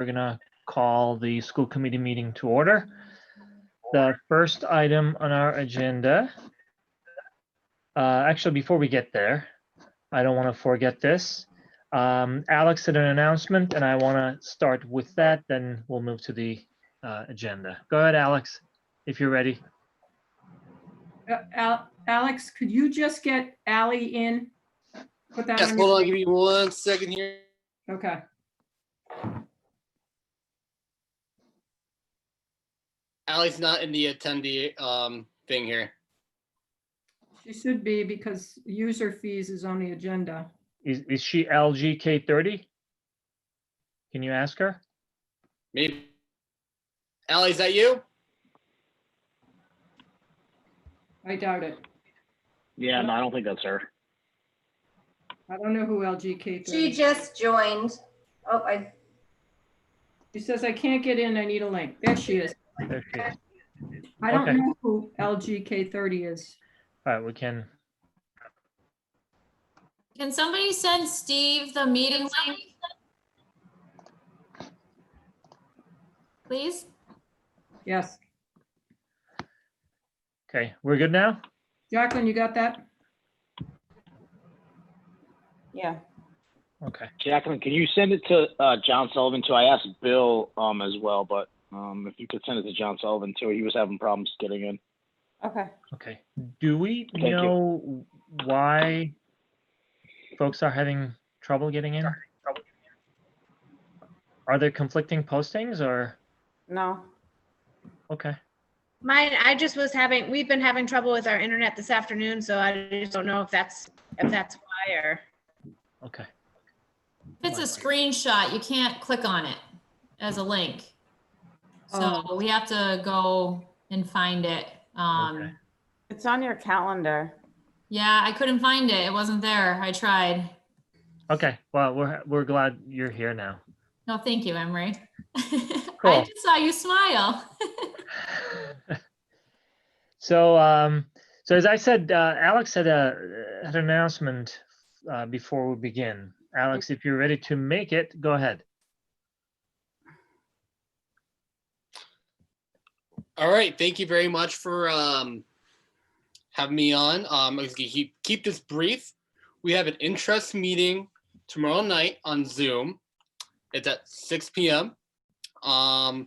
We're gonna call the school committee meeting to order. The first item on our agenda, actually, before we get there, I don't want to forget this. Alex did an announcement, and I want to start with that, then we'll move to the agenda. Go ahead, Alex, if you're ready. Alex, could you just get Allie in? Put that Yes, on hold your- on, give me 1 second here. Okay. Allie's not in the attendee thing here. She should be because user fees is on the agenda. Is she LGK30? Can you ask her? Maybe. Allie, is that you? I doubt it. Yeah, no, I don't think that's her. I don't know who LGK is. She just joined. Oh, She says, I can't get in, I need a link. There she is. There she is. I don't Okay. know who LGK30 is. All right, we can. Can somebody send Steve the meeting link? Please? Yes. Okay, we're good now? Jacqueline, you got that? Yeah. Okay. Jacqueline, can you send it to John Sullivan too? I asked Bill as well, but if you could send it to John Sullivan too, he was having problems getting in. Okay. Okay. Do we Thank you. know why folks are having trouble getting in? Are there conflicting postings or? No. Okay. We've been having trouble with our internet this afternoon, so I just don't know if that's why or. Okay. If it's a screenshot, you can't click on it as a link. So we have to go and find it. Okay. It's on your calendar. Yeah, I couldn't find it. It wasn't there. I tried. Okay. Well, we're glad you're here now. No, thank you, Emery. Cool. I just saw you smile. So as I said, Alex had an announcement before we begin. Alex, if you're ready to make it, go ahead. All right, thank you very much for having me on. I'm going to keep this brief. We have an interest meeting tomorrow night on Zoom. It's at 6 p.m. Our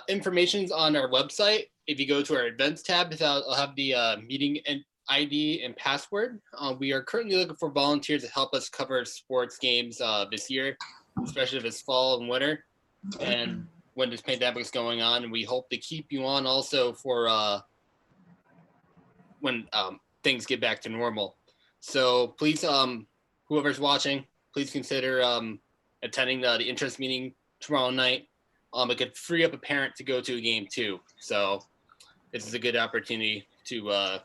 information's on our website. If you go to our events tab, I'll have the meeting and ID and password. We are currently looking for volunteers to help us cover sports games this year, especially if it's fall and winter and when this pandemic is going on. And we hope to keep you on also for when things get back to normal. So please, whoever's watching, please consider attending the interest meeting tomorrow night. It could free up a parent to go to a game too. So this is a good opportunity to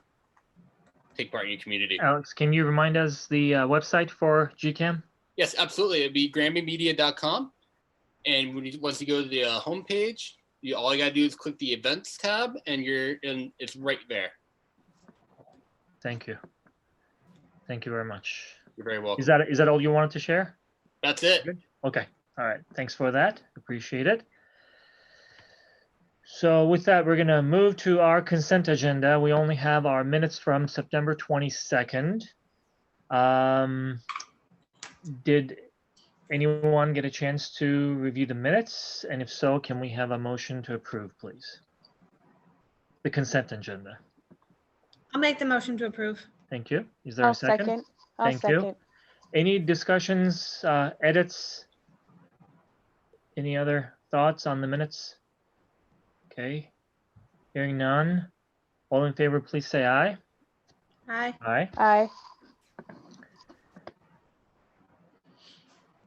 take part in your community. Alex, can you remind us the website for Gcam? Yes, absolutely. It'd be granbymedia.com. And once you go to the homepage, all you gotta do is click the events tab and it's right there. Thank you. Thank you very much. You're very welcome. Is that all you wanted to share? That's it. Okay. All right. Thanks for that. Appreciate it. So with that, we're going to move to our consent agenda. We only have our minutes from September 22nd. Did anyone get a chance to review the minutes? And if so, can we have a motion to approve, please? The consent agenda. I'll make the motion to approve. Thank you. Is there I'll a second? I'll Thank you. second. Any discussions, edits? Any other thoughts on the minutes? Okay. Hearing none. All in favor, please say aye. Aye. Aye. Aye.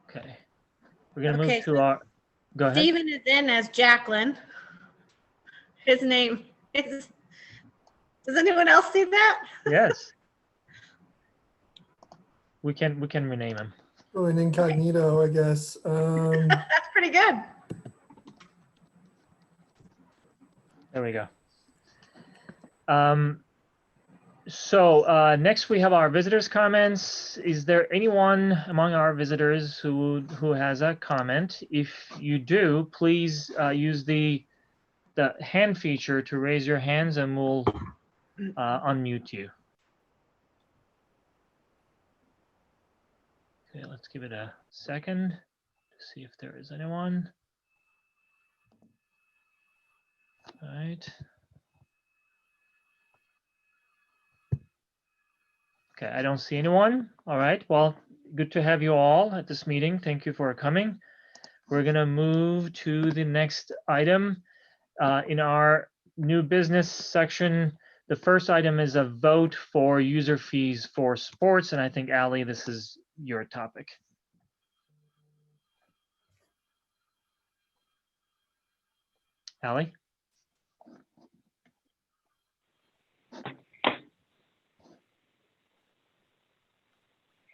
Okay. We're gonna Okay, move to so our, go ahead. Stephen is in as Jacqueline. His name is, does anyone else see that? Yes. We can rename him. Oh, an incognito, I guess. That's pretty good. There we go. So next we have our visitors' comments. Is there anyone among our visitors who has a comment? If you do, please use the hand feature to raise your hands, and we'll unmute you. Okay, let's give it a second to see if there is anyone. All right. Okay, I don't see anyone. All right, well, good to have you all at this meeting. Thank you for coming. We're gonna move to the next item. In our new business section, the first item is a vote for user fees for sports, and I think, Ali, this is your topic. Ali?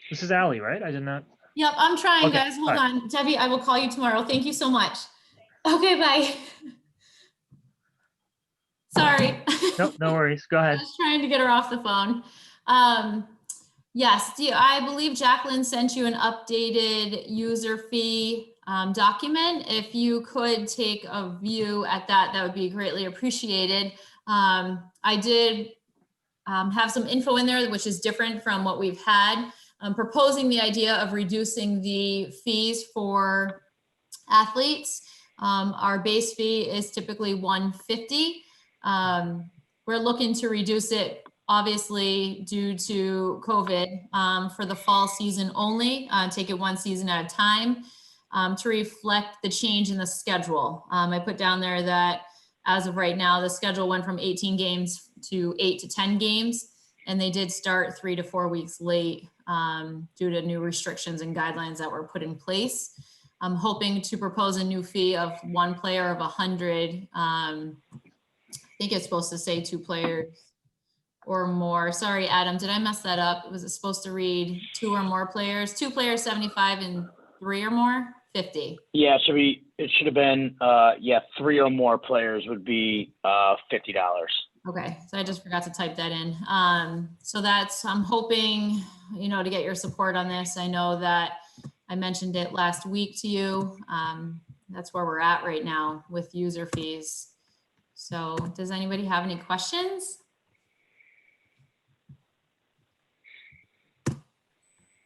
This is Ali, right? I did not. Yep, I'm trying, Okay, guys. Hold all right. on. Debbie, I will call you tomorrow. Thank you so much. Okay, bye. Sorry. No, no worries. Go I ahead. was trying to get her off the phone. Yes, I believe Jacqueline sent you an updated user fee document. If you could take a view at that, that would be greatly appreciated. I did have some info in there, which is different from what we've had. Proposing the idea of reducing the fees for athletes. Our base fee is typically $150. We're looking to reduce it, obviously, due to COVID, for the fall season only, take it one season at a time, to reflect the change in the schedule. I put down there that as of right now, the schedule went from 18 games to 8 to 10 games, and they did start 3 to 4 weeks late due to new restrictions and guidelines that were put in place. I'm hoping to propose a new fee of one player of 100. I think it's supposed to say 2 players or more. Sorry, Adam, did I mess that up? Was it supposed to read 2 or more players? 2 players, 75, and 3 or more, 50. Yeah, it should have been, 3 or more players would be $50. Okay, so I just forgot to type that in. So I'm hoping, to get your support on this. I know that I mentioned it last week to you. That's where we're at right now with user fees. So does anybody have any questions?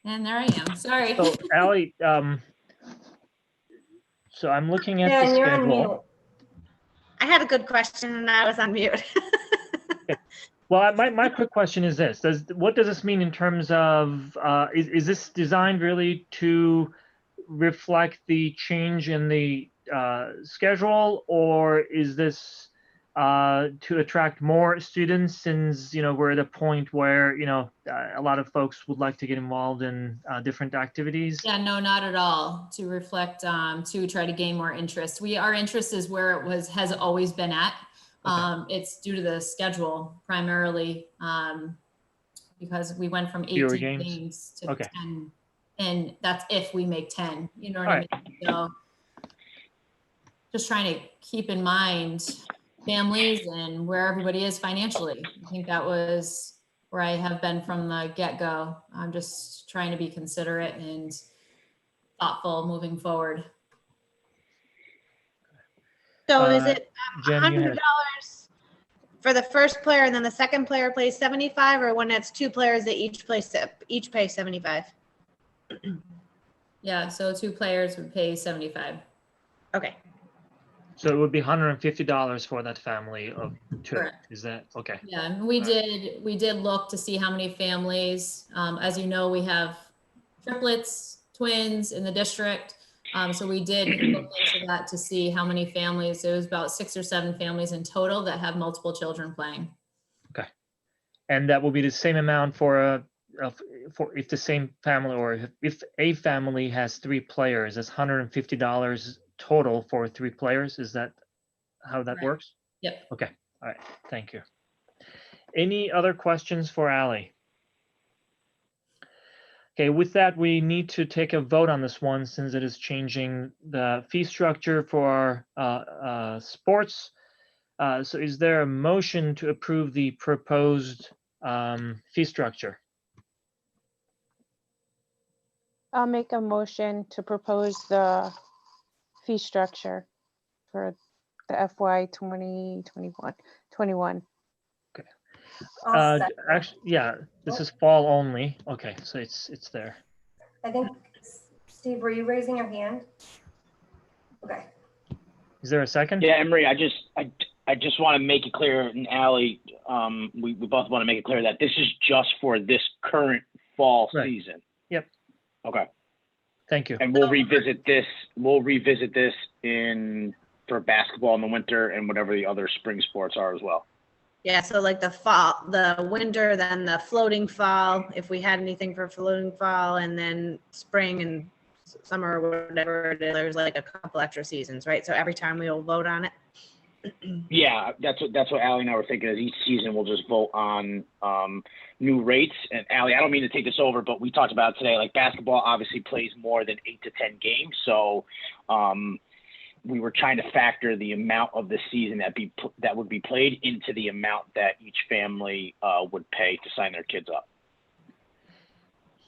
And there I am, sorry. So, Ali, so I'm looking at the Dan, you're on schedule. mute. I had a good question and I was on mute. Well, my quick question is this: what does this mean in terms of is this designed really to reflect the change in the schedule, or is this to attract more students? Since we're at a point where a lot of folks would like to get involved in different activities. Yeah, no, not at all. To reflect, to try to gain more interest. Our interest is where it has always been at. Okay. It's due to the schedule primarily, because we went from 18 games to Okay. 10, and that's if we make 10. You know what All I mean? So just trying to keep in mind families and where everybody is financially. I think that was where I have been from the get-go. I'm just trying to be considerate and thoughtful moving forward. So is it Jen, you had $100 for the first player and then the second player plays 75, or when it's 2 players they each pay 75? Yeah, so 2 players would pay 75. Okay. So it would be $150 for that family of 2. Correct. Is that okay? Yeah, and we did look to see how many families. As you know, we have triplets, twins in the district. So we did look into that to see how many families. It was about 6 or 7 families in total that have multiple children playing. Okay, and that will be the same amount for if the same family, or if a family has 3 players, it's $150 total for 3 players. Is that how that Right. works? Yep. Okay. All right. Thank you. Any other questions for Ali? Okay, with that, we need to take a vote on this one since it is changing the fee structure for sports. So is there a motion to approve the proposed fee structure. I'll make a motion to propose the fee structure for the FY 2021. I'll second. Actually, yeah, this is fall only. Okay, so it's there. I think, Steve, were you raising your hand? Okay. Is there a second? Yeah, Emery, I just want to make it clear, and Ally, we both want to make it clear that this is just for this current fall Right. season. Yep. Okay. Thank you. And we'll revisit this for basketball in the winter and whatever the other spring sports are as well. Yeah, so like the fall, the winter, then the floating fall, if we had anything for floating fall, and then spring and summer or whatever, it is, there's like a couple extra seasons, right? So every time we will vote on it. Yeah, that's what Ally and I were thinking. Is each season we'll just vote on new rates. And Ally, I don't mean to take this over, but we talked about it today. Like basketball obviously plays more than 8 to 10 games, so we were trying to factor the amount of the season that would be played into the amount that each family would pay to sign their kids up.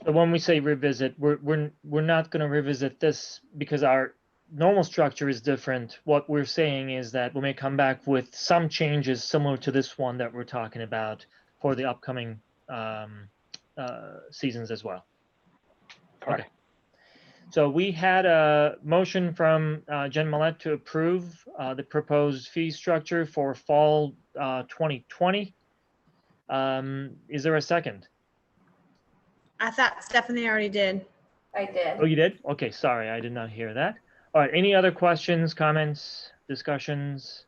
So when we say revisit, we're not going to revisit this because our normal structure is different. What we're saying is that we may come back with some changes similar to this one that we're talking about for the upcoming seasons as well. Correct. Okay. So we had a motion from Jen Millette to approve the proposed fee structure for fall 2020. Is there a second? I thought Stephanie already did. I did. Oh, you did? Okay, sorry, I did not hear that. All right, any other questions, comments, discussions?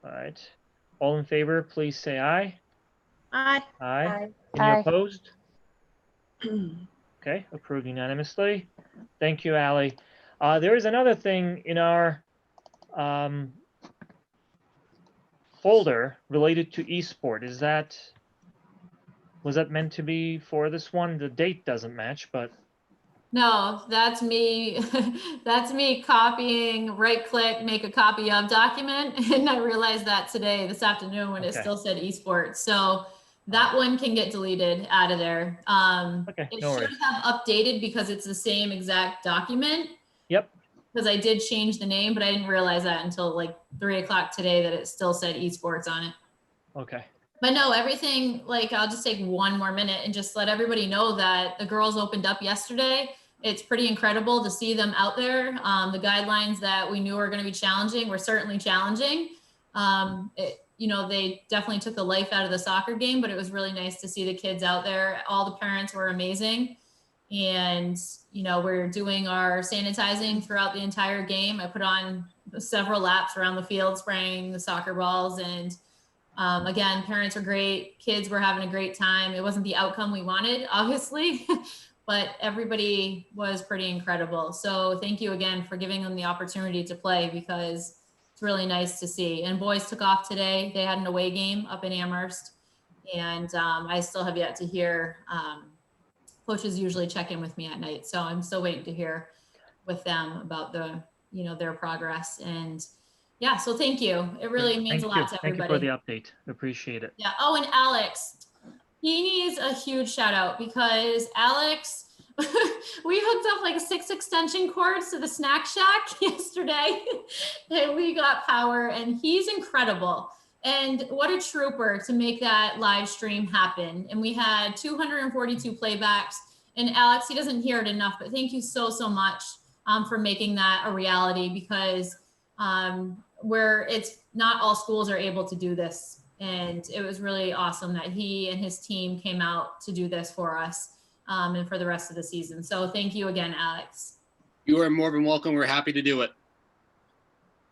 All right, all in favor, please say aye. Aye. Aye. Aye. Any Aye. opposed? Okay, approved unanimously. Thank you, Ally. There is another thing in our folder related to esport. Was that meant to be for this one? The date doesn't match, but No, that's me. That's me copying, right click, make a copy of document. And I realized that today, this afternoon, when it Okay. still said esports. So that one can get deleted out of there. Okay, It no should worries. have updated because it's the same exact document. Yep. Because I did change the name, but I didn't realize that until like 3 o'clock today that it still said esports on it. Okay. But no, everything, like, I'll just take one more minute and just let everybody know that the girls opened up yesterday. It's pretty incredible to see them out there. The guidelines that we knew were going to be challenging were certainly challenging. They definitely took the life out of the soccer game, but it was really nice to see the kids out there. All the parents were amazing. And, we're doing our sanitizing throughout the entire game. I put on several laps around the field, spraying the soccer balls. And again, parents were great. Kids were having a great time. It wasn't the outcome we wanted, obviously, but everybody was pretty incredible. So thank you again for giving them the opportunity to play, because it's really nice to see. And boys took off today. They had an away game up in Amherst. And I still have yet to hear, coaches usually check in with me at night. So I'm still waiting to hear with them about their progress. And yeah, so thank you. It really means a lot to everybody. Thank you for the update. Appreciate it. Yeah. Oh, and Alex, he needs a huge shout out, because Alex, we hooked up like 6 extension cords to the snack shack yesterday and we got power, and he's incredible. And what a trooper to make that live stream happen. And we had 242 playbacks, and Alex, he doesn't hear it enough, but thank you so much for making that a reality, because where it's not all schools are able to do this. And it was really awesome that he and his team came out to do this for us and for the rest of the season. So thank you again, Alex. You are more than welcome. We're happy to do it.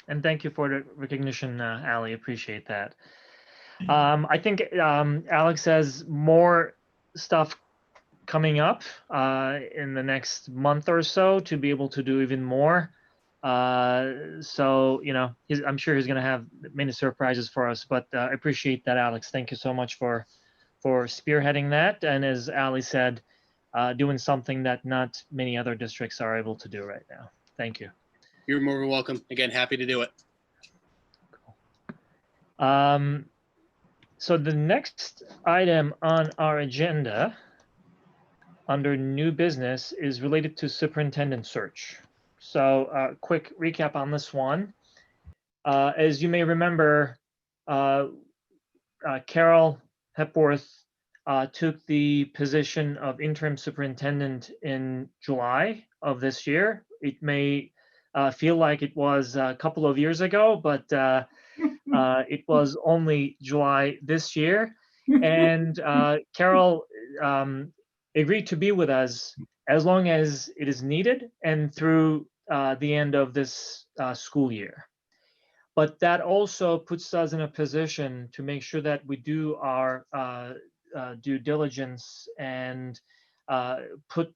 And thank you for the recognition, Allie. Appreciate that. I think Alex has more stuff coming up in the next month or so to be able to do even more. So, I'm sure he's going to have many surprises for us, but I appreciate that, Alex. Thank you so much for spearheading that. And as Ali said, doing something that not many other districts are able to do right now. Thank you. You're more than welcome. Again, happy to do it. So the next item on our agenda under new business is related to superintendent search. So quick recap on this one. As you may remember, Carol Hepworth took the position of interim superintendent in July of this year. It may feel like it was a couple of years ago, but it was only July this year. And Carol agreed to be with us as long as it is needed and through the end of this school year. But that also puts us in a position to make sure that we do our due diligence and put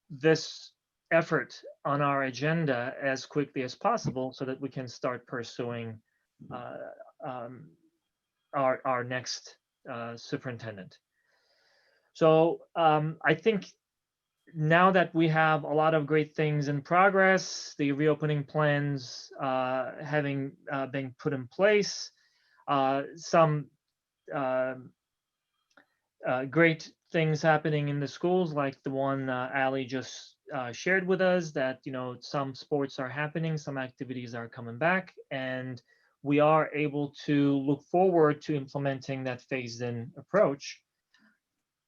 this effort on our agenda as quickly as possible so that we can start pursuing our next superintendent. So I think now that we have a lot of great things in progress, the reopening plans having been put in place, some great things happening in the schools, like the one Ali just shared with us, that some sports are happening, some activities are coming back, and we are able to look forward to implementing that phased-in approach.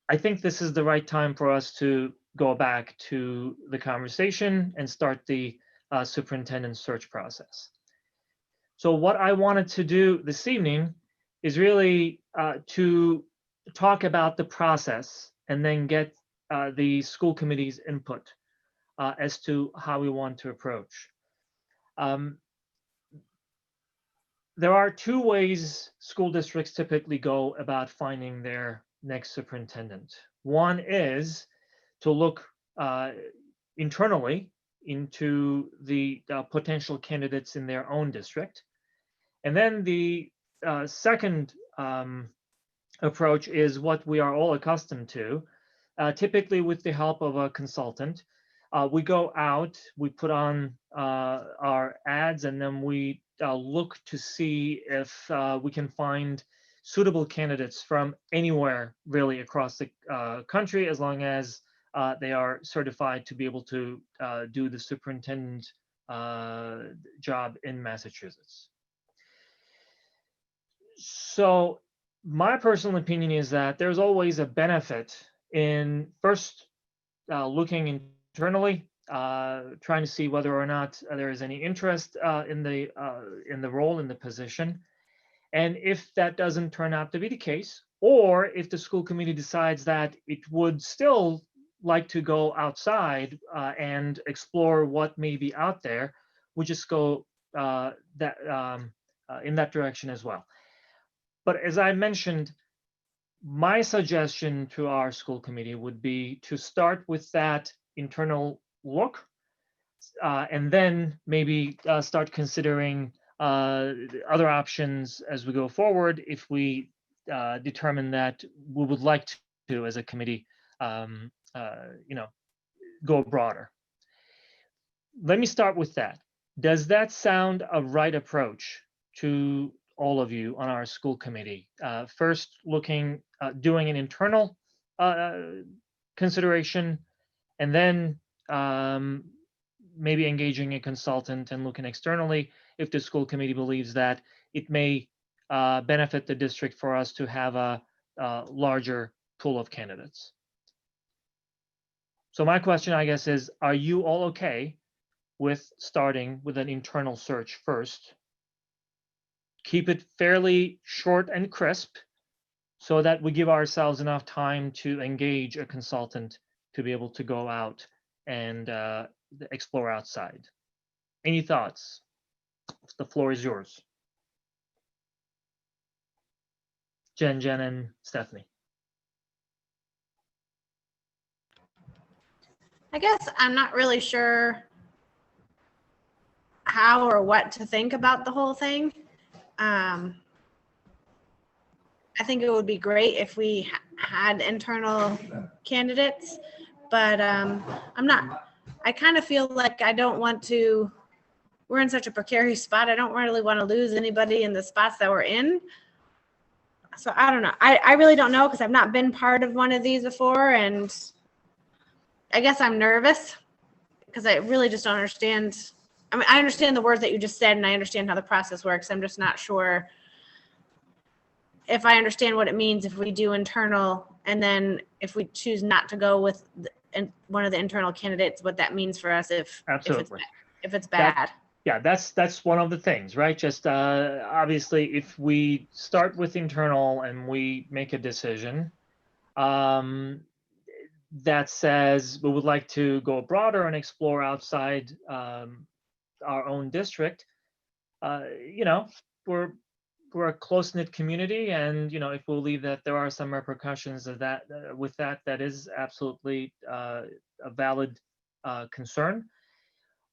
I think this is the right time for us to go back to the conversation and start the superintendent search process. So what I wanted to do this evening is really to talk about the process and then get the school committee's input as to how we want to approach. There are two ways school districts typically go about finding their next superintendent. One is to look internally into the potential candidates in their own district. And then the second approach is what we are all accustomed to, typically with the help of a consultant. We go out, we put on our ads, and then we look to see if we can find suitable candidates from anywhere really across the country, as long as they are certified to be able to do the superintendent job in Massachusetts. So my personal opinion is that there's always a benefit in first looking internally, trying to see whether or not there is any interest in the role, in the position. And if that doesn't turn out to be the case, or if the school committee decides that it would still like to go outside and explore what may be out there, we just go in that direction as well. But as I mentioned, my suggestion to our school committee would be to start with that internal look and then maybe start considering other options as we go forward if we determine that we would like to, as a committee, go broader. Let me start with that. Does that sound a right approach to all of you on our school committee? First, doing an internal consideration, and then maybe engaging a consultant and looking externally if the school committee believes that it may benefit the district for us to have a larger pool of candidates. So my question, I guess, is, are you all okay with starting with an internal search first? Keep it fairly short and crisp so that we give ourselves enough time to engage a consultant to be able to go out and explore outside. Any thoughts? The floor is yours. Jen, and Stephanie. I guess I'm not really sure how or what to think about the whole thing. I think it would be great if we had internal candidates, but I kind of feel like we're in such a precarious spot. I don't really want to lose anybody in the spots that we're in. So I don't know. I really don't know because I've not been part of one of these before, and I guess I'm nervous because I really just don't understand. I mean, I understand the words that you just said, and I understand how the process works. I'm just not sure if I understand what it means if we do internal, and then if we choose not to go with one of the internal candidates, what that means for us if Absolutely. if it's That- bad. Yeah, that's one of the things, right? Just obviously, if we start with internal and we make a decision that says we would like to go broader and explore outside our own district, you know, we're a close-knit community, and you know, if we believe that there are some repercussions of that with that is absolutely a valid concern.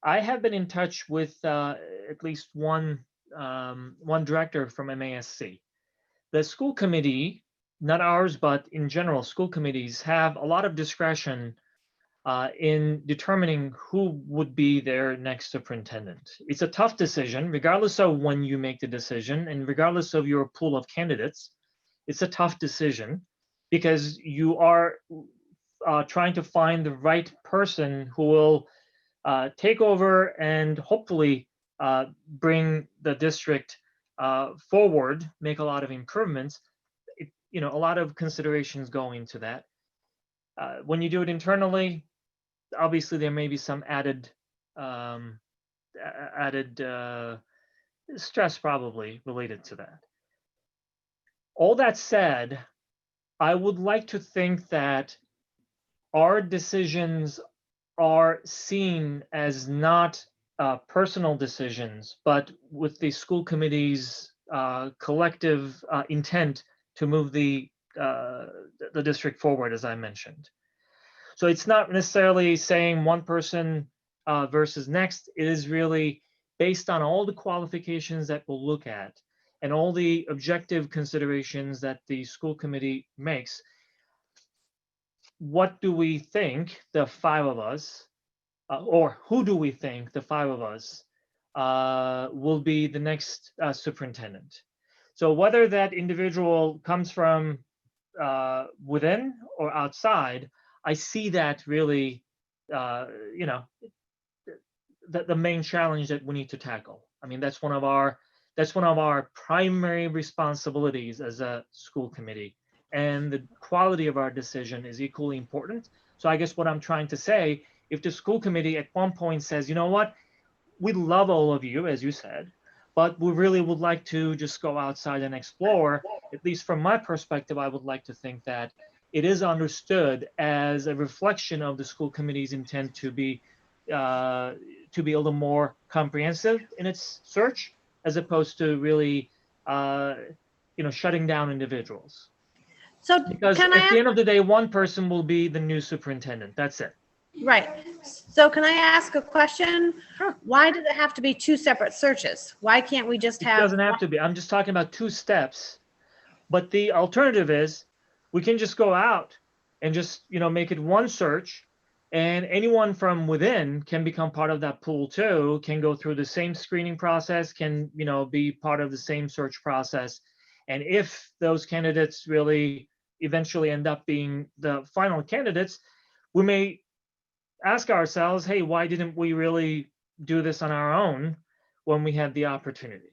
I have been in touch with at least one director from MASC. The school committee, not ours, but in general, school committees have a lot of discretion in determining who would be their next superintendent. It's a tough decision, regardless of when you make the decision and regardless of your pool of candidates. It's a tough decision because you are trying to find the right person who will take over and hopefully bring the district forward, make a lot of improvements. You know, a lot of considerations go into that. When you do it internally, obviously there may be some added stress probably related to that. All that said, I would like to think that our decisions are seen as not personal decisions, but with the school committee's collective intent to move the district forward, as I mentioned. So it's not necessarily saying one person versus next. It is really based on all the qualifications that we'll look at and all the objective considerations that the school committee makes. What do we think the five of us, or who do we think the five of us will be the next superintendent? So whether that individual comes from within or outside, I see that really, you know, the main challenge that we need to tackle. I mean, that's one of our primary responsibilities as a school committee, and the quality of our decision is equally important. So I guess what I'm trying to say, if the school committee at one point says, you know what, we love all of you, as you said, but we really would like to just go outside and explore, at least from my perspective, I would like to think that it is understood as a reflection of the school committee's intent to be a little more comprehensive in its search, as opposed to really, you know, shutting down individuals. So Because can at I the end of the day, one person will be the new superintendent. That's it. Right. So can I ask a question? Sure. Why did it have to be two separate searches? Why can't we just It have? doesn't have to be. I'm just talking about 2 steps. But the alternative is we can just go out and just, you know, make it one search, and anyone from within can become part of that pool too, can go through the same screening process, can, you know, be part of the same search process. And if those candidates really eventually end up being the final candidates, we may ask ourselves, hey, why didn't we really do this on our own when we had the opportunity?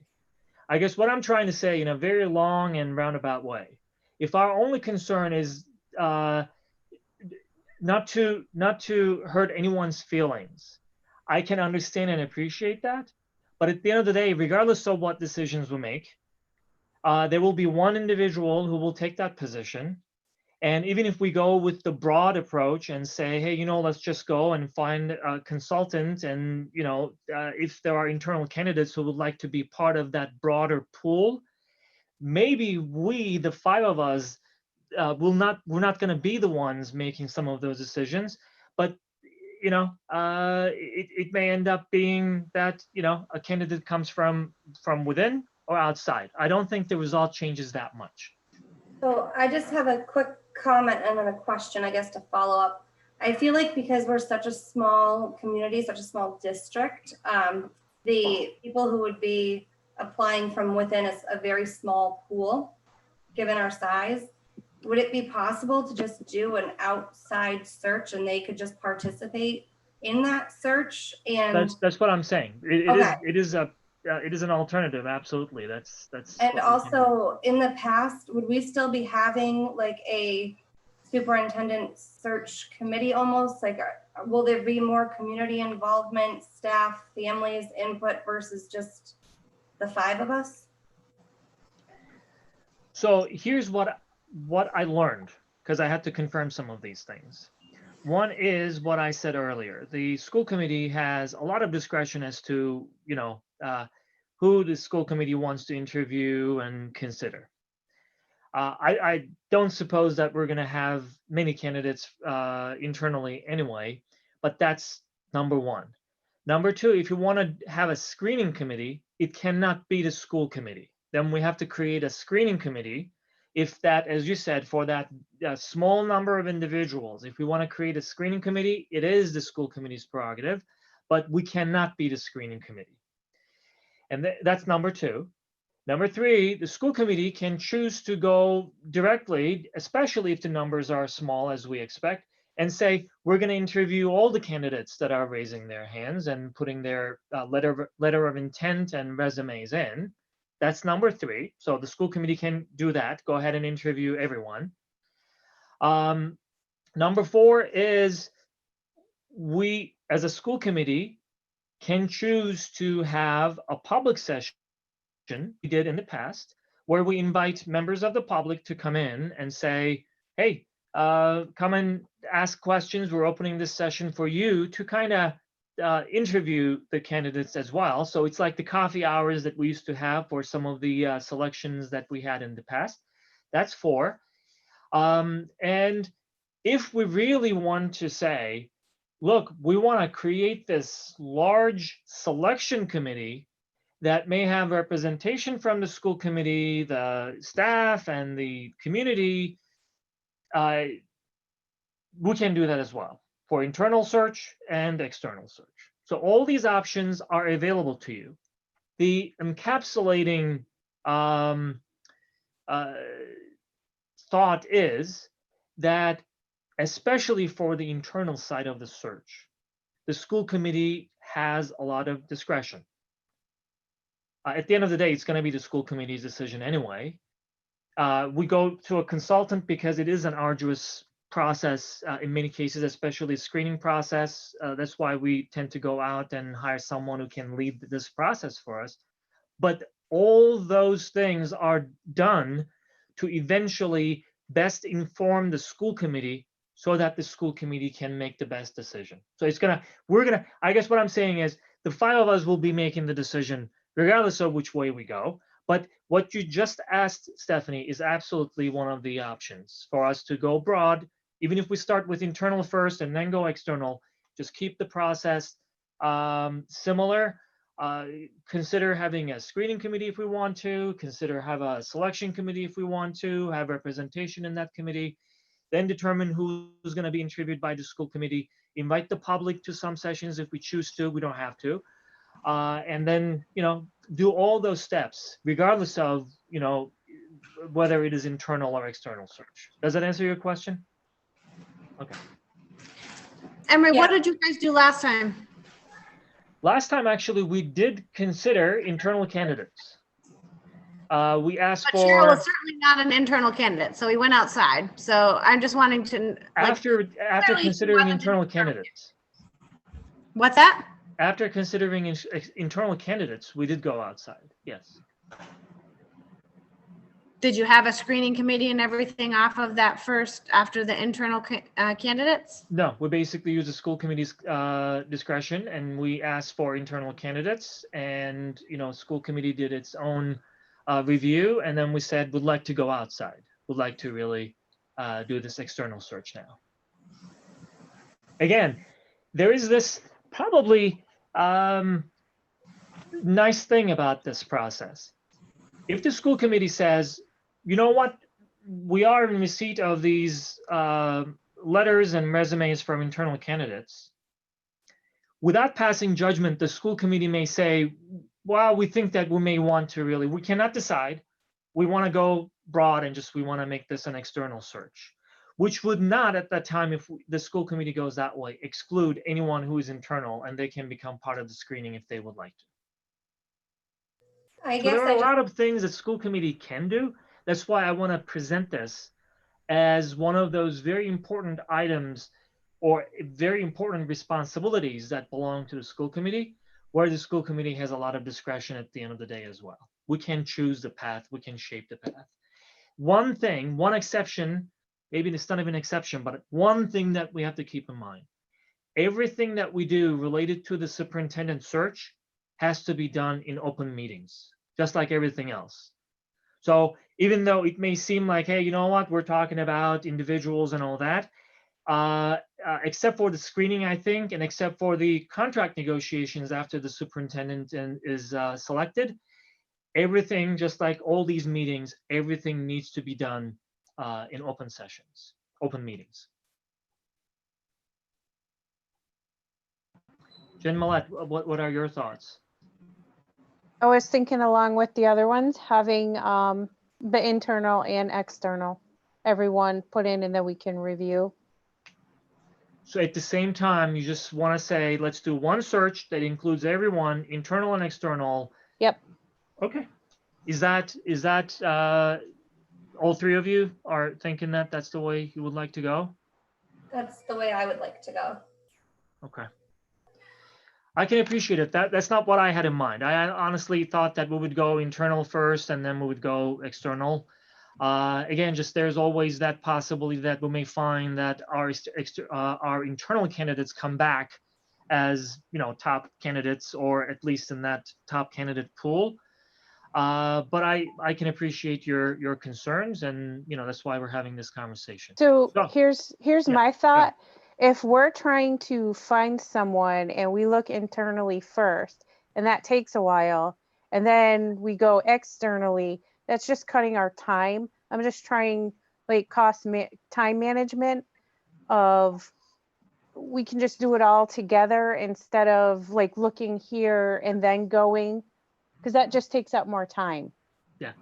I guess what I'm trying to say in a very long and roundabout way, if our only concern is not to hurt anyone's feelings, I can understand and appreciate that. But at the end of the day, regardless of what decisions we make, there will be one individual who will take that position. And even if we go with the broad approach and say, hey, you know, let's just go and find a consultant, and, you know, if there are internal candidates who would like to be part of that broader pool, maybe we, the 5 of us, we're not going to be the ones making some of those decisions, but, you know, it may end up being that, you know, a candidate comes from within or outside. I don't think the result changes that much. So I just have a quick comment and then a question, I guess, to follow up. I feel like because we're such a small community, such a small district, the people who would be applying from within is a very small pool. given our size. Would it be possible to just do an outside search and they could just participate in that search? And That's what I'm saying. Okay. It is an alternative. Absolutely. That's and what we can do. also in the past, would we still be having like a superintendent search committee almost? Like, will there be more community involvement, staff, families input versus just the 5 of us? So here's what I learned, because I had to confirm some of these things. One is what I said earlier. The school committee has a lot of discretion as to, who the school committee wants to interview and consider. I don't suppose that we're going to have many candidates internally anyway, but that's number one. Number two, if you want to have a screening committee, it cannot be the school committee. Then we have to create a screening committee. If that, as you said, for that small number of individuals, if we want to create a screening committee, it is the school committee's prerogative, but we cannot be the screening committee. And that's number two. Number three, the school committee can choose to go directly, especially if the numbers are small as we expect, and say, we're going to interview all the candidates that are raising their hands and putting their letter of intent and resumes in. That's number three. So the school committee can do that. Go ahead and interview everyone. Number four is we, as a school committee, can choose to have a public session we did in the past, where we invite members of the public to come in and say, hey, come and ask questions. We're opening this session for you to kind of interview the candidates as well. So it's like the coffee hours that we used to have for some of the selections that we had in the past. That's four. And if we really want to say, look, we want to create this large selection committee that may have representation from the school committee, the staff, and the community, we can do that as well for internal search and external search. So all these options are available to you. The encapsulating thought is that, especially for the internal side of the search, the school committee has a lot of discretion. At the end of the day, it's going to be the school committee's decision anyway. We go to a consultant because it is an arduous process in many cases, especially screening process. That's why we tend to go out and hire someone who can lead this process for us. But all those things are done to eventually best inform the school committee so that the school committee can make the best decision. So I guess what I'm saying is the 5 of us will be making the decision regardless of which way we go. But what you just asked, Stephanie, is absolutely one of the options for us to go broad. Even if we start with internal first and then go external, just keep the process similar. Consider having a screening committee if we want to, consider have a selection committee if we want to, have representation in that committee, then determine who's going to be interviewed by the school committee, invite the public to some sessions if we choose to, we don't have to. And then, do all those steps, regardless of, whether it is internal or external search. Does that answer your question? Okay. Emery, Yeah. what did you guys do last time? Last time, actually, we did consider internal candidates. We asked But Cheryl was for, certainly not an internal candidate, so we went outside. So I'm just wanting to, after clearly she considering wasn't internal an internal candidates. what's that? After considering internal candidates, we did go outside, yes. Did you have a screening committee and everything off of that first, after the internal candidates? No, we basically use the school committee's discretion, and we asked for internal candidates, and school committee did its own review, and then we said we'd like to go outside. We'd like to really do this external search now. Again, there is this probably nice thing about this process. If the school committee says, you know what, we are in receipt of these letters and resumes from internal candidates, without passing judgment, the school committee may say, well, we think that we may want to we cannot decide. We want to go broad and just we want to make this an external search, which would not at that time, if the school committee goes that way, exclude anyone who is internal, and they can become part of the screening if they would like to. I So guess there are I a just, lot of things that school committee can do. That's why I want to present this as one of those very important items or very important responsibilities that belong to the school committee, where the school committee has a lot of discretion at the end of the day as well. We can choose the path, we can shape the path. One thing, one exception, maybe it's not even an exception, but one thing that we have to keep in mind, everything that we do related to the superintendent search has to be done in open meetings, just like everything else. So even though it may seem like, hey, you know what, we're talking about individuals and all that, except for the screening, I think, and except for the contract negotiations after the superintendent is selected, everything, just like all these meetings, everything needs to be done in open sessions, open meetings. Jen Millette, what are your thoughts? I was thinking along with the other ones, having the internal and external, everyone put in and then we can review. So at the same time, you just want to say, let's do one search that includes everyone, internal and external. Yep. Okay. Is that all three of you are thinking that that's the way you would like to go? that's the way I would like to go. Okay. I can appreciate it. That's not what I had in mind. I honestly thought that we would go internal first and then we would go external. Again, just there's always that possibility that we may find that our internal candidates come back as, you know, top candidates, or at least in that top candidate pool. But I can appreciate your concerns, and you know that's why we're having this conversation. So So, here's yeah, my thought. If we're trying to find someone and we look internally first, and that takes a while, and then we go externally, that's just cutting our time. I'm just trying like time management of, we can just do it all together instead of like looking here and then going, because that just takes up more time. Yeah.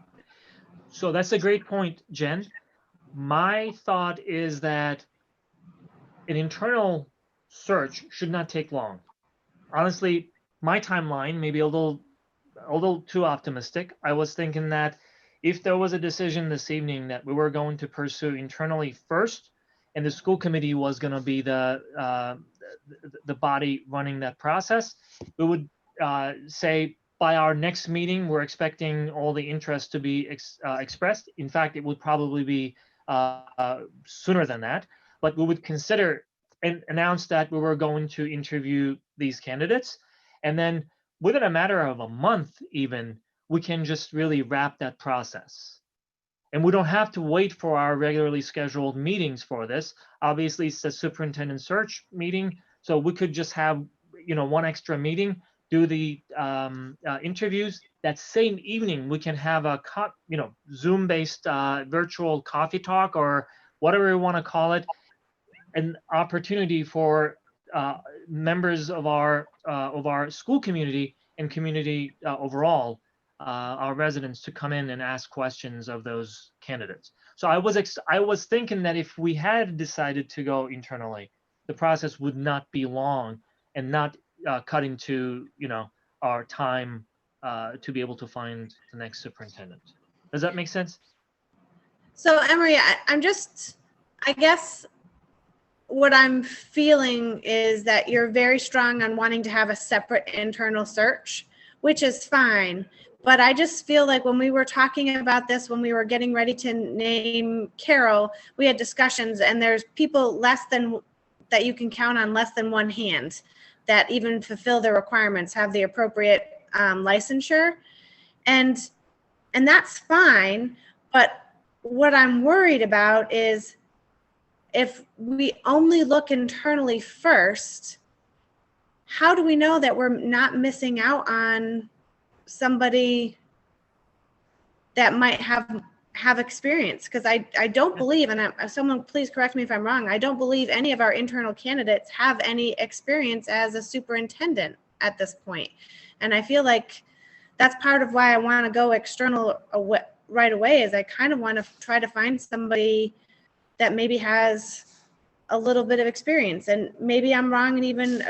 So that's a great point, Jen. My thought is that an internal search should not take long. Honestly, my timeline may be a little too optimistic. I was thinking that if there was a decision this evening that we were going to pursue internally first, and the school committee was going to be the body running that process, we would say by our next meeting, we're expecting all the interest to be expressed. In fact, it would probably be sooner than that, but we would consider and announce that we were going to interview these candidates. And then within a matter of a month, even, we can just really wrap that process. And we don't have to wait for our regularly scheduled meetings for this. Obviously, it's a superintendent search meeting, so we could just have, you know, one extra meeting, do the interviews. That same evening, we can have a Zoom-based virtual coffee talk, or whatever we want to call it, an opportunity for members of our school community and community overall, our residents, to come in and ask questions of those candidates. So I was thinking that if we had decided to go internally, the process would not be long and not cut into, you know, our time to be able to find the next superintendent. Does that make sense? So Emery, I guess what I'm feeling is that you're very strong on wanting to have a separate internal search, which is fine. But I just feel like when we were talking about this, when we were getting ready to name Carol, we had discussions, and there's people that you can count on less than one hand that even fulfill their requirements, have the appropriate licensure. And that's fine. But what I'm worried about is if we only look internally first, how do we know that we're not missing out on somebody that might have experience? Because I don't believe, and someone please correct me if I'm wrong, I don't believe any of our internal candidates have any experience as a superintendent at this point. And I feel like that's part of why I want to go external right away is I kind of want to try to find somebody that maybe has a little bit of experience, and maybe I'm wrong and even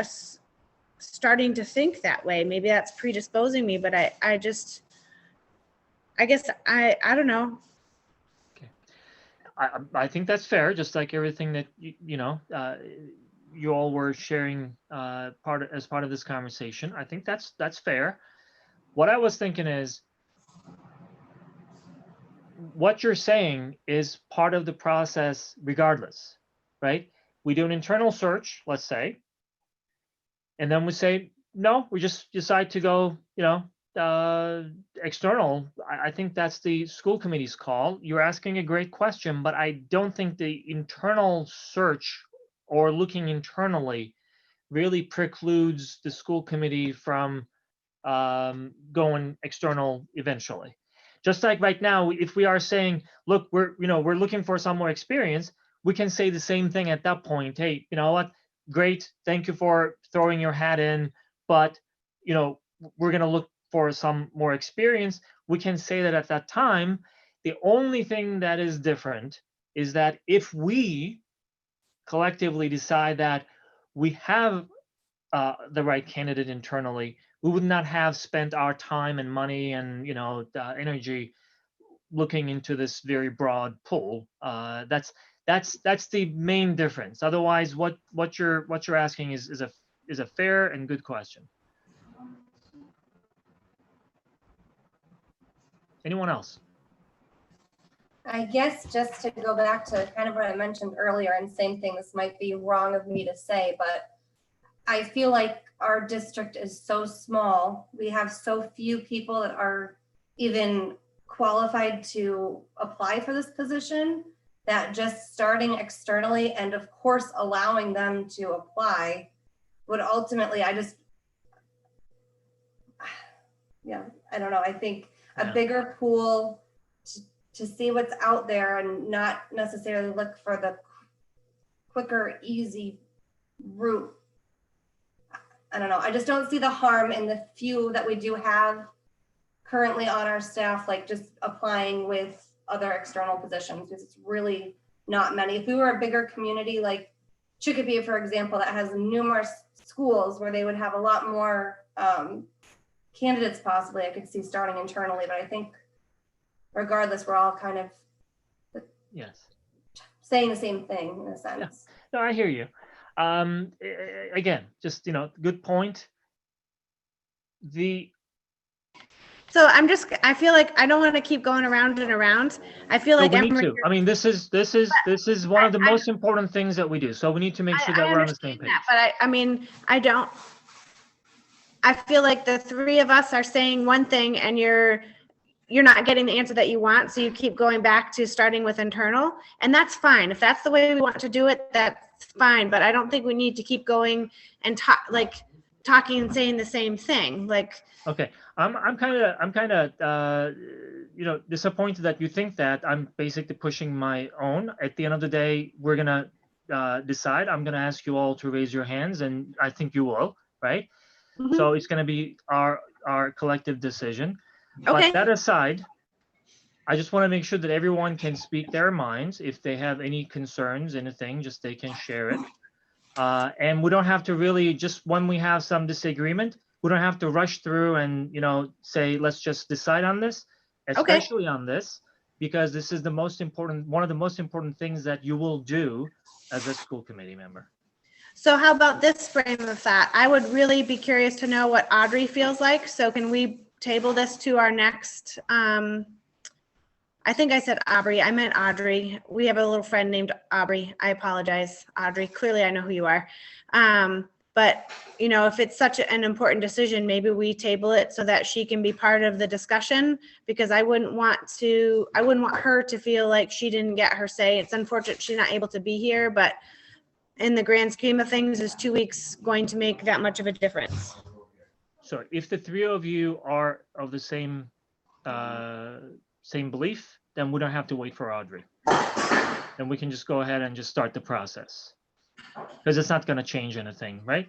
starting to think that way. Maybe that's predisposing me, but I guess I don't know. I think that's fair, just like everything that you all were sharing as part of this conversation. I think that's fair. What I was thinking is, what you're saying is part of the process regardless, right? We do an internal search, let's say, and then we say, no, we just decide to go, external. I think that's the school committee's call. You're asking a great question, but I don't think the internal search or looking internally really precludes the school committee from going external eventually. Just like right now, if we are saying, look, we're looking for some more experience, we can say the same thing at that point. Hey, you know what? Great, thank you for throwing your hat in, but we're going to look for some more experience. We can say that at that time. The only thing that is different is that if we collectively decide that we have the right candidate internally, we would not have spent our time and money and energy looking into this very broad pool. That's the main difference. Otherwise, what you're asking is a fair and good question. Anyone else? I guess just to go back to kind of what I mentioned earlier, and same thing, this might be wrong of me to say, but I feel like our district is so small. We have so few people that are even qualified to apply for this position, that just starting externally and of course allowing them to apply would ultimately, I don't know. I think a bigger pool to see what's out there and not necessarily look for the quicker, easy route. I don't know. I just don't see the harm in the few that we do have currently on our staff, like just applying with other external positions, because it's really not many. If we were a bigger community like Chicopee, for example, that has numerous schools where they would have a lot more candidates possibly, I could see starting internally. But I think regardless, we're all kind of saying the same thing in a sense. Yeah. No, I hear you. Again, just good point. So I feel like I don't want to keep going around and around. I feel like we need to. I mean, this is one of the most important things that we do. So we need to make sure that we're on the same page. But I feel like the three of us are saying one thing and you're not getting the answer that you want. So you keep going back to starting with internal, and that's fine. If that's the way we want to do it, that's fine. But I don't think we need to keep going and talking and saying the same thing. Okay, I'm kind of disappointed that you think that. I'm basically pushing my own. At the end of the day, we're gonna decide. I'm gonna ask you all to raise your hands, and I think you will, right? Mm-hmm. So it's gonna be our collective decision. Okay. But that aside, I just want to make sure that everyone can speak their minds. If they have any concerns, anything, just they can share it. And we don't have to really, just when we have some disagreement, we don't have to rush through and, say, let's just decide on this, especially on this, because this is one of the most important things that you will do as a school committee member. So how about this frame of thought? I would really be curious to know what Audrey feels like. So can we table this to our next, I think I said Aubrey. I meant Audrey. We have a little friend named Aubrey. I apologize, Audrey. Clearly, I know who you are. But, if it's such an important decision, maybe we table it so that she can be part of the discussion, because I wouldn't want her to feel like she didn't get her say. It's unfortunate she's not able to be here, but in the grand scheme of things, is 2 weeks going to make that much of a difference? So if the three of you are of the same belief, then we don't have to wait for Audrey. Then we can just go ahead and just start the process, because it's not going to change anything, right?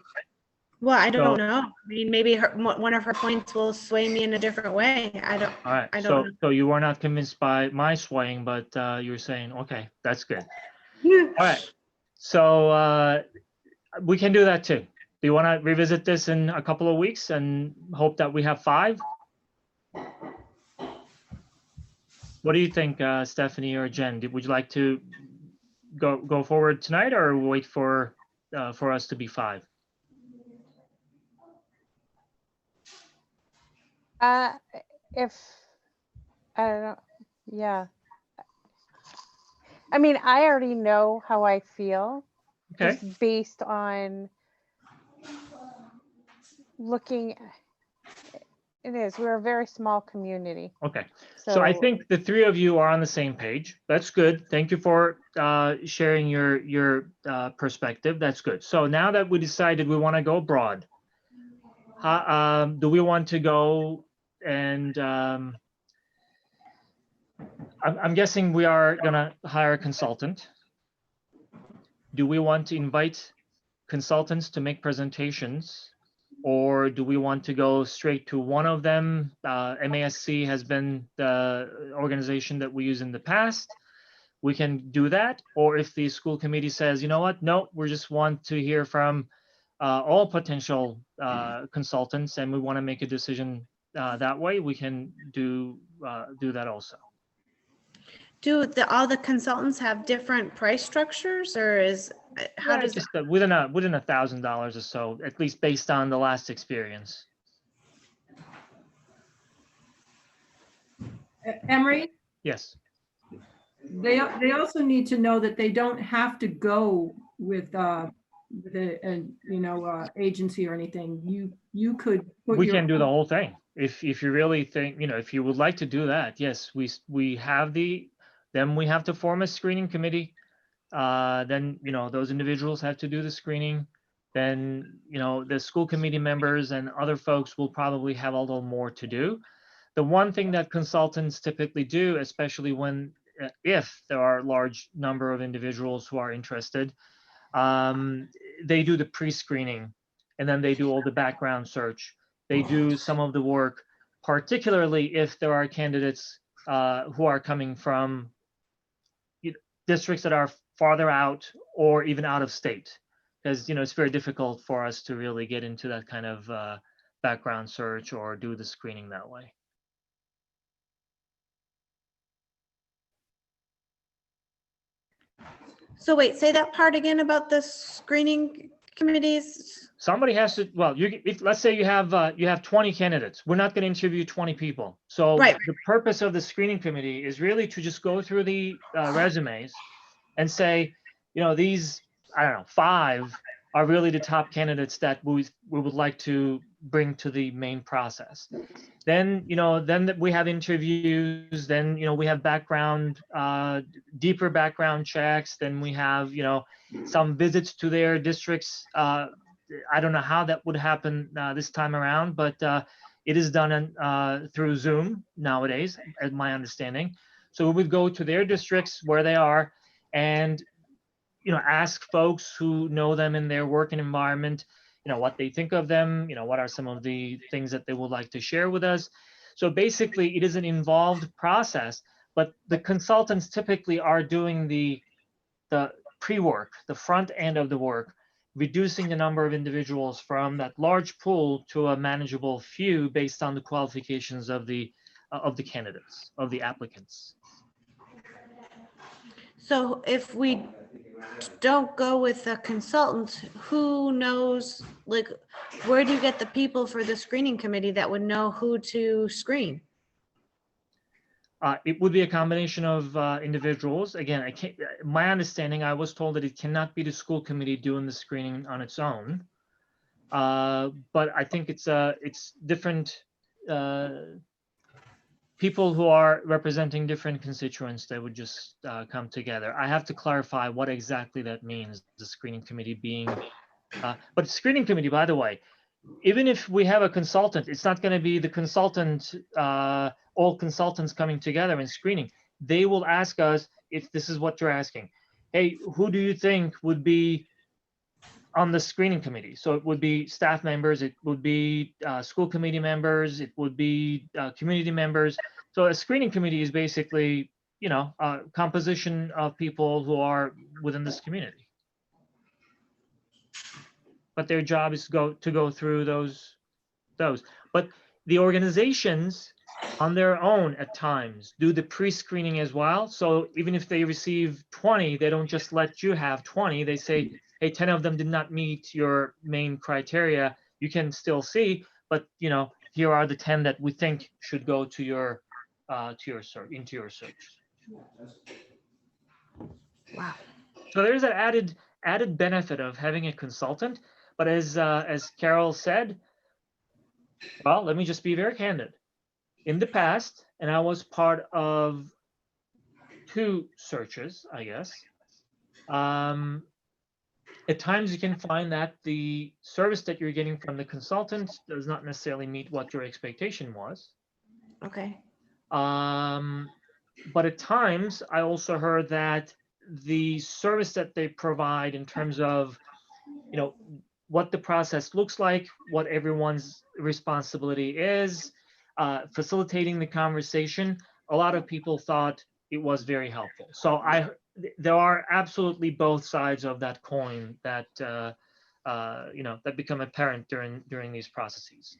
Well, I So- don't know. I mean, maybe one of her points will sway me in a different way. All right, I so, don't know. so you were not convinced by my swaying, but you were saying, okay, that's good. All right, so we can do that too. Do you want to revisit this in a couple of weeks and hope that we have 5? What do you think, Stephanie or Jen? Would you like to go forward tonight, or wait for us to be 5? If, I don't know, yeah. I mean, I already know how I feel, Okay, just based on looking, it is, we're a very small community. okay. So I think the 3 of you are on the same page. That's good. Thank you for sharing your perspective. That's good. So now that we decided we want to go broad, do we want to go and I'm guessing we are gonna hire a consultant. Do we want to invite consultants to make presentations, or do we want to go straight to one of them? MASC has been the organization that we use in the past. We can do that. Or if the school committee says, you know what, no, we just want to hear from all potential consultants, and we want to make a decision that way, we can do that also. Do all the consultants have different price structures, or how Yeah, does just within $1,000 or so, at least based on the last experience. Emery, Yes. they also need to know that they don't have to go with a agency or anything. You could put We your can do the own- whole thing. If you really think, if you would like to do that, yes, we have then we have to form a screening committee. Then, those individuals have to do the screening. Then, the school committee members and other folks will probably have a little more to do. The one thing that consultants typically do, especially if there are a large number of individuals who are interested, they do the pre-screening, and then they do all the background search. They do some of the work, particularly if there are candidates who are coming from districts that are farther out or even out of state, because it's very difficult for us to really get into that kind of background search or do the screening that way. So wait, say that part again about the screening committees. Somebody has to, well, let's say you have 20 candidates. We're not going to interview 20 people. So Right. the purpose of the screening committee is really to just go through the resumes and say, these, I don't know, 5 are really the top candidates that we would like to bring to the main process. Then, then we have interviews, then, we have deeper background checks. Then we have, some visits to their districts. I don't know how that would happen this time around, but it is done through Zoom nowadays, as my understanding. So we would go to their districts where they are and, ask folks who know them in their working environment, what they think of them, what are some of the things that they would like to share with us. So basically, it is an involved process, but the consultants typically are doing the pre-work, the front end of the work, reducing the number of individuals from that large pool to a manageable few based on the qualifications of the candidates, of the applicants. So if we don't go with a consultant, who knows, like, where do you get the people for the screening committee that would know who to screen? It would be a combination of individuals. Again, my understanding, I was told that it cannot be the school committee doing the screening on its own. But I think it's different people who are representing different constituents that would just come together. I have to clarify what exactly that means, the screening committee being, but screening committee, by the way, even if we have a consultant, it's not going to be the consultant, all consultants coming together and screening. They will ask us, if this is what you're asking, hey, who do you think would be on the screening committee. So it would be staff members, it would be school committee members, it would be community members. So a screening committee is basically, you know, a composition of people who are within this community. But their job is to go through those. But the organizations on their own at times do the pre-screening as well. So even if they receive 20, they don't just let you have 20. They say, hey, 10 of them did not meet your main criteria. You can still see, but you know, here are the 10 that we think should go to your search, into your search. Wow. So there's an added benefit of having a consultant. But as Carol said, well, let me just be very candid. In the past, and I was part of 2 searches, I guess. At times you can find that the service that you're getting from the consultant does not necessarily meet what your expectation was. Okay. But at times I also heard that the service that they provide in terms of, you know, what the process looks like, what everyone's responsibility is, facilitating the conversation, a lot of people thought it was very helpful. So there are absolutely both sides of that coin that you know, that become apparent during these processes.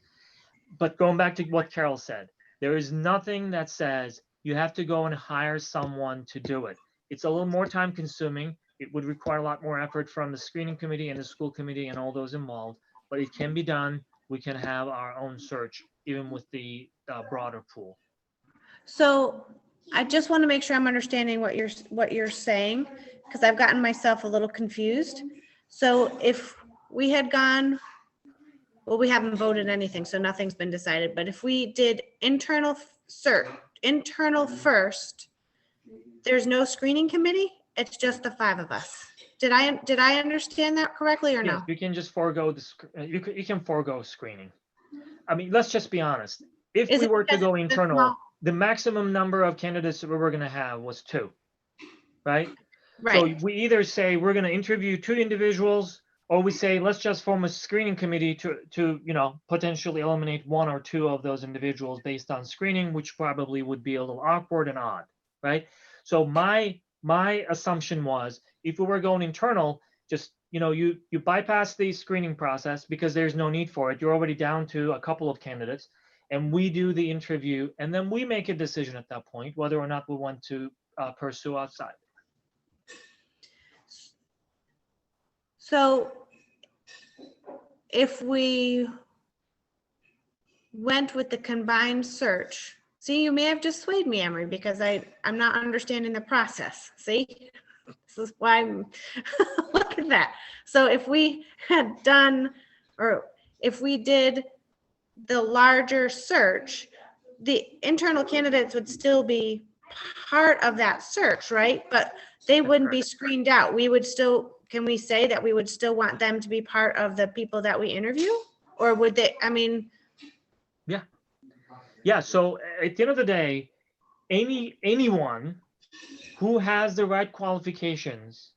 But going back to what Carol said, there is nothing that says you have to go and hire someone to do it. It's a little more time consuming. It would require a lot more effort from the screening committee and the school committee and all those involved, but it can be done. We can have our own search, even with the broader pool. So I just want to make sure I'm understanding what you're saying, because I've gotten myself a little confused. So if we had gone, well, we haven't voted anything, so nothing's been decided, but if we did internal first, there's no screening committee? It's just the 5 of us. Did I understand that correctly or no? Yes, you can just forego you can forego screening. I mean, let's just be honest. If we were to go internal, the maximum number of candidates that we were going to have was 2, right? Right. So we either say we're going to interview 2 individuals, or we say let's just form a screening committee to you know, potentially eliminate 1 or 2 of those individuals based on screening, which probably would be a little awkward and odd, right? So my assumption was, if we were going internal, just, you know, you bypass the screening process because there's no need for it. You're already down to a couple of candidates, and we do the interview, and then we make a decision at that point whether or not we want to pursue outside. So if we went with the combined search, see, you may have just swayed me, Emery, because I'm not understanding the process. See, this is why I'm look at that. So if we had done, or if we did the larger search, the internal candidates would still be part of that search, right? But they wouldn't be screened out. We would still, can we say that we would still want them to be part of the people that we interview? Or would they, I mean. Yeah, so at the end of the day, anyone who has the right qualifications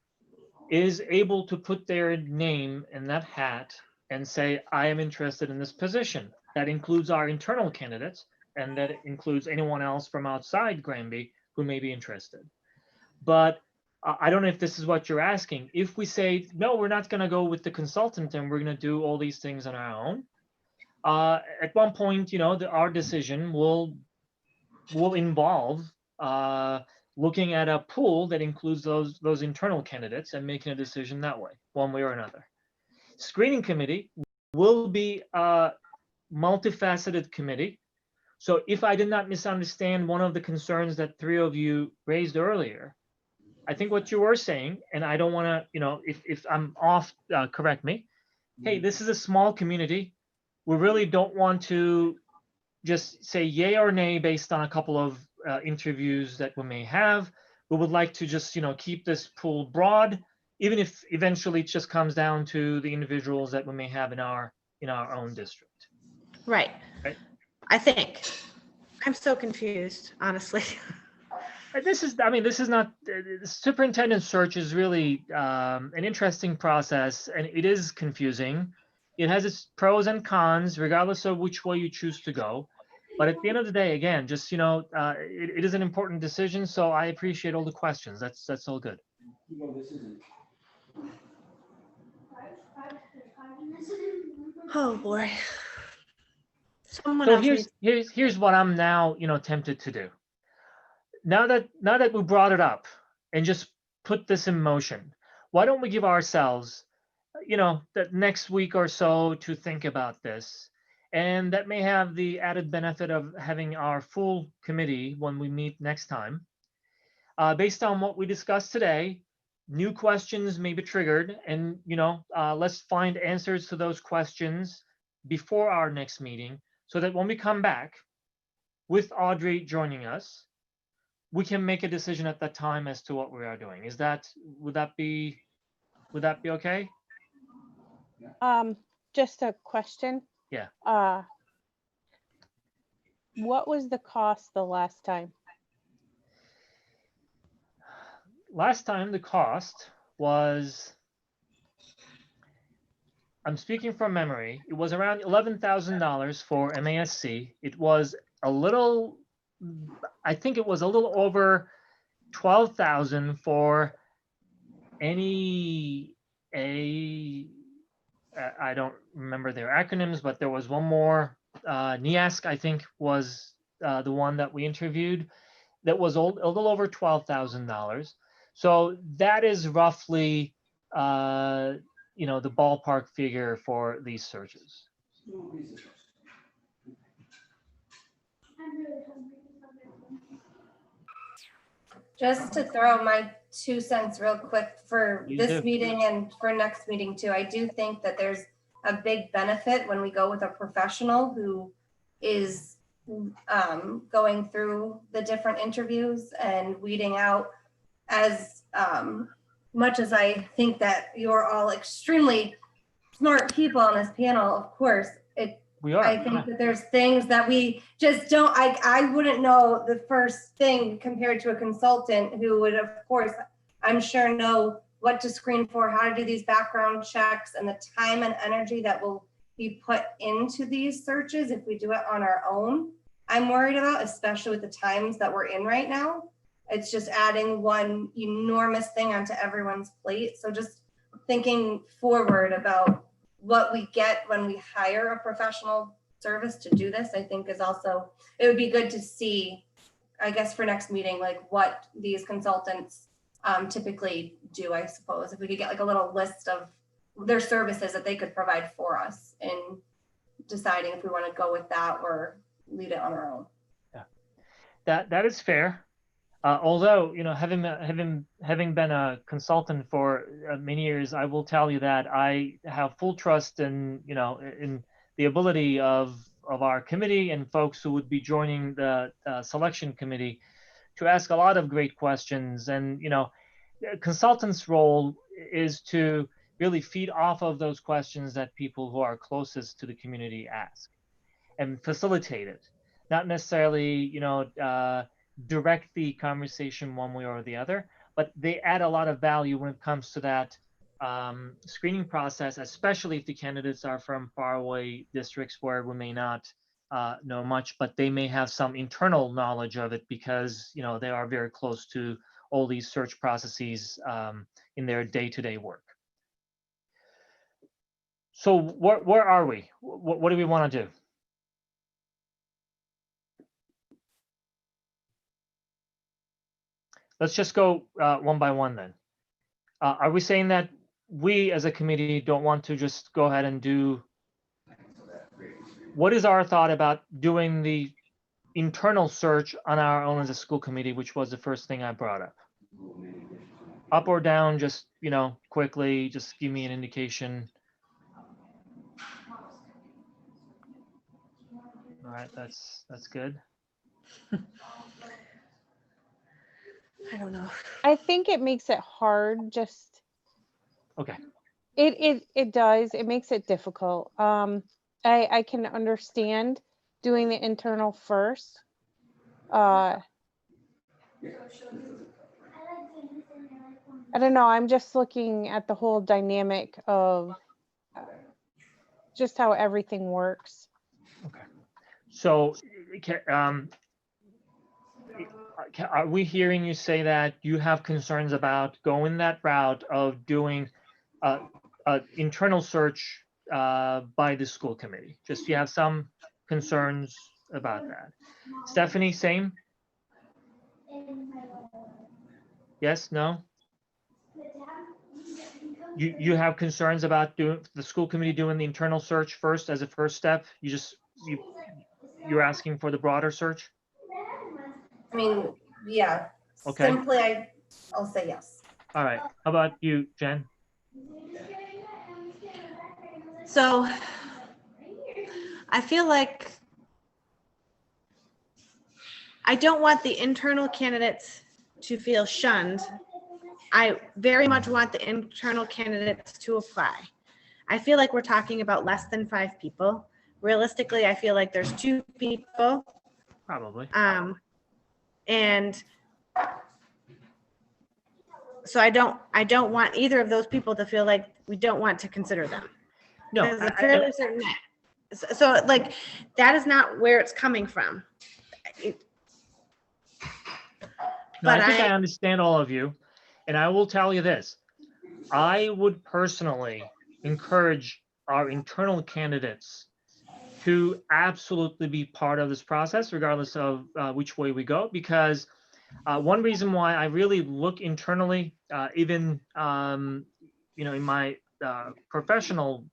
is able to put their name in that hat and say, I am interested in this position. That includes our internal candidates, and that includes anyone else from outside Granby who may be interested. But I don't know if this is what you're asking. If we say, no, we're not going to go with the consultant and we're going to do all these things on our own, at one point, you know, our decision will involve looking at a pool that includes those internal candidates and making a decision that way, one way or another. Screening committee will be a multifaceted committee. So if I did not misunderstand one of the concerns that 3 of you raised earlier, I think what you were saying, and I don't want to, you know, if I'm off, correct me. Hey, this is a small community. We really don't want to just say yay or nay based on a couple of interviews that we may have. We would like to just, you know, keep this pool broad, even if eventually it just comes down to the individuals that we may have in our own district. Right. Right. I think. I'm so confused, honestly. This is, I mean, this is not, the superintendent search is really an interesting process, and it is confusing. It has its pros and cons, regardless of which way you choose to go. But at the end of the day, again, just, it is an important decision, so I appreciate all the questions. That's all good. Oh, boy. Someone So else needs. here's what I'm now, tempted to do. Now that we brought it up and just put this in motion, why don't we give ourselves, that next week or so to think about this? And that may have the added benefit of having our full committee when we meet next time. Based on what we discussed today, new questions may be triggered, and let's find answers to those questions before our next meeting, so that when we come back with Audrey joining us, we can make a decision at that time as to what we are doing. Would that be okay? Just a question. Yeah. What was the cost the last time? Last time the cost was, I'm speaking from memory, it was around $11,000 for MASC. It was I think it was a little over 12,000 for I don't remember their acronyms, but there was one more. NIASC, I think, was the one that we interviewed. That was a little over $12,000. So that is roughly, the ballpark figure for these searches. Just to throw my 2 cents real quick for Please this do. meeting and for next meeting too, I do think that there's a big benefit when we go with a professional who is going through the different interviews and weeding out. As much as I think that you're all extremely smart people on this panel, of course, We are. I think that there's things that we just don't, I wouldn't know the first thing compared to a consultant who would, of course, I'm sure know what to screen for, how to do these background checks, and the time and energy that will be put into these searches if we do it on our own. I'm worried about, especially with the times that we're in right now. It's just adding one enormous thing onto everyone's plate. So just thinking forward about what we get when we hire a professional service to do this, I think is also, it would be good to see, I guess for next meeting, like what these consultants typically do, I suppose. If we could get like a little list of their services that they could provide for us in deciding if we want to go with that or lead it on our own. Yeah, that is fair. Although, having been a consultant for many years, I will tell you that I have full trust in the ability of our committee and folks who would be joining the selection committee to ask a lot of great questions. And the consultant's role is to really feed off of those questions that people who are closest to the community ask and facilitate it, not necessarily direct the conversation one way or the other, but they add a lot of value when it comes to that screening process, especially if the candidates are from faraway districts where we may not know much, but they may have some internal knowledge of it because they are very close to all these search processes in their day-to-day work. So where are we? What do we want to do? Let's just go one by one then. Are we saying that we as a committee don't want to just go ahead and do? What is our thought about doing the internal search on our own as a school committee, which was the first thing I brought up? Up or down, just, quickly, just give me an indication. All right, that's good. I don't know. I think it makes it hard. Just Okay. it does. It makes it difficult. I can understand doing the internal first. I don't know, I'm just looking at the whole dynamic of just how everything works. So, are we hearing you say that you have concerns about going that route of doing an internal search by the school committee? Just you have some concerns about that. Stephanie, same? Yes, no? You have concerns about doing the school committee doing the internal search first as a first step? You're asking for the broader search? I mean, yeah, Okay. simply, I'll say yes. All right. How about you, Jen? So I feel like I don't want the internal candidates to feel shunned. I very much want the internal candidates to apply. I feel like we're talking about less than 5 people. Realistically, I feel like there's 2 people. Probably. And so I don't want either of those people to feel like we don't want to consider them. No, There's a fairly certain so like that is not where it's coming from. no, I think I understand all of you. And I will tell you this. I would personally encourage our internal candidates to absolutely be part of this process, regardless of which way we go, because one reason why I really look internally, even in my professional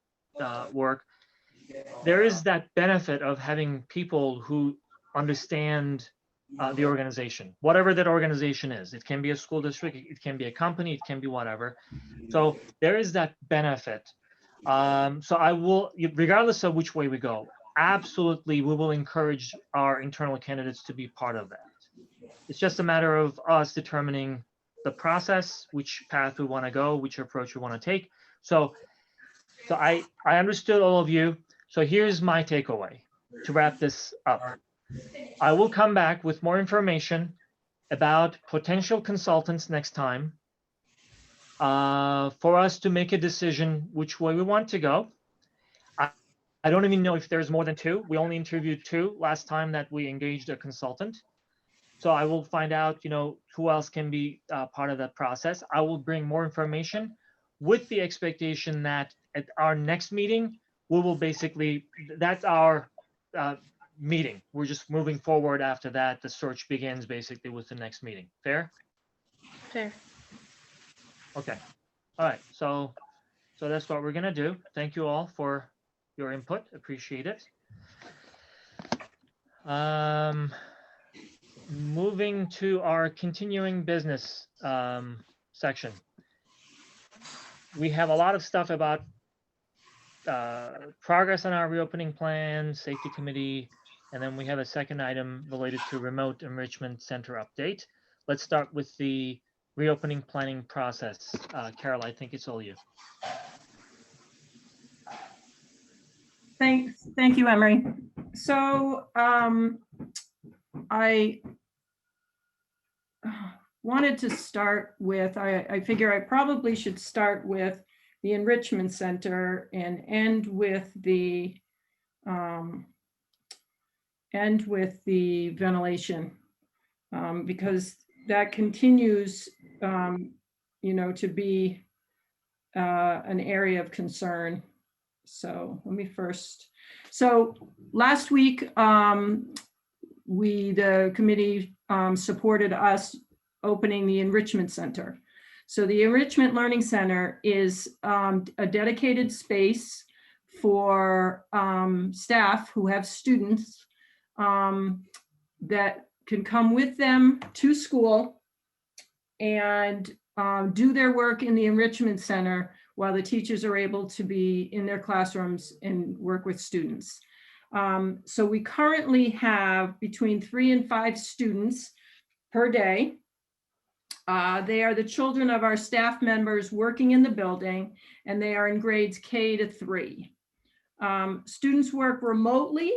work, there is that benefit of having people who understand the organization, whatever that organization is. It can be a school district, it can be a company, it can be whatever. So there is that benefit. So I will, regardless of which way we go, absolutely, we will encourage our internal candidates to be part of that. It's just a matter of us determining the process, which path we want to go, which approach we want to take. So I understood all of you. So here's my takeaway to wrap this up. I will come back with more information about potential consultants next time for us to make a decision which way we want to go. I don't even know if there's more than 2. We only interviewed 2 last time that we engaged a consultant. So I will find out, who else can be part of that process. I will bring more information with the expectation that at our next meeting, we will that's our meeting. We're just moving forward after that. The search begins basically with the next meeting. Fair? Fair. Okay. All right. So that's what we're going to do. Thank you all for your input. Appreciate it. Moving to our continuing business section. We have a lot of stuff about progress on our reopening plan, safety committee, and then we have a second item related to remote enrichment center update. Let's start with the reopening planning process. Carol, I think it's all you. Thank you, Emery. So I wanted to start with, I figure I probably should start with the Enrichment Center and end with the ventilation, because that continues, to be an area of concern. So let me first. So last week, the committee supported us opening the Enrichment Center. So the Enrichment Learning Center is a dedicated space for staff who have students that can come with them to school and do their work in the Enrichment Center while the teachers are able to be in their classrooms and work with students. So we currently have between 3 and 5 students per day. They are the children of our staff members working in the building, and they are in grades K to 3. Students work remotely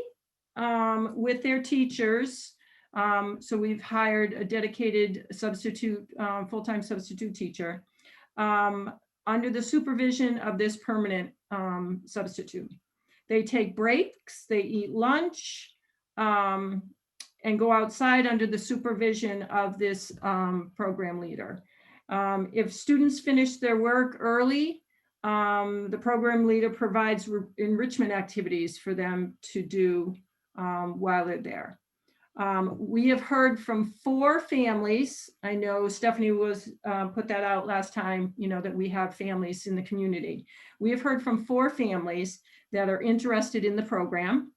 with their teachers So we've hired a dedicated substitute, full-time substitute teacher under the supervision of this permanent substitute. They take breaks, they eat lunch, and go outside under the supervision of this program leader. If students finish their work early, the program leader provides enrichment activities for them to do while they're there. We have heard from 4 families. I know Stephanie was put that out last time, that we have families in the community. We have heard from 4 families that are interested in the program.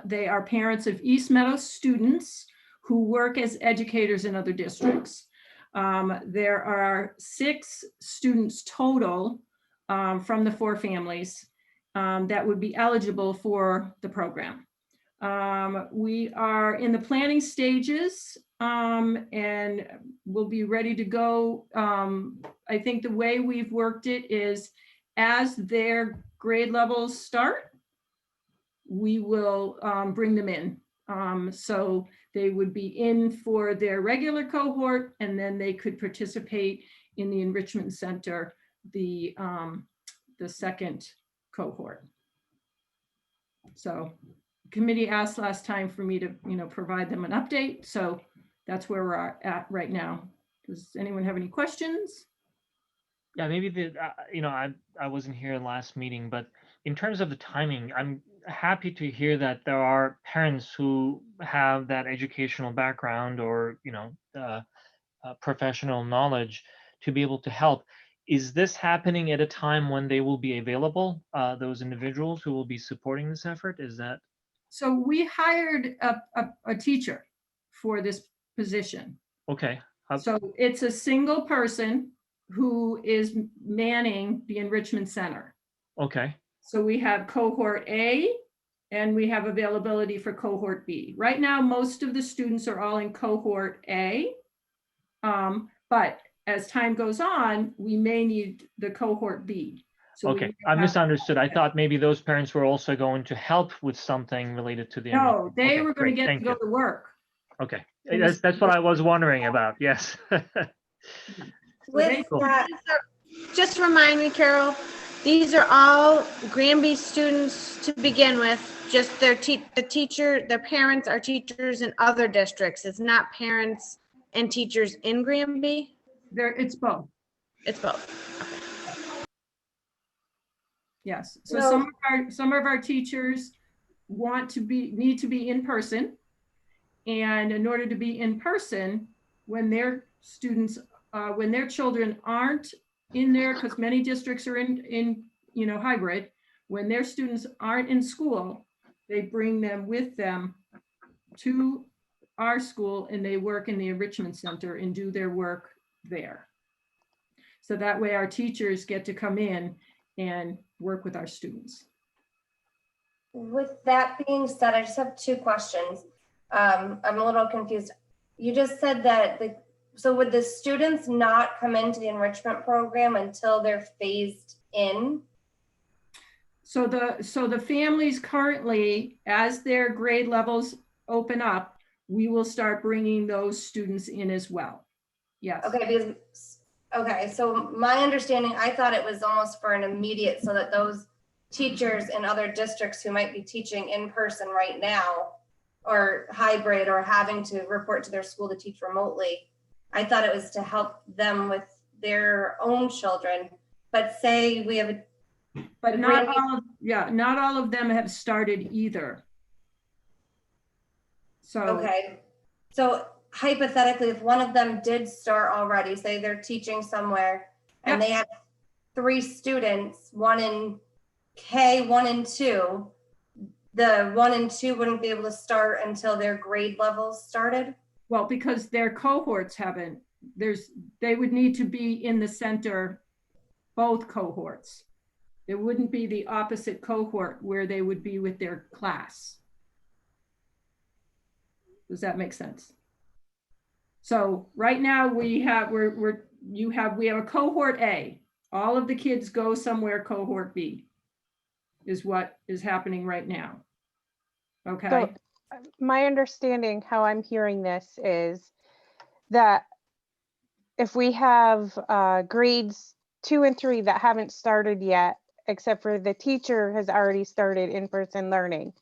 They are parents of East Meadow students who work as educators in other districts. There are 6 students total from the 4 families that would be eligible for the program. We are in the planning stages and we'll be ready to go. I think the way we've worked it is as their grade levels start, we will bring them in. So they would be in for their regular cohort and then they could participate in the Enrichment Center, the second cohort. So committee asked last time for me to, provide them an update. So that's where we're at right now. Does anyone have any questions? Yeah, maybe I wasn't here last meeting, but in terms of the timing, I'm happy to hear that there are parents who have that educational background or, professional knowledge to be able to help. Is this happening at a time when they will be available, those individuals who will be supporting this effort? Is that? So we hired a teacher for this position. Okay. So it's a single person who is manning the Enrichment Center. Okay. So we have cohort A and we have availability for cohort B. Right now, most of the students are all in cohort A. But as time goes on, we may need the cohort B. So okay, I misunderstood. I thought maybe those parents were also going to help with something related to the. No, they okay, were going great. to get to go to work. Okay, that's what I was wondering about. Yes. With Cool. that, Just remind me, Carol, these are all Granby students to begin with. Just their parents are teachers in other districts. It's not parents and teachers in Granby. It's both. It's both. Yes. So No. some of our teachers need to be in person. And in order to be in person, when their students, when their children aren't in there, because many districts are in hybrid, when their students aren't in school, they bring them with them to our school and they work in the Enrichment Center and do their work there. So that way our teachers get to come in and work with our students. with that being said, I just have 2 questions. I'm a little confused. You just said that so would the students not come into the enrichment program until they're phased in? So the families currently, as their grade levels open up, we will start bringing those students in as well. Yes. Okay, so my understanding, I thought it was almost for an immediate, so that those teachers in other districts who might be teaching in person right now or hybrid or having to report to their school to teach remotely, I thought it was to help them with their own children. But say we have But not all of them have started either. So okay, so hypothetically, if one of them did start already, say they're teaching somewhere and they have 3 students, 1 in K, 1 in 2, the 1 and 2 wouldn't be able to start until their grade levels started? well, because their cohorts haven't, they would need to be in the center, both cohorts. It wouldn't be the opposite cohort where they would be with their class. Does that make sense? So right now we have a cohort A. All of the kids go somewhere cohort B is what is happening right now. Okay. my understanding, how I'm hearing this is that if we have grades 2 and 3 that haven't started yet, except for the teacher has already started in-person learning,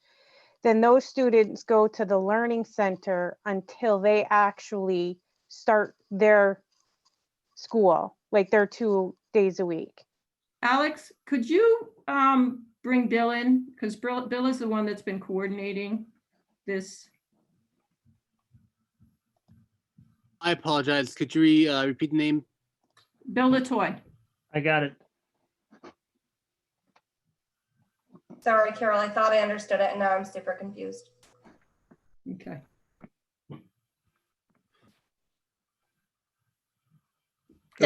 then those students go to the learning center until they actually start their school, like their 2 days a week. Alex, could you bring Bill in? Because Bill is the one that's been coordinating this. I apologize. Could you repeat the name? Bill Latoy. I got it. Sorry, Carol, I thought I understood it and now I'm super confused. Okay. Go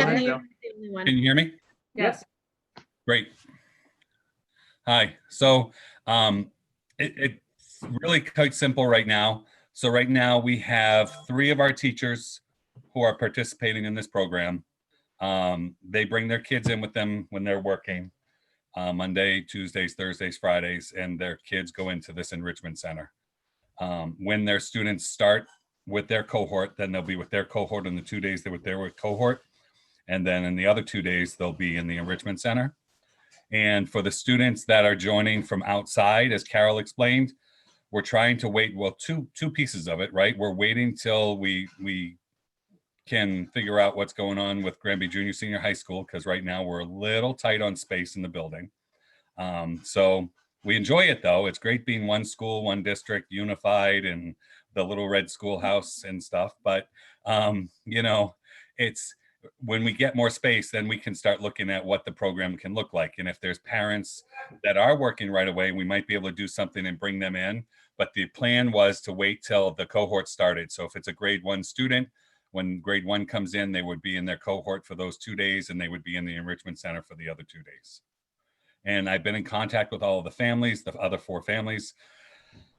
ahead, Stephanie, Bill. you're the only one. Can you hear me? Yes. Great. Hi. So it's really quite simple right now. So right now we have 3 of our teachers who are participating in this program. They bring their kids in with them when they're working, Monday, Tuesdays, Thursdays, Fridays, and their kids go into this enrichment center. When their students start with their cohort, then they'll be with their cohort on the 2 days they're with their cohort. And then in the other 2 days, they'll be in the enrichment center. And for the students that are joining from outside, as Carol explained, we're trying to wait, well, two pieces of it, right? We're waiting till we can figure out what's going on with Granby Junior Senior High School, because right now we're a little tight on space in the building. So we enjoy it though. It's great being one school, one district, unified, and the little red schoolhouse and stuff. But, you know, it's, when we get more space, then we can start looking at what the program can look like. And if there's parents that are working right away, we might be able to do something and bring them in. But the plan was to wait till the cohort started. So if it's a grade 1 student, when grade 1 comes in, they would be in their cohort for those 2 days and they would be in the enrichment center for the other 2 days. And I've been in contact with all of the families, the other 4 families,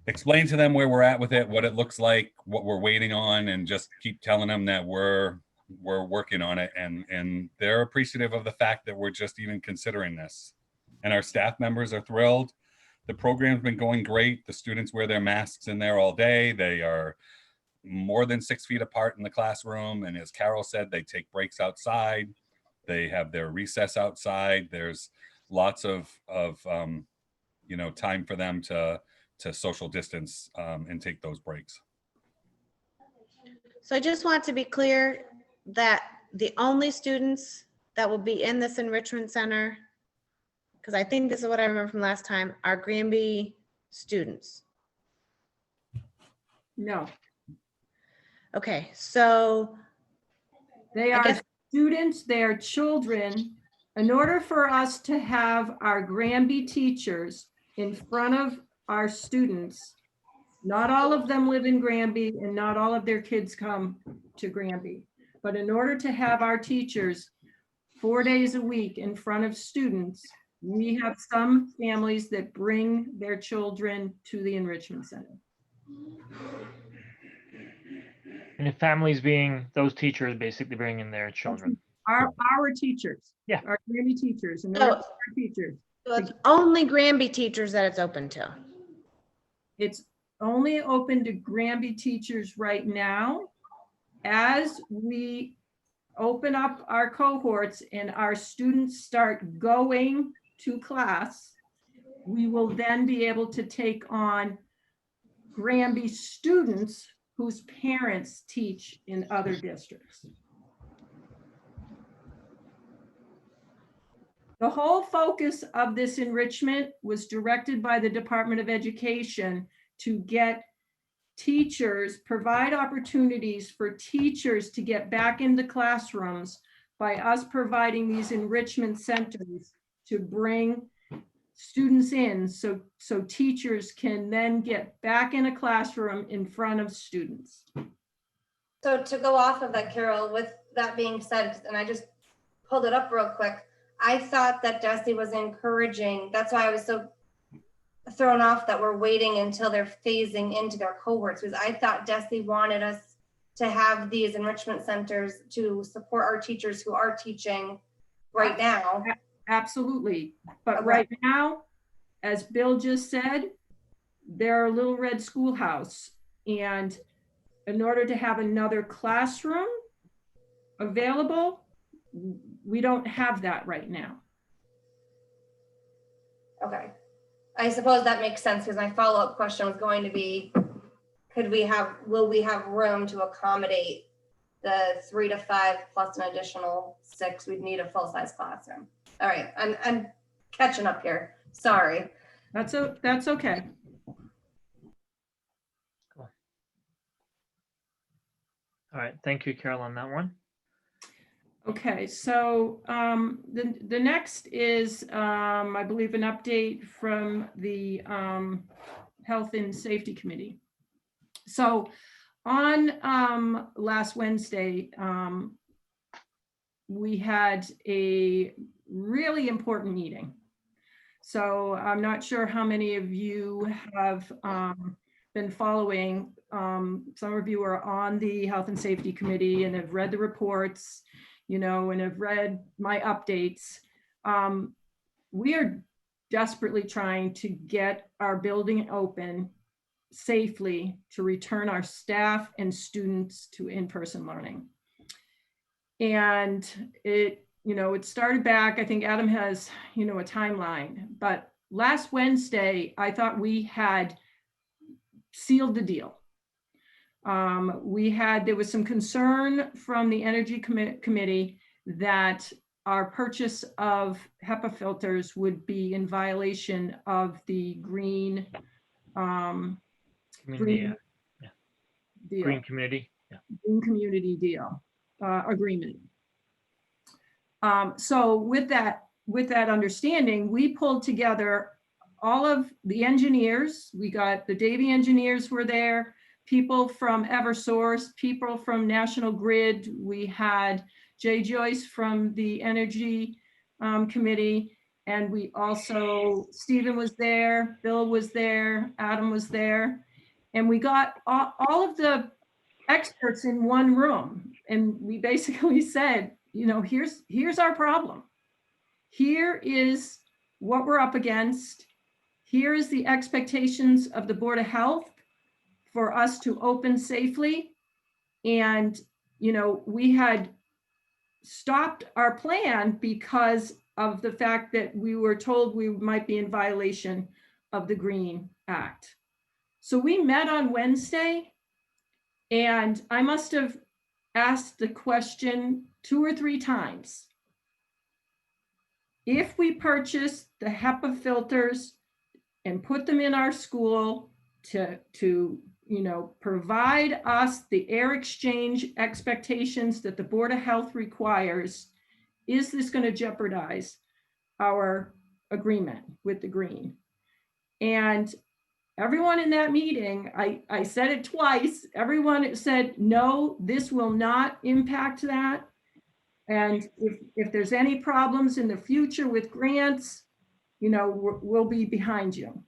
explain to them where we're at with it, what it looks like, what we're waiting on, and just keep telling them that we're working on it, and they're appreciative of the fact that we're just even considering this. And our staff members are thrilled. The program's been going great. The students wear their masks in there all day. They are more than 6 feet apart in the classroom. And as Carol said, they take breaks outside. They have their recess outside. There's lots of you know, time for them to social distance and take those breaks. So I just want to be clear that the only students that will be in this enrichment center, because I think this is what I remember from last time, are Granby students. No, Okay, so they I are guess- students, they are children. In order for us to have our Granby teachers in front of our students, not all of them live in Granby and not all of their kids come to Granby. But in order to have our teachers 4 days a week in front of students, we have some families that bring their children to the enrichment center. And the families being those teachers basically bringing their children. Our teachers. Yeah. Our Granby teachers, and So- our teachers. So it's only Granby teachers that it's open to. It's only open to Granby teachers right now. As we open up our cohorts and our students start going to class, we will then be able to take on Granby students whose parents teach in other districts. The whole focus of this enrichment was directed by the Department of Education to get teachers, provide opportunities for teachers to get back into classrooms by us providing these enrichment centers to bring students in so teachers can then get back in a classroom in front of students. So to go off of that, Carol, with that being said, and I just pulled it up real quick, I thought that Desi was encouraging, that's why I was so thrown off that we're waiting until they're phasing into their cohorts, because I thought Desi wanted us to have these enrichment centers to support our teachers who are teaching right now. Absolutely. But Okay. right now, as Bill just said, their Little Red Schoolhouse. And in order to have another classroom available, we don't have that right now. Okay. I suppose that makes sense because my follow-up question was going to be, will we have room to accommodate the 3 to 5 plus an additional 6? We'd need a full-size classroom. All right, I'm catching up here. Sorry. That's okay. Cool. All right, thank you, Carol, on that one. Okay, so the next is, I believe, an update from the Health and Safety Committee. So on last Wednesday, we had a really important meeting. So I'm not sure how many of you have been following. Some of you are on the Health and Safety Committee and have read the reports, you know, and have read my updates. We are desperately trying to get our building open safely to return our staff and students to in-person learning. And it started back, I think Adam has, a timeline, but last Wednesday, I thought we had sealed the deal. There was some concern from the Energy Committee that our purchase of HEPA filters would be in violation of the green Community, deal. Green Community. Yeah. Green Community deal agreement. So with that understanding, we pulled together all of the engineers. We got the Davie engineers were there, people from Eversource, people from National Grid. We had Jay Joyce from the Energy Committee. And we also, Stephen was there, Bill was there, Adam was there. And we got all of the experts in one room. And we basically said, here's our problem. Here is what we're up against. Here is the expectations of the Board of Health for us to open safely. And, we had stopped our plan because of the fact that we were told we might be in violation of the Green Act. So we met on Wednesday, and I must have asked the question 2 or 3 times. If we purchase the HEPA filters and put them in our school to provide us the air exchange expectations that the Board of Health requires, is this going to jeopardize our agreement with the Green? And everyone in that meeting, I said it twice, everyone said, no, this will not impact that. And if there's any problems in the future with grants, we'll be behind you.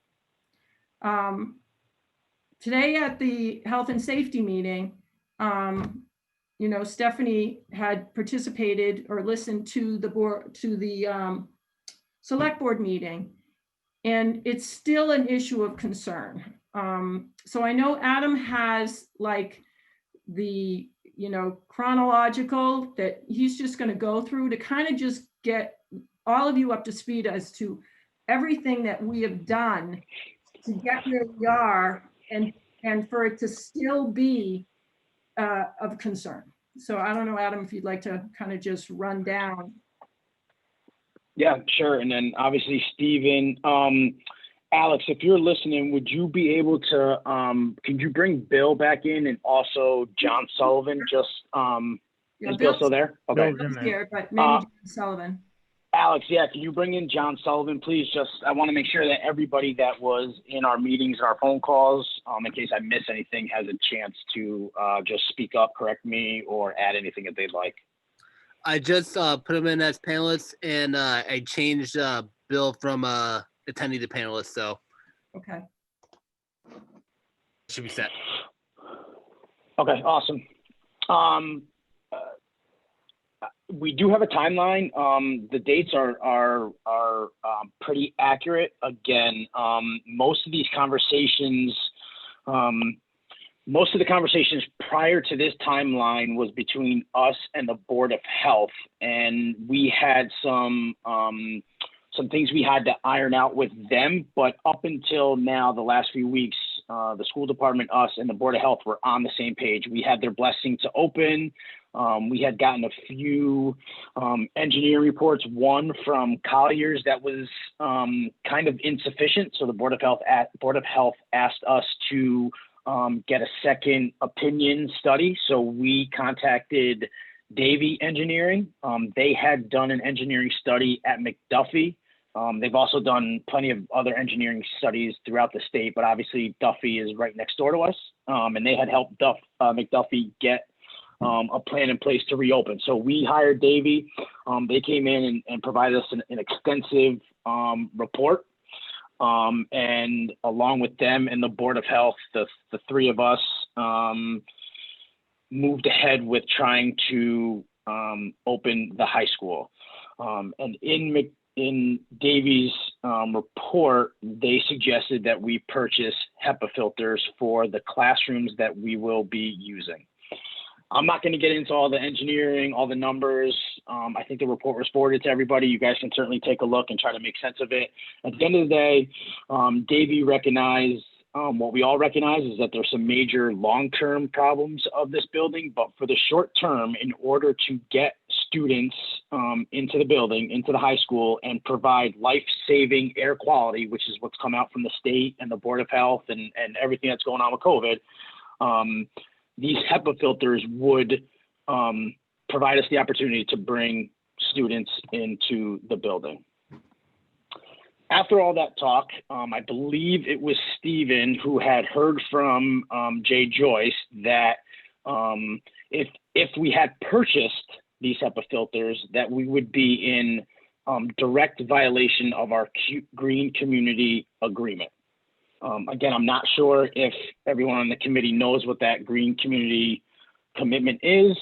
Today at the Health and Safety meeting, Stephanie had participated or listened to the select board meeting, and it's still an issue of concern. So I know Adam has like the chronological that he's just going to go through to kind of just get all of you up to speed as to everything that we have done to get where we are and for it to still be of concern. So I don't know, Adam, if you'd like to kind of just run down. Yeah, sure. And then obviously, Stephen, Alex, if you're listening, would you be able to, could you bring Bill back in and also John Sullivan? Just, is Bill still there? Okay. Bill's in Here, but maybe John Sullivan. Alex, yeah, can you bring in John Sullivan, please? I want to make sure that everybody that was in our meetings, our phone calls, in case I miss anything, has a chance to just speak up, correct me, or add anything that they'd like. I just put them in as panelists, and I changed Bill from attendee to panelist, so Okay. should be set. Okay, awesome. We do have a timeline. The dates are pretty accurate. Again, most of these conversations, most of the conversations prior to this timeline was between us and the Board of Health, and we had some things we had to iron out with them. But up until now, the last few weeks, the school department, us, and the Board of Health were on the same page. We had their blessing to open. We had gotten a few engineering reports, one from Collier's that was kind of insufficient. So the Board of Health asked us to get a second opinion study. So we contacted Davie Engineering. They had done an engineering study at McDuffie. They've also done plenty of other engineering studies throughout the state, but obviously Duffy is right next door to us. And they had helped McDuffie get a plan in place to reopen. So we hired Davie. They came in and provided us an extensive report. And along with them and the Board of Health, the three of us moved ahead with trying to open the high school. And in Davie's report, they suggested that we purchase HEPA filters for the classrooms that we will be using. I'm not going to get into all the engineering, all the numbers. I think the report was forwarded to everybody. You guys can certainly take a look and try to make sense of it. At the end of the day, Davie recognized what we all recognize is that there's some major long-term problems of this building, but for the short term, in order to get students into the building, into the high school, and provide life-saving air quality, which is what's come out from the state and the Board of Health and everything that's going on with COVID, these HEPA filters would provide us the opportunity to bring students into the building. After all that talk, I believe it was Stephen who had heard from Jay Joyce that if we had purchased these HEPA filters, that we would be in direct violation of our Green Community Agreement. Again, I'm not sure if everyone on the committee knows what that Green Community Commitment is.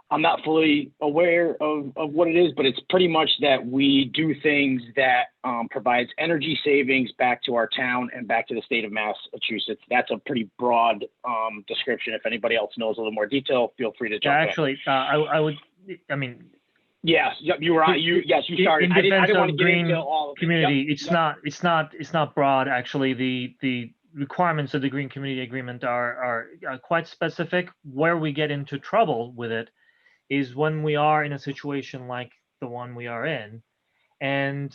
I'm not fully aware of what it is, but it's pretty much that we do things that provides energy savings back to our town and back to the state of Massachusetts. That's a pretty broad description. If anybody else knows a little more detail, feel free to jump in. Actually, I mean, yes, you were on. You started. I didn't want to get into all of it. Community, Yep, it's not broad. Actually, the requirements of the Green Community Agreement are quite specific. Where we get into trouble with it is when we are in a situation like the one we are in, and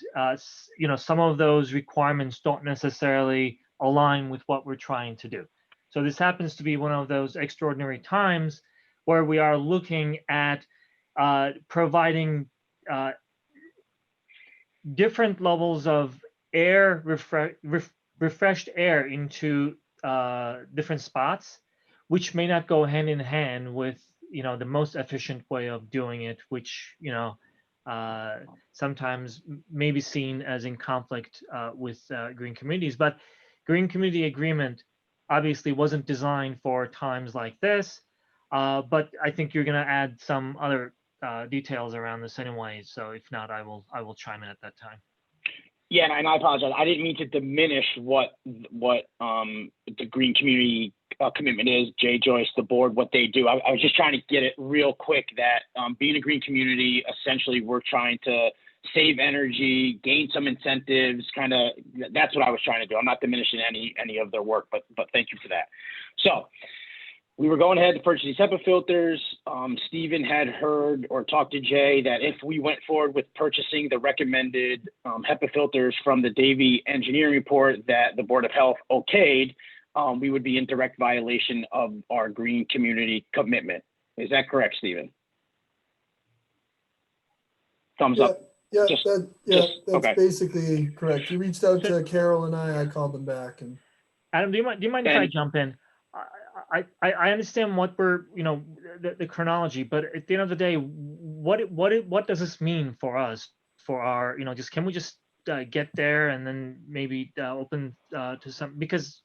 some of those requirements don't necessarily align with what we're trying to do. So this happens to be one of those extraordinary times where we are looking at providing different levels of air, refreshed air into different spots, which may not go hand in hand with the most efficient way of doing it, which sometimes may be seen as in conflict with green communities. But Green Community Agreement obviously wasn't designed for times like this, but I think you're going to add some other details around this anyway. So if not, I will chime in at that time. Yeah, and I apologize. I didn't mean to diminish what the Green Community Commitment is, Jay Joyce, the board, what they do. I was just trying to get it real quick that being a green community, essentially we're trying to save energy, gain some incentives, that's what I was trying to do. I'm not diminishing any of their work, but thank you for that. So we were going ahead to purchase these HEPA filters. Stephen had heard or talked to Jay that if we went forward with purchasing the recommended HEPA filters from the Davie engineering report that the Board of Health okayed, we would be in direct violation of our Green Community Commitment. Is that correct, Stephen? Thumbs up. Yeah, Just- that's okay. basically correct. You reached out to Carol and I called them back. And Adam, do you mind if I jump in? I understand what we're, the chronology, but at the end of the day, what does this mean for us, for our, can we just get there and then maybe open to some, because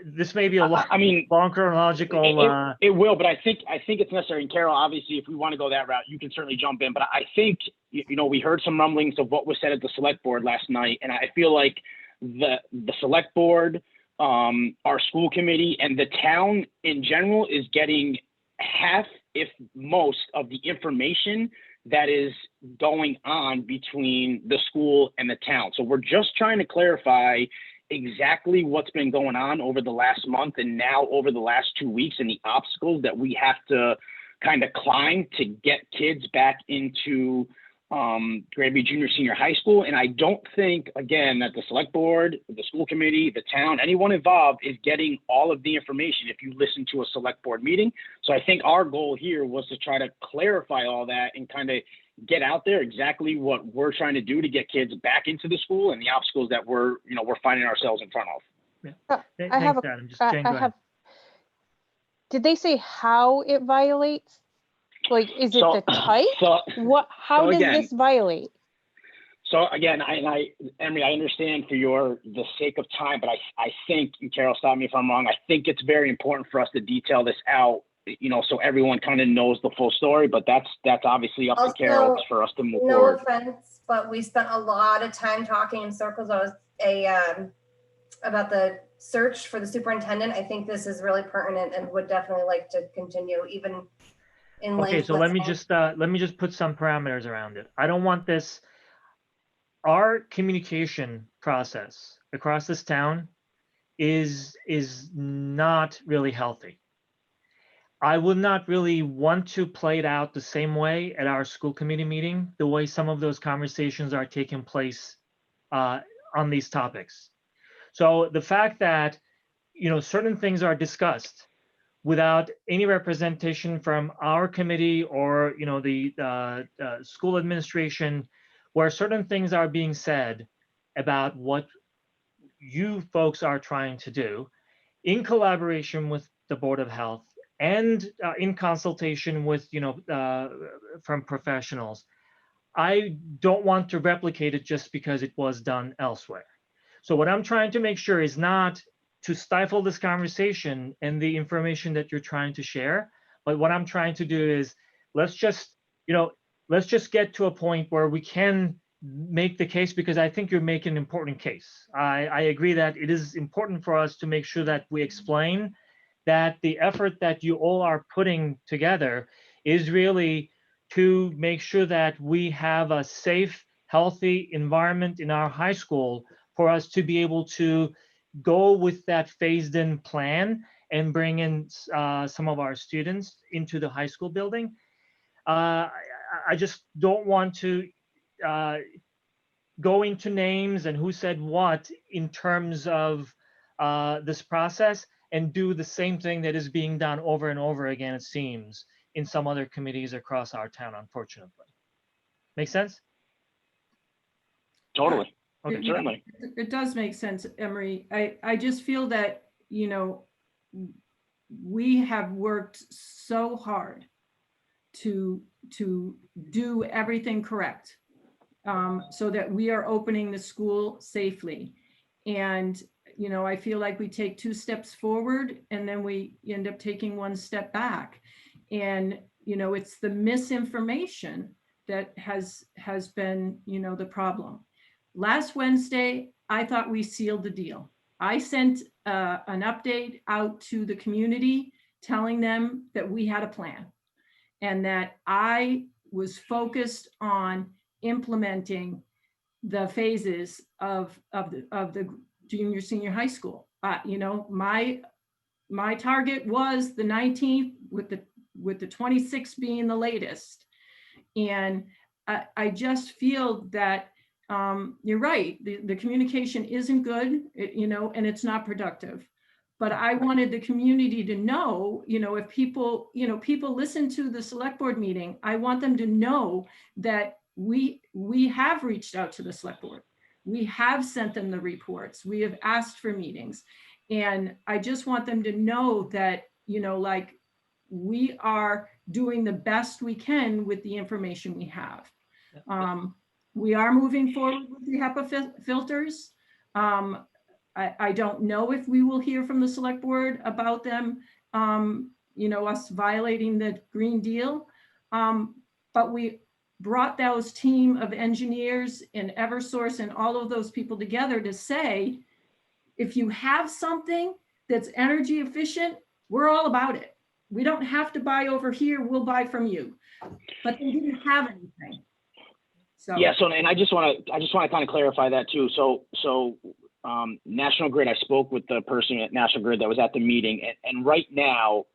This may be a long, I mean, long chronological, it will, but I think it's necessary. And Carol, obviously, if we want to go that route, you can certainly jump in. But I think, you know, we heard some rumblings of what was said at the select board last night, and I feel like the select board, our school committee, and the town in general is getting half, if most, of the information that is going on between the school and the town. So we're just trying to clarify exactly what's been going on over the last month and now over the last 2 weeks, and the obstacles that we have to kind of climb to get kids back into Granby Junior Senior High School. And I don't think, again, that the select board, the school committee, the town, anyone involved is getting all of the information if you listen to a select board meeting. So I think our goal here was to try to clarify all that and kind of get out there exactly what we're trying to do to get kids back into the school and the obstacles that we're finding ourselves in front of. I have Adam. Just I Jane, go ahead. Did they say how it violates? Like, is it the type? How does this violate? So again, Emery, I understand for the sake of time, but I think, and Carol, stop me if I'm wrong, I think it's very important for us to detail this out, you know, so everyone kind of knows the full story, but that's obviously up to Carol for us to move forward. No offense, but we spent a lot of time talking in circles. About the search for the superintendent. I think this is really pertinent and would definitely like to continue even in length. Okay, so let me just put some parameters around it. I don't want this. Our communication process across this town is not really healthy. I would not really want to play it out the same way at our school committee meeting, the way some of those conversations are taking place on these topics. So the fact that, you know, certain things are discussed without any representation from our committee or, you know, the school administration, where certain things are being said about what you folks are trying to do in collaboration with the Board of Health and in consultation with, you know, from professionals. I don't want to replicate it just because it was done elsewhere. So what I'm trying to make sure is not to stifle this conversation and the information that you're trying to share, but what I'm trying to do is let's just get to a point where we can make the case, because I think you're making an important case. I agree that it is important for us to make sure that we explain that the effort that you all are putting together is really to make sure that we have a safe, healthy environment in our high school for us to be able to go with that phased-in plan and bring in some of our students into the high school building. I just don't want to go into names and who said what in terms of this process and do the same thing that is being done over and over again, it seems, in some other committees across our town, unfortunately. Make sense? Totally. Okay. Certainly. It does make sense, Emery. I just feel that, you know, we have worked so hard to do everything correct, so that we are opening the school safely. And, you know, I feel like we take 2 steps forward and then we end up taking 1 step back. And, you know, it's the misinformation that has been, you know, the problem. Last Wednesday, I thought we sealed the deal. I sent an update out to the community telling them that we had a plan and that I was focused on implementing the phases of the junior senior high school. You know, my target was the 19th with the 26th being the latest. And I just feel that you're right. The communication isn't good, you know, and it's not productive. But I wanted the community to know, you know, if people listen to the select board meeting, I want them to know that we have reached out to the select board. We have sent them the reports. We have asked for meetings. And I just want them to know that, you know, like we are doing the best we can with the information we have. We are moving forward with the HEPA filters. I don't know if we will hear from the select board about them, us violating the Green Deal. But we brought those team of engineers and Eversource and all of those people together to say, if you have something that's energy efficient, we're all about it. We don't have to buy over here, we'll buy from you. But they didn't have anything. So Yeah, so, and I just want to kind of clarify that too. So National Grid, I spoke with the person at National Grid that was at the meeting, and right now,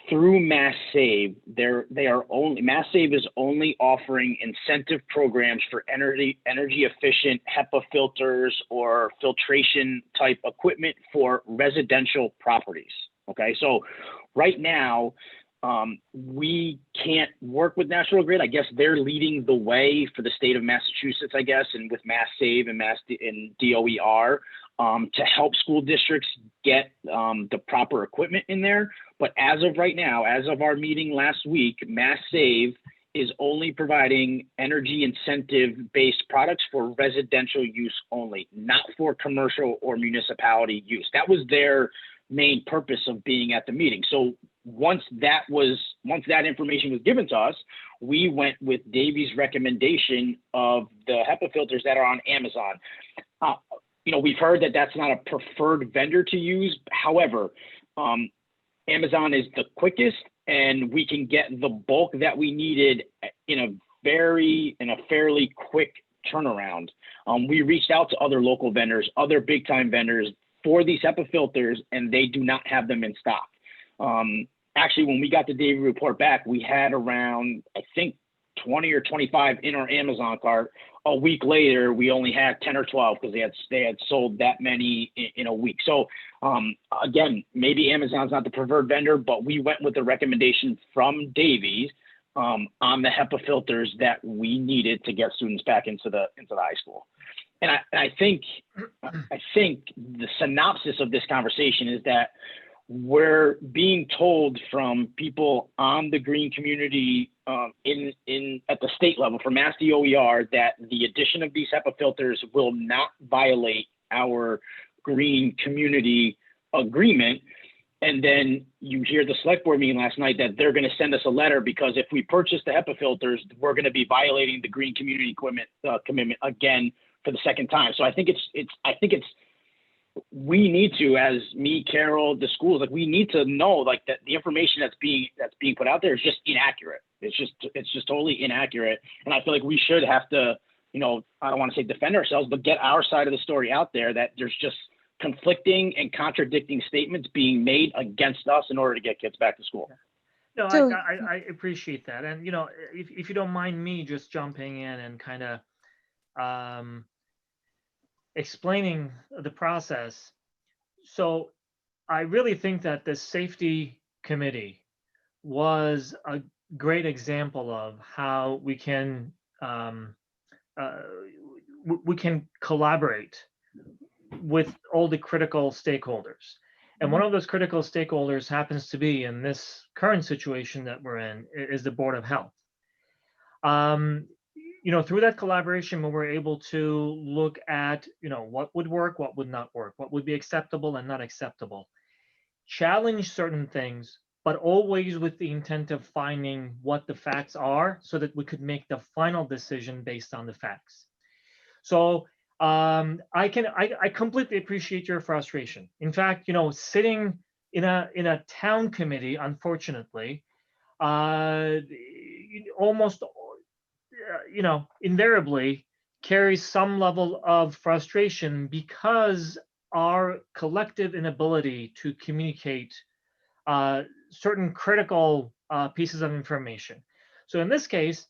through Mass Save, Mass Save is only offering incentive programs for energy efficient HEPA filters or filtration type equipment for residential properties. Okay, so right now, we can't work with National Grid. I guess they're leading the way for the state of Massachusetts, I guess, and with Mass Save and DOER to help school districts get the proper equipment in there. But as of right now, as of our meeting last week, Mass Save is only providing energy incentive-based products for residential use only, not for commercial or municipality use. That was their main purpose of being at the meeting. So once that information was given to us, we went with Davy's recommendation of the HEPA filters that are on Amazon. We've heard that that's not a preferred vendor to use. However, Amazon is the quickest, and we can get the bulk that we needed in a fairly quick turnaround. We reached out to other local vendors, other big time vendors for these HEPA filters, and they do not have them in stock. Actually, when we got the Davy report back, we had around, I think, 20 or 25 in our Amazon cart. A week later, we only had 10 or 12 because they had sold that many in a week. So again, maybe Amazon's not the preferred vendor, but we went with the recommendation from Davies on the HEPA filters that we needed to get students back into the high school. And I think the synopsis of this conversation is that we're being told from people on the green community at the state level for Mass DOER that the addition of these HEPA filters will not violate our green community agreement. And then you hear the select board meeting last night that they're going to send us a letter because if we purchase the HEPA filters, we're going to be violating the green community commitment again for the second time. So I think we need to, as me, Carol, the schools, like we need to know like that the information that's being put out there is just inaccurate. It's just totally inaccurate. And I feel like we should have to, I don't want to say defend ourselves, but get our side of the story out there that there's just conflicting and contradicting statements being made against us in order to get kids back to school. No, So- I appreciate that. And, if you don't mind me just jumping in and kind of explaining the process. So I really think that the safety committee was a great example of how we can collaborate with all the critical stakeholders. And one of those critical stakeholders happens to be in this current situation that we're in is the Board of Health. Through that collaboration, we were able to look at, what would work, what would not work, what would be acceptable and not acceptable, challenge certain things, but always with the intent of finding what the facts are so that we could make the final decision based on the facts. So I completely appreciate your frustration. In fact, sitting in a town committee, unfortunately, almost invariably carries some level of frustration because our collective inability to communicate certain critical pieces of information. So in this case,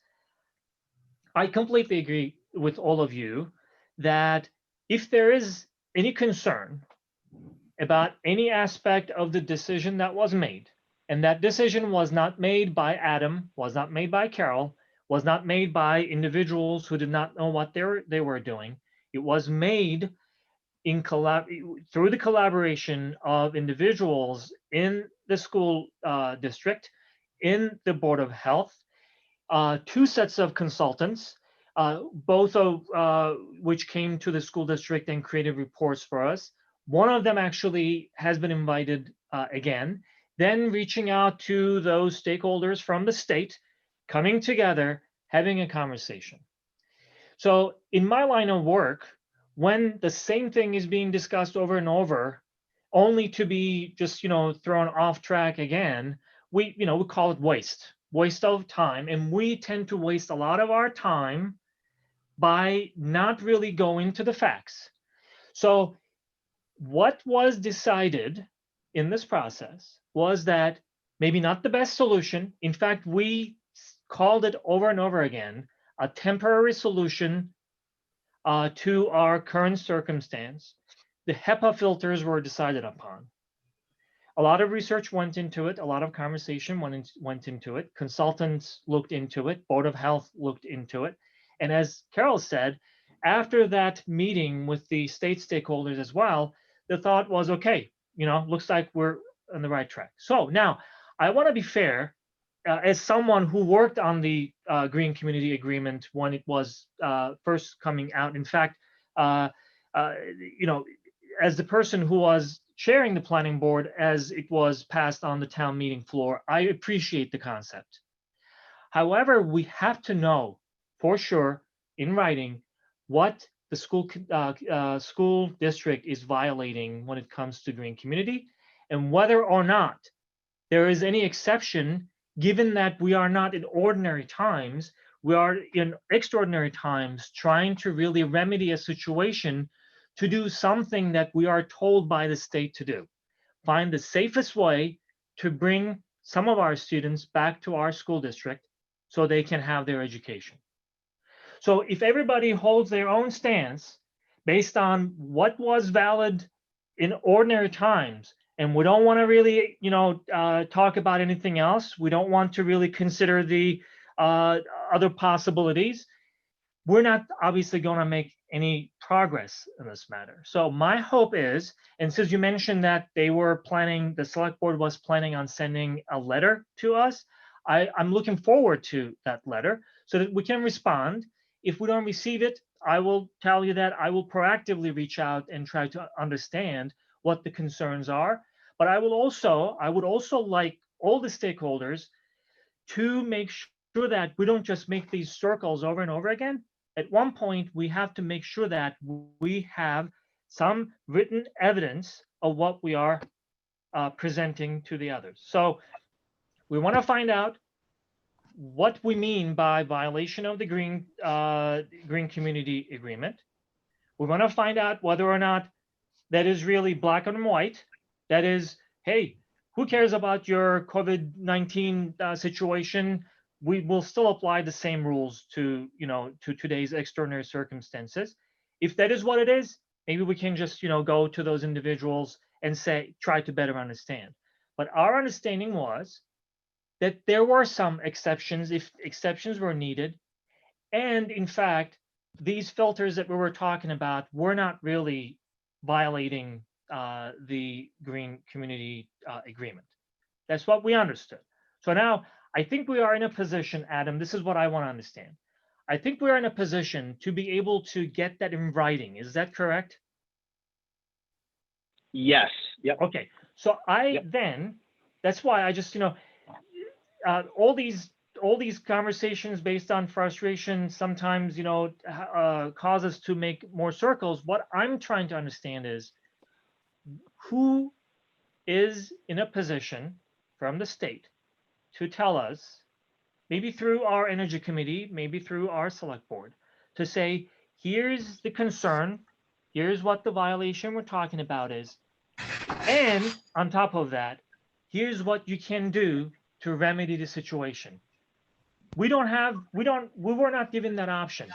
I completely agree with all of you that if there is any concern about any aspect of the decision that was made, and that decision was not made by Adam, was not made by Carol, was not made by individuals who did not know what they were doing. It was made through the collaboration of individuals in the school district, in the Board of Health, two sets of consultants, both of which came to the school district and created reports for us. One of them actually has been invited again, then reaching out to those stakeholders from the state, coming together, having a conversation. So in my line of work, when the same thing is being discussed over and over, only to be just, thrown off track again, we call it waste of time. And we tend to waste a lot of our time by not really going to the facts. So what was decided in this process was that maybe not the best solution. In fact, we called it over and over again a temporary solution to our current circumstance. The HEPA filters were decided upon. A lot of research went into it. A lot of conversation went into it. Consultants looked into it. Board of Health looked into it. And as Carol said, after that meeting with the state stakeholders as well, the thought was, okay, looks like we're on the right track. So now I want to be fair. As someone who worked on the Green Community Agreement when it was first coming out, in fact, as the person who was chairing the planning board as it was passed on the town meeting floor, I appreciate the concept. However, we have to know for sure in writing what the school district is violating when it comes to green community, and whether or not there is any exception, given that we are not in ordinary times, we are in extraordinary times trying to really remedy a situation to do something that we are told by the state to do. Find the safest way to bring some of our students back to our school district so they can have their education. So if everybody holds their own stance based on what was valid in ordinary times, and we don't want to really, talk about anything else, we don't want to really consider the other possibilities, we're not obviously going to make any progress in this matter. So my hope is, and since you mentioned that the select board was planning on sending a letter to us, I'm looking forward to that letter so that we can respond. If we don't receive it, I will tell you that I will proactively reach out and try to understand what the concerns are. But I would also like all the stakeholders to make sure that we don't just make these circles over and over again. At one point, we have to make sure that we have some written evidence of what we are presenting to the others. So we want to find out what we mean by violation of the Green Community Agreement. We want to find out whether or not that is really black and white. That is, hey, who cares about your COVID-19 situation? We will still apply the same rules to today's extraordinary circumstances. If that is what it is, maybe we can just go to those individuals and try to better understand. But our understanding was that there were some exceptions if exceptions were needed, and in fact, these filters that we were talking about were not really violating the Green Community Agreement. That's what we understood. So now I think we are in a position, Adam, this is what I want to understand. I think we're in a position to be able to get that in writing. Is that correct? Yes. Yep. Okay. So that's why I just, all these conversations based on frustration sometimes, cause us to make more circles. What I'm trying to understand is who is in a position from the state to tell us, maybe through our energy committee, maybe through our select board, to say, here's the concern, here's what the violation we're talking about is, and on top of that, here's what you can do to remedy the situation. We were not given that option.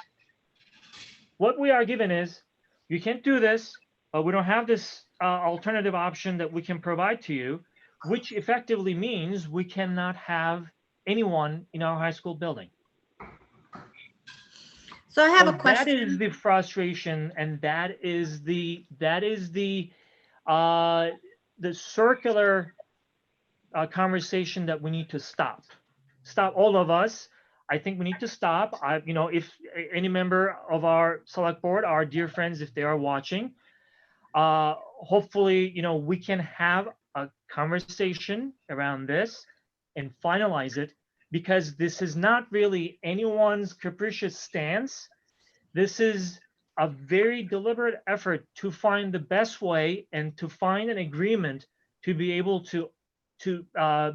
What we are given is, you can't do this, but we don't have this alternative option that we can provide to you, which effectively means we cannot have anyone in our high school building. So I have a That question. is the frustration, and that is the circular conversation that we need to stop. All of us. I think we need to stop. If any member of our select board, our dear friends, if they are watching, hopefully, we can have a conversation around this and finalize it, because this is not really anyone's capricious stance. This is a very deliberate effort to find the best way and to find an agreement to be able to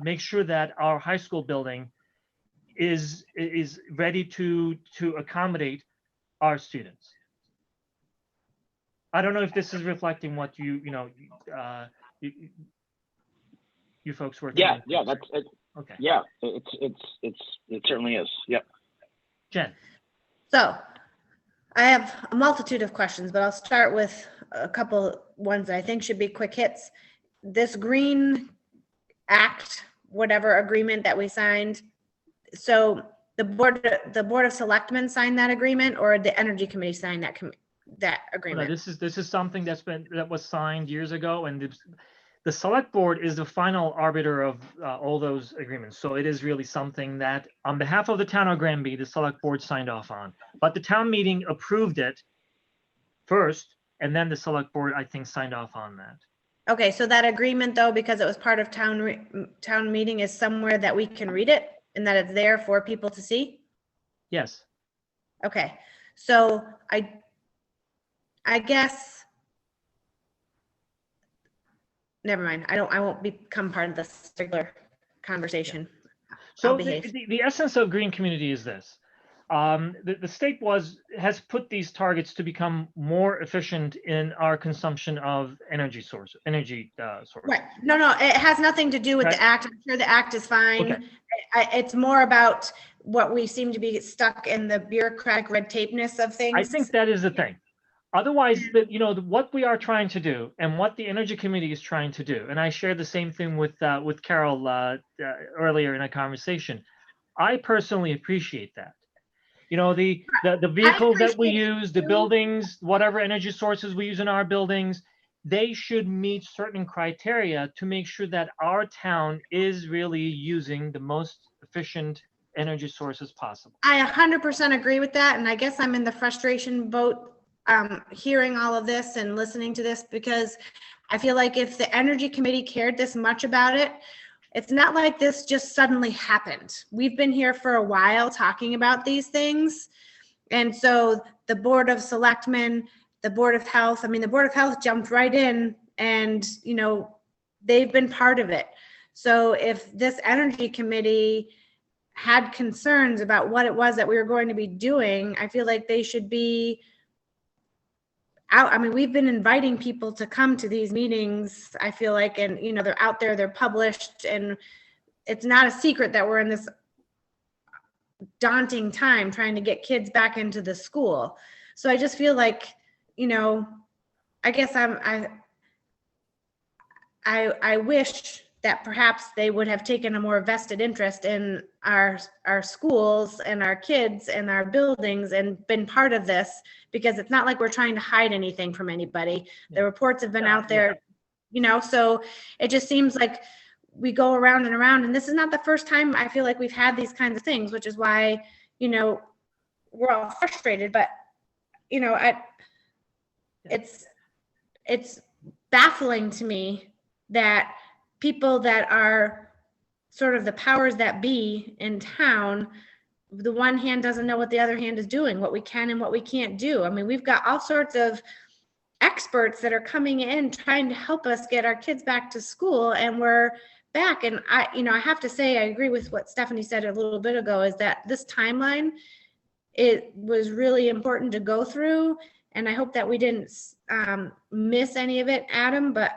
make sure that our high school building is ready to accommodate our students. I don't know if this is reflecting what you folks were Yeah, thinking. yeah, that's it. Okay. Yeah, it certainly is. Yep. Jen. So I have a multitude of questions, but I'll start with a couple ones that I think should be quick hits. This Green Act, whatever agreement that we signed. So the board of selectmen signed that agreement, or the energy committee signed that No, agreement? this is something that was signed years ago, and the select board is the final arbiter of all those agreements. So it is really something that, on behalf of the town of Granby, the select board signed off on. But the town meeting approved it first, and then the select board, I think, signed off on that. Okay, so that agreement though, because it was part of town meeting, is somewhere that we can read it and that it's there for people to see? Yes. Okay, so I guess, never mind. I won't become part of this regular conversation. So I'll behave. the essence of green community is this. The state has put these targets to become more efficient in our consumption of energy sources. Right. No, it has nothing to do with Right. the act. I'm sure the act is fine. Okay. It's more about what we seem to be stuck in the bureaucratic red tapeness of things. I think that is the thing. Otherwise, what we are trying to do and what the Energy Committee is trying to do, and I shared the same thing with Carol earlier in a conversation. I personally appreciate that. The vehicles that we use, the buildings, whatever energy sources we use in our buildings, they should meet certain criteria to make sure that our town is really using the most efficient energy sources possible. I 100% agree with that. And I guess I'm in the frustration boat hearing all of this and listening to this, because I feel like if the Energy Committee cared this much about it, it's not like this just suddenly happened. We've been here for a while talking about these things. And so the Board of Selectmen, the Board of Health, the Board of Health jumped right in and, they've been part of it. So if this Energy Committee had concerns about what it was that we were going to be doing, I feel like they should be out. We've been inviting people to come to these meetings, I feel like, and they're out there, they're published, and it's not a secret that we're in this daunting time trying to get kids back into the school. So I just feel like, I guess I wish that perhaps they would have taken a more vested interest in our schools and our kids and our buildings and been part of this, because it's not like we're trying to hide anything from anybody. The reports have been out there, so it just seems like we go around and around, and this is not the first time I feel like we've had these kinds of things, which is why, we're all frustrated, but it's baffling to me that people that are sort of the powers that be in town, the one hand doesn't know what the other hand is doing, what we can and what we can't do. We've got all sorts of experts that are coming in trying to help us get our kids back to school, and we're back. And I have to say, I agree with what Stephanie said a little bit ago, is that this timeline, it was really important to go through. And I hope that we didn't miss any of it, Adam, but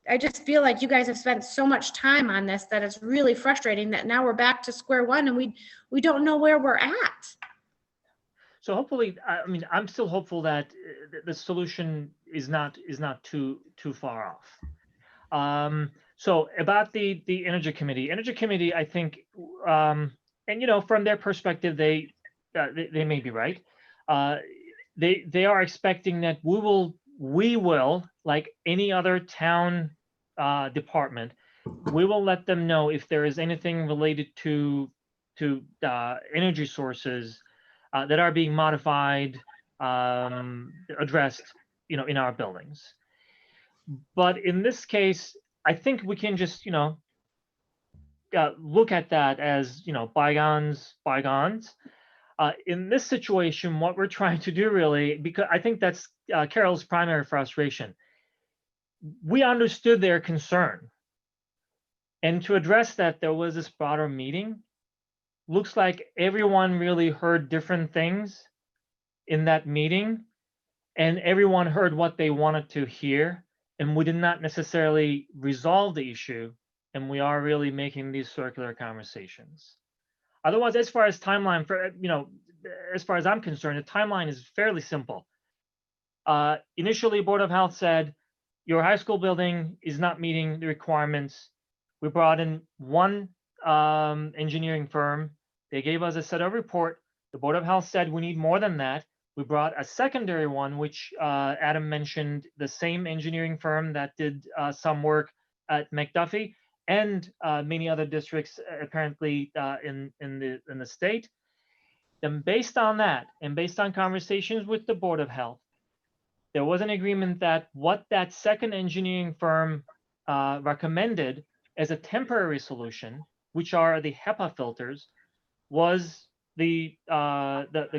I just feel like you guys have spent so much time on this that it's really frustrating that now we're back to square one and we don't know where we're at. So hopefully, I'm still hopeful that the solution is not too far off. So about the Energy Committee, I think, and from their perspective, they may be right. They are expecting that we will, like any other town department, we will let them know if there is anything related to energy sources that are being modified, addressed, in our buildings. But in this case, I think we can just, look at that as, bygones, bygones. In this situation, what we're trying to do really, because I think that's Carol's primary frustration. We understood their concern. And to address that, there was this broader meeting. Looks like everyone really heard different things in that meeting, and everyone heard what they wanted to hear. And we did not necessarily resolve the issue, and we are really making these circular conversations. Otherwise, as far as timeline for, as far as I'm concerned, the timeline is fairly simple. Initially, Board of Health said, your high school building is not meeting the requirements. We brought in one engineering firm. They gave us a set of report. The Board of Health said we need more than that. We brought a secondary one, which Adam mentioned, the same engineering firm that did some work at McDuffie and many other districts apparently in the state. Then based on that, and based on conversations with the Board of Health, there was an agreement that what that second engineering firm recommended as a temporary solution, which are the HEPA filters, was the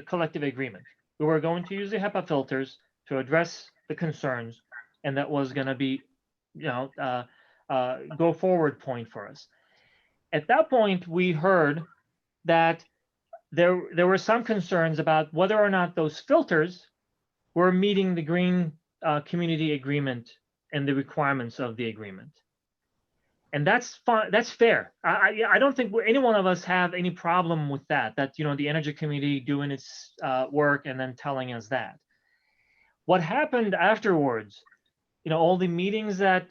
collective agreement. We were going to use the HEPA filters to address the concerns, and that was going to be, go forward point for us. At that point, we heard that there were some concerns about whether or not those filters were meeting the green community agreement and the requirements of the agreement. And that's fine. That's fair. I don't think any one of us have any problem with that. That the Energy Committee doing its work and then telling us that. What happened afterwards? All the meetings that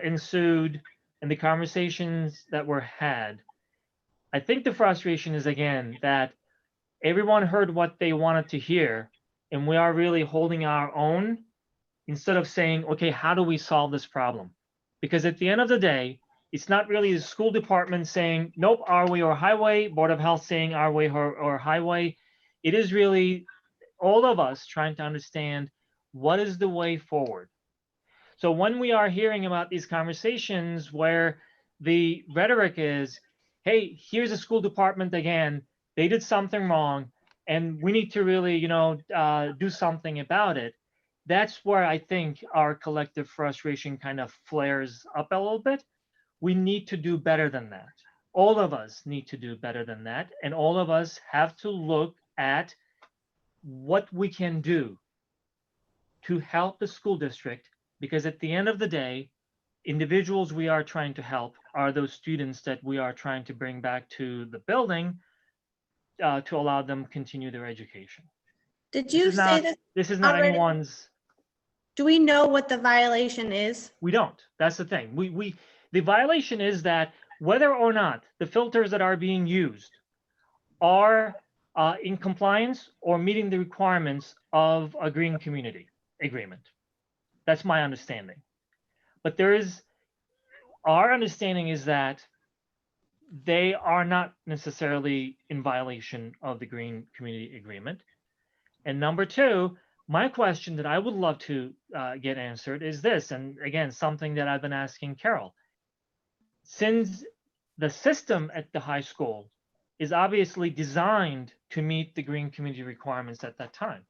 ensued and the conversations that were had. I think the frustration is again that everyone heard what they wanted to hear, and we are really holding our own instead of saying, okay, how do we solve this problem? Because at the end of the day, it's not really the school department saying, nope, our way or highway, Board of Health saying our way or highway. It is really all of us trying to understand what is the way forward. So when we are hearing about these conversations where the rhetoric is, hey, here's a school department again, they did something wrong, and we need to really, do something about it. That's where I think our collective frustration kind of flares up a little bit. We need to do better than that. All of us need to do better than that. And all of us have to look at what we can do to help the school district, because at the end of the day, individuals we are trying to help are those students that we are trying to bring back to the building to allow them continue their education. Did you say that? This is not already? anyone's. Do we know what the violation is? We don't. That's the thing. The violation is that whether or not the filters that are being used are in compliance or meeting the requirements of a green community agreement. That's my understanding. But our understanding is that they are not necessarily in violation of the green community agreement. And number two, my question that I would love to get answered is this, and again, something that I've been asking Carol. Since the system at the high school is obviously designed to meet the green community requirements at that time,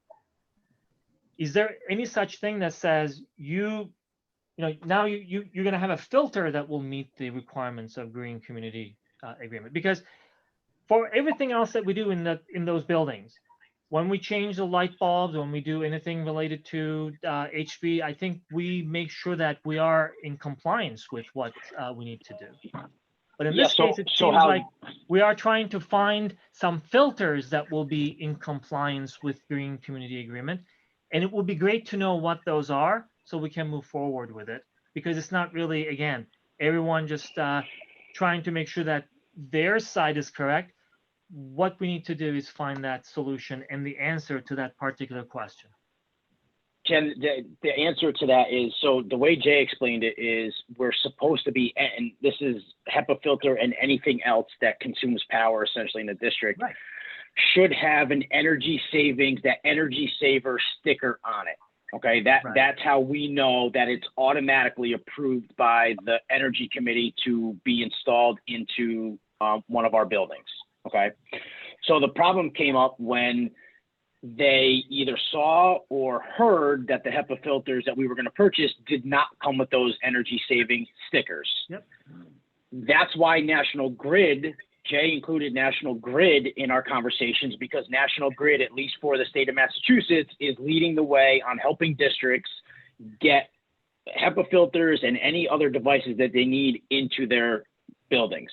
is there any such thing that says now you're going to have a filter that will meet the requirements of green community agreement? Because for everything else that we do in those buildings, when we change the light bulbs, when we do anything related to HV, I think we make sure that we are in compliance with what we need to do. But in this case, it seems like we are trying to find some filters that will be in compliance with green community agreement. And it would be great to know what those are so we can move forward with it, because it's not really, again, everyone just trying to make sure that their side is correct. What we need to do is find that solution and the answer to that particular question. Jen, the answer to that is, so the way Jay explained it is we're supposed to be, and this is HEPA filter and anything else that consumes power essentially in the district, right, should have an energy savings, that energy saver sticker on it. Okay, Right. that's how we know that it's automatically approved by the energy committee to be installed into one of our buildings. Okay, so the problem came up when they either saw or heard that the HEPA filters that we were going to purchase did not come with those energy saving stickers. Yep. That's why National Grid, Jay included National Grid in our conversations, because National Grid, at least for the state of Massachusetts, is leading the way on helping districts get HEPA filters and any other devices that they need into their buildings.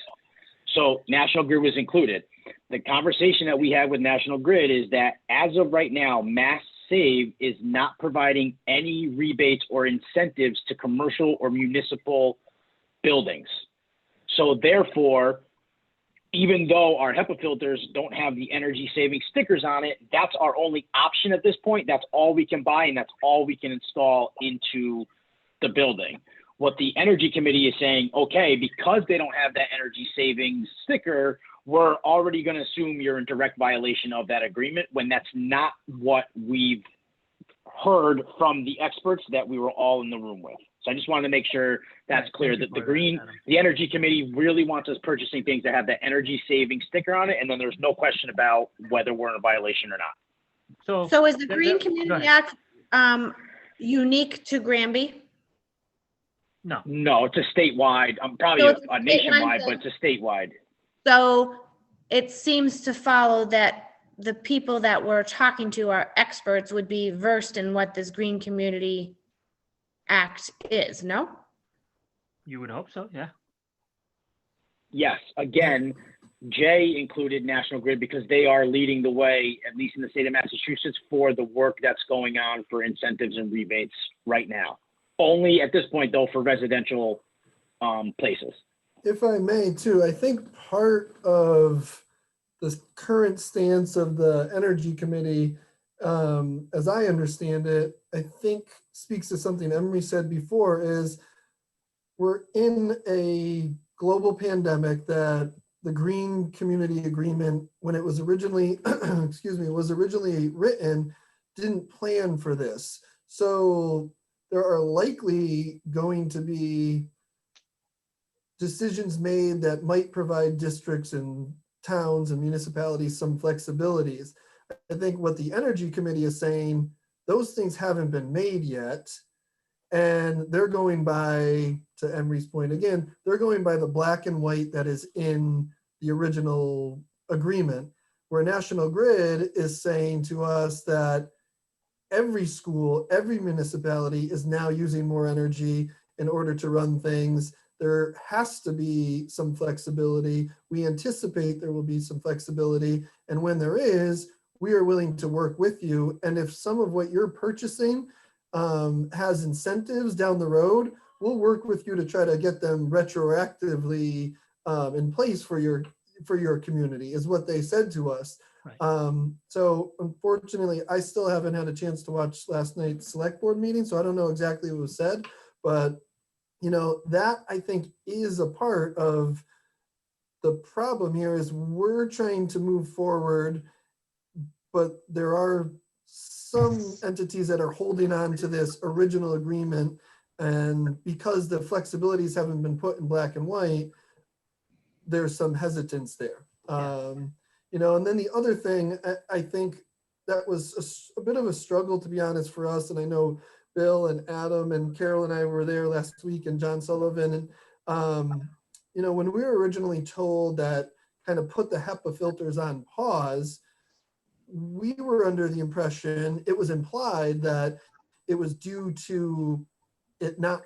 So National Grid was included. The conversation that we had with National Grid is that as of right now, Mass Save is not providing any rebates or incentives to commercial or municipal buildings. So therefore, even though our HEPA filters don't have the energy saving stickers on it, that's our only option at this point. That's all we can buy and that's all we can install into the building. What the energy committee is saying, okay, because they don't have that energy saving sticker, we're already going to assume you're in direct violation of that agreement, when that's not what we've heard from the experts that we were all in the room with. So I just wanted to make sure that's Right, clear, thank you that for that, Adam. the energy committee really wants us purchasing things that have that energy saving sticker on it. And then there's no question about whether we're in a violation or not. So is the that- Green that- go Community ahead. Act unique to Granby? No, No, it's a statewide, probably So a it's a statewide nationwide, but thing. it's a statewide. So it seems to follow that the people that we're talking to are experts, would be versed in what this Green Community Act is, no? you would hope so, yeah. Yes, again, Jay included National Grid because they are leading the way, at least in the state of Massachusetts, for the work that's going on for incentives and rebates right now. Only at this point, though, for residential places. If I may too, I think part of the current stance of the Energy Committee, as I understand it, I think speaks to something Emery said before, is we're in a global pandemic that the Green Community Agreement, when it was originally, was originally written, didn't plan for this. So there are likely going to be decisions made that might provide districts and towns and municipalities some flexibilities. I think what the Energy Committee is saying, those things haven't been made yet. And they're going by, to Emery's point again, they're going by the black and white that is in the original agreement, where National Grid is saying to us that every school, every municipality is now using more energy in order to run things. There has to be some flexibility. We anticipate there will be some flexibility. And when there is, we are willing to work with you. And if some of what you're purchasing has incentives down the road, we'll work with you to try to get them retroactively in place for your community, is what they said to us. Right. So unfortunately, I still haven't had a chance to watch last night's select board meeting, so I don't know exactly what was said, but that I think is a part of the problem here. Is we're trying to move forward, but there are some entities that are holding on to this original agreement, and because the flexibilities haven't been put in black and white, there's some hesitance there. And then the other thing, I think that was a bit of a struggle, to be honest, for us. And I know Bill and Adam and Carol and I were there last week, and John Sullivan. And, when we were originally told that kind of put the HEPA filters on pause, we were under the impression, it was implied that it was due to it not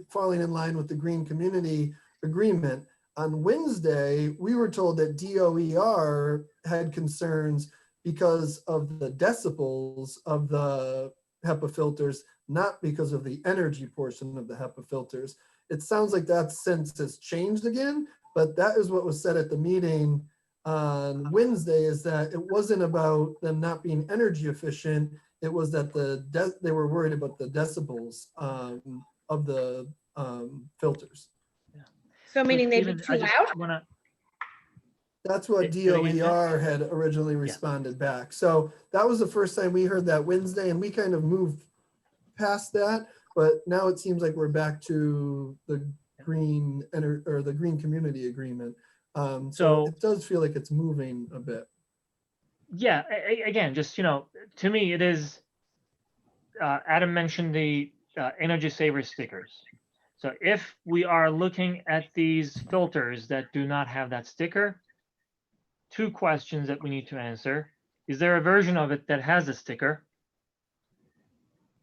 falling in line with the Green Community Agreement. On Wednesday, we were told that DOER had concerns because of the decibels of the HEPA filters, not because of the energy portion of the HEPA filters. It sounds like that sense has changed again, but that is what was said at the meeting on Wednesday, is that it wasn't about them not being energy efficient. It was that they were worried about the decibels of the filters. So meaning they'd be Stephen, I too just loud? wanna, That's what Say that again, Jeff? DOER had originally responded back. So that was the first time we heard that Wednesday, and we kind of moved past that. But now it seems like we're back to the green or the green community agreement. So So- it does feel like it's moving a bit. Yeah, again, just, to me, it is, Adam mentioned the energy saver stickers. So if we are looking at these filters that do not have that sticker, two questions that we need to answer. Is there a version of it that has a sticker?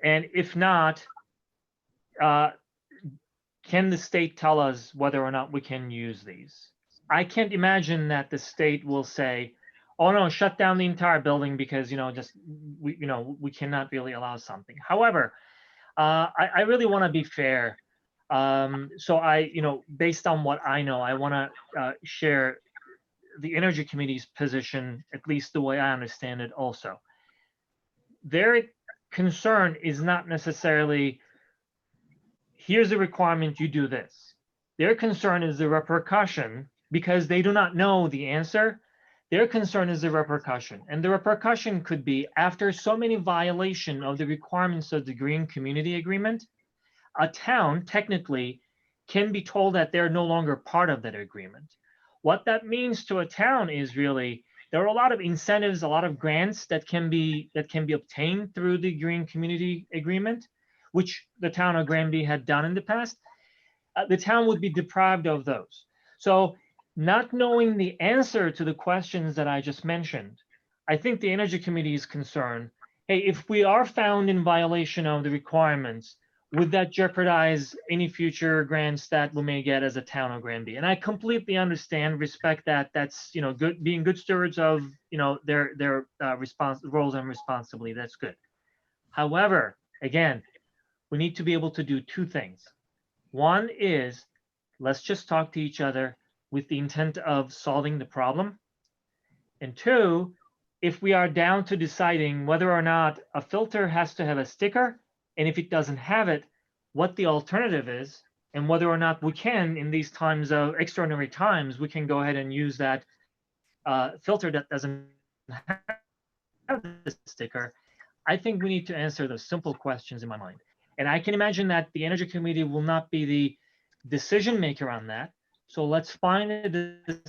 And if not, can the state tell us whether or not we can use these? I can't imagine that the state will say, oh no, shut down the entire building because, we cannot really allow something. However, I really want to be fair. So based on what I know, I want to share the Energy Committee's position, at least the way I understand it also. Their concern is not necessarily, here's a requirement, you do this. Their concern is the repercussion, because they do not know the answer. Their concern is the repercussion. And the repercussion could be, after so many violations of the requirements of the Green Community Agreement, a town technically can be told that they're no longer part of that agreement. What that means to a town is really, there are a lot of incentives, a lot of grants that can be obtained through the Green Community Agreement, which the town of Granby had done in the past. The town would be deprived of those. So not knowing the answer to the questions that I just mentioned, I think the Energy Committee is concerned, hey, if we are found in violation of the requirements, would that jeopardize any future grants that we may get as a town of Granby? And I completely understand, respect that. That's good, being good stewards of their roles and responsibility. That's good. However, again, we need to be able to do two things. One is, let's just talk to each other with the intent of solving the problem. And two, if we are down to deciding whether or not a filter has to have a sticker, and if it doesn't have it, what the alternative is, and whether or not we can, in these times of extraordinary times, we can go ahead and use that filter that doesn't have the sticker. I think we need to answer those simple questions in my mind. And I can imagine that the Energy Committee will not be the decision maker on that. So let's find the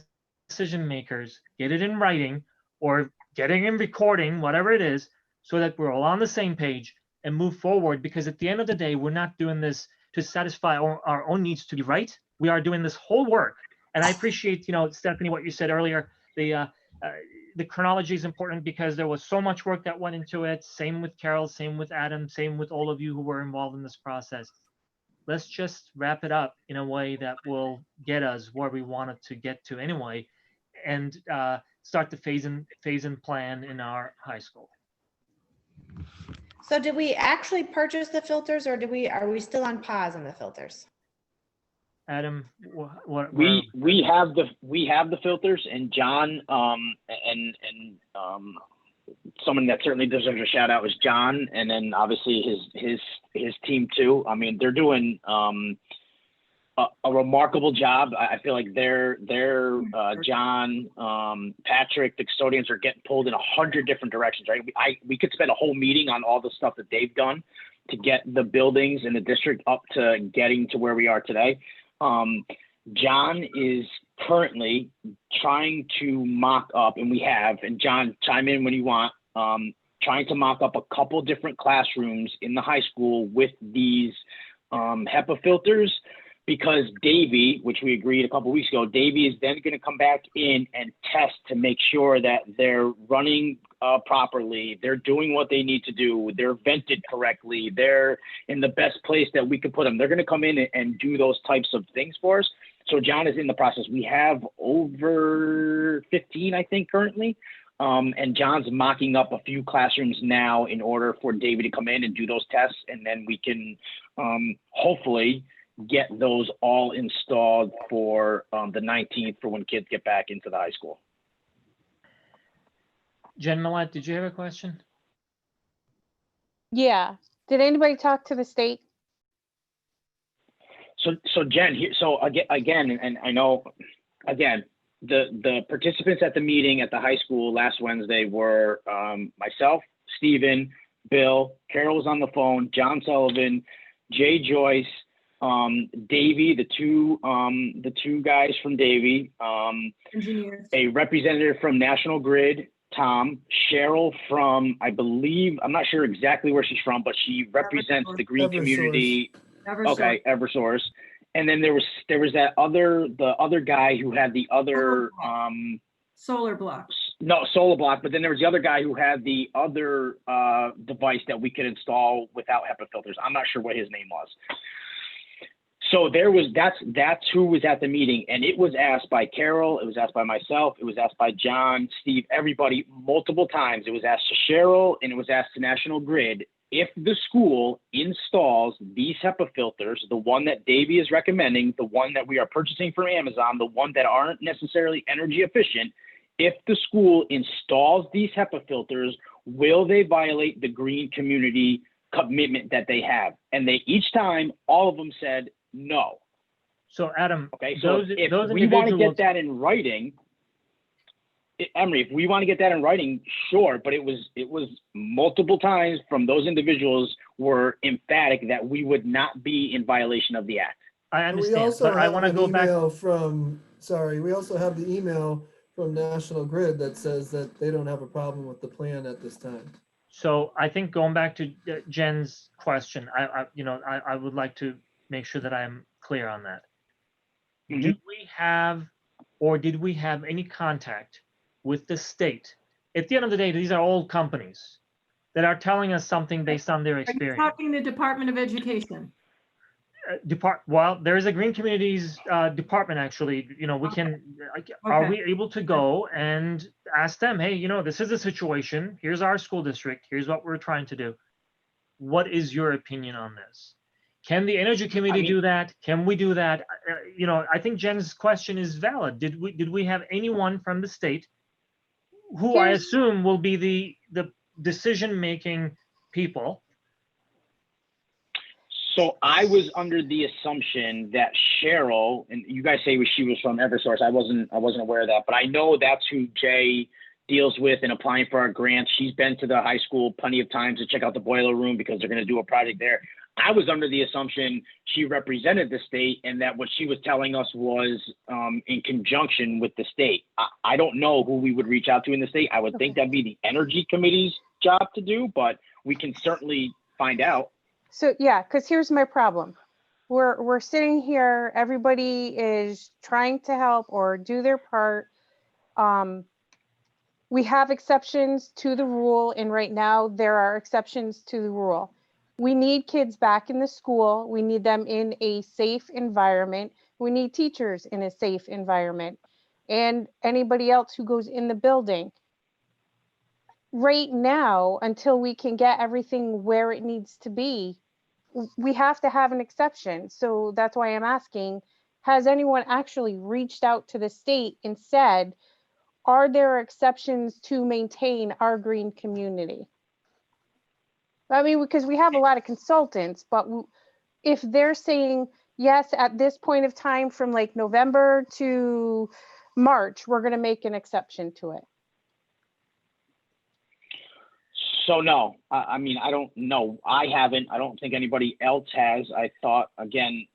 decision makers, get it in writing or getting in recording, whatever it is, so that we're all on the same page and move forward. Because at the end of the day, we're not doing this to satisfy our own needs to be right. We are doing this whole work. And I appreciate, Stephanie, what you said earlier. The chronology is important because there was so much work that went into it. Same with Carol, same with Adam, same with all of you who were involved in this process. Let's just wrap it up in a way that will get us where we wanted to get to anyway, and start the phase in plan in our high school. So did we actually purchase the filters, or are we still on pause on the filters? Adam, We have the filters, and John and someone that certainly deserves a shout out was John, and then obviously his team too. I mean, they're doing a remarkable job. I feel like they're John, Patrick, the custodians are getting pulled in 100 different directions, right? We could spend a whole meeting on all the stuff that they've done to get the buildings in the district up to getting to where we are today. John is currently trying to mock up, and John, chime in when you want, trying to mock up a couple different classrooms in the high school with these HEPA filters, because Davey, which we agreed a couple weeks ago, Davey is then going to come back in and test to make sure that they're running properly, they're doing what they need to do, they're vented correctly, they're in the best place that we could put them. They're going to come in and do those types of things for us. So John is in the process. We have over 15, I think, currently. And John's mocking up a few classrooms now in order for Davey to come in and do those tests. And then we can hopefully get those all installed for the 19th for when kids get back into the high school. Jen Millett, did you have a question? Yeah. Did anybody talk to the state? So Jen, so again, and I know, again, the participants at the meeting at the high school last Wednesday were myself, Stephen, Bill, Carol was on the phone, John Sullivan, Jay Joyce, Davey, the two guys from Davey, Engineers. a representative from National Grid, Tom, Cheryl from, I believe, I'm not sure exactly where she's from, but she represents the green Eversource. community. Eversource. Okay, Eversource. And then there was the other guy who had the other Solar blocks. solar block, but then there was the other guy who had the other device that we could install without HEPA filters. I'm not sure what his name was. So that's who was at the meeting, and it was asked by Carol, it was asked by myself, it was asked by John, Steve, everybody multiple times. It was asked to Cheryl and it was asked to National Grid. If the school installs these HEPA filters, the one that Davey is recommending, the one that we are purchasing from Amazon, the one that aren't necessarily energy efficient, if the school installs these HEPA filters, will they violate the green community commitment that they have? And they each time, all of them said no. So Adam, Okay, so those if we want to individuals, get that in writing, Emery, if we want to get that in writing, sure, but it was multiple times from those individuals were emphatic that we would not be in violation of the act. I And we understand, also but I have want to an go back. email from, sorry, we also have the email from National Grid that says that they don't have a problem with the plan at this time. So I think going back to Jen's question, I would like to make sure that I'm clear on that. Mhm. Do we have, or did we have any contact with the state? At the end of the day, these are all companies that are telling us something based on their Are you experience. talking the Department of Education? Well, there is a green communities department, actually. We can, are we able to go and ask them, hey, this is a situation, here's our school district, here's what we're trying to do. What is your opinion on this? Can the energy committee do that? Can we do that? I think Jen's question is valid. Did we have anyone from the state who I Here's- assume will be the decision-making people? So I was under the assumption that Cheryl, and you guys say she was from Eversource. I wasn't aware of that, but I know that's who Jay deals with in applying for our grants. She's been to the high school plenty of times to check out the boiler room because they're going to do a project there. I was under the assumption she represented the state and that what she was telling us was in conjunction with the state. I don't know who we would reach out to in the state. I would think that'd be the energy committee's job to do, but we can certainly find out. So yeah, because here's my problem. We're sitting here, everybody is trying to help or do their part. We have exceptions to the rule, and right now there are exceptions to the rule. We need kids back in the school. We need them in a safe environment. We need teachers in a safe environment, and anybody else who goes in the building. Right now, until we can get everything where it needs to be, we have to have an exception. So that's why I'm asking, has anyone actually reached out to the state and said, are there exceptions to maintain our green community? I mean, because we have a lot of consultants, but if they're saying, yes, at this point of time from like November to March, we're going to make an exception to it. So no, I mean, I don't know. I haven't. I don't think anybody else has. I thought, again,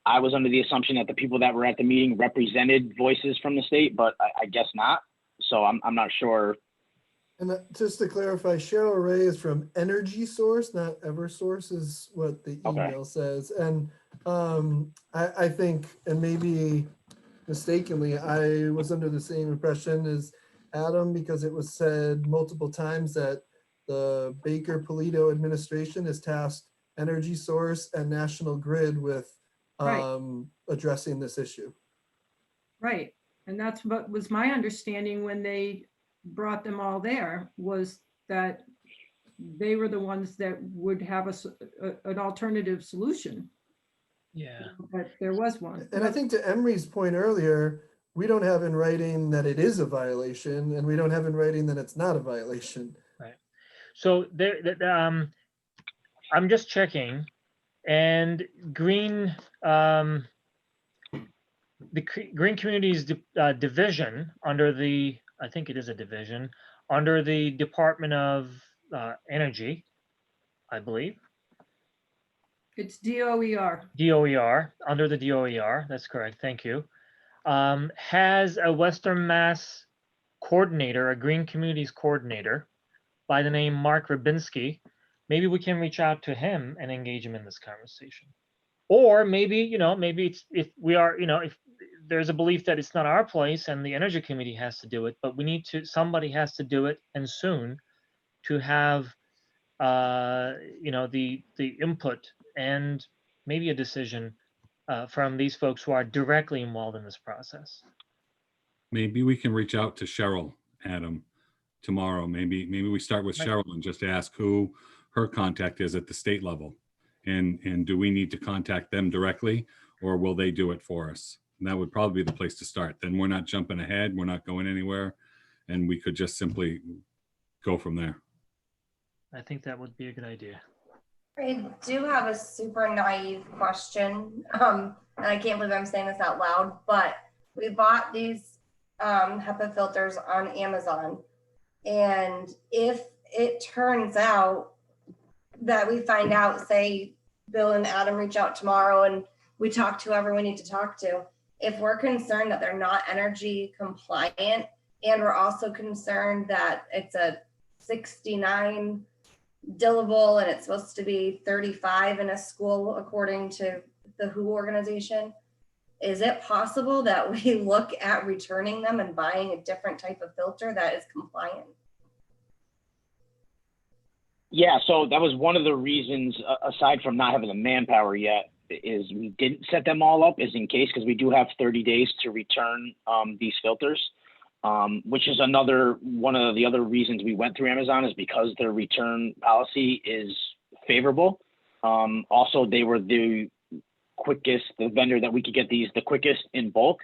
I was under the assumption that the people that were at the meeting represented voices from the state, but I guess not. So I'm not sure. And just to clarify, Cheryl Ray is from Energy Source, not Eversource is what the email says. And I think, and maybe mistakenly, I was under the same impression as Adam, because it was said multiple times that the Baker-Polito administration has tasked Energy Source and National Grid with addressing this issue. Right. And that's what was my understanding when they brought them all there, was that they were the ones that would have an alternative solution. Yeah. But there was one. And I think to Emery's point earlier, we don't have in writing that it is a violation, and we don't have in writing that it's not a violation. Right. So I'm just checking, and green the Green Communities division under the, I think it is a division, under the Department of Energy, I believe. It's DOER. DOER, under the DOER, that's correct, thank you, has a Western Mass coordinator, a Green Communities coordinator by the name Mark Rabinski. Maybe we can reach out to him and engage him in this conversation. Or maybe, maybe it's, if we are, if there's a belief that it's not our place and the Energy Committee has to do it, but we need to, somebody has to do it, and soon, to have, the input and maybe a decision from these folks who are directly involved in this process. Maybe we can reach out to Cheryl, Adam, tomorrow. Maybe we start with Right. Cheryl and just ask who her contact is at the state level. And do we need to contact them directly, or will they do it for us? And that would probably be the place to start. Then we're not jumping ahead, we're not going anywhere, and we could just simply go from there. I think that would be a good idea. I do have a super naive question. And I can't believe I'm saying this out loud, but we bought these HEPA filters on Amazon. And if it turns out that we find out, say, Bill and Adam reach out tomorrow and we talk to whoever we need to talk to, if we're concerned that they're not energy compliant, and we're also concerned that it's a 69 dillable and it's supposed to be 35 in a school according to the WHO organization, is it possible that we look at returning them and buying a different type of filter that is compliant? Yeah, so that was one of the reasons, aside from not having the manpower yet, is we didn't set them all up, is in case, because we do have 30 days to return these filters, which is one of the other reasons we went through Amazon, is because their return policy is favorable. Also, they were the vendor that we could get these the quickest in bulk.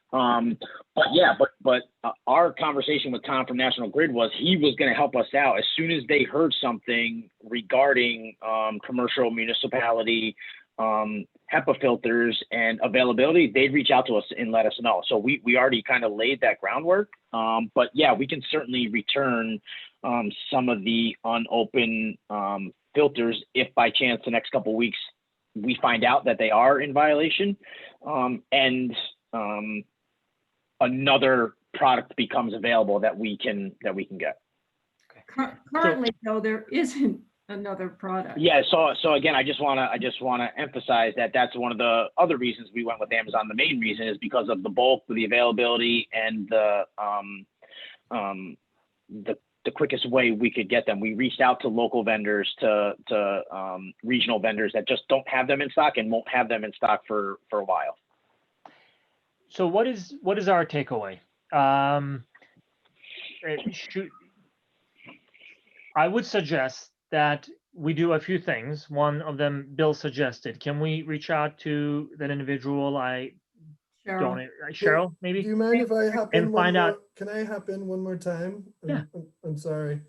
But our conversation with Tom from National Grid was he was going to help us out as soon as they heard something regarding commercial municipality HEPA filters and availability. They'd reach out to us and let us know. So we already kind of laid that groundwork. But yeah, we can certainly return some of the unopened filters if by chance the next couple of weeks we find out that they are in violation, and another product becomes available that we can get. Currently, though, there isn't another product. Yeah. So again, I just want to emphasize that that's one of the other reasons we went with Amazon. The main reason is because of the bulk, the availability, and the quickest way we could get them. We reached out to local vendors, to regional vendors that just don't have them in stock and won't have them in stock for a while. So what is our takeaway? I would suggest that we do a few things. One of them Bill suggested. Can we reach out to that individual? Cheryl, maybe? Do you mind if I hop in And find out. Can I hop in one more time? Yeah. I'm sorry.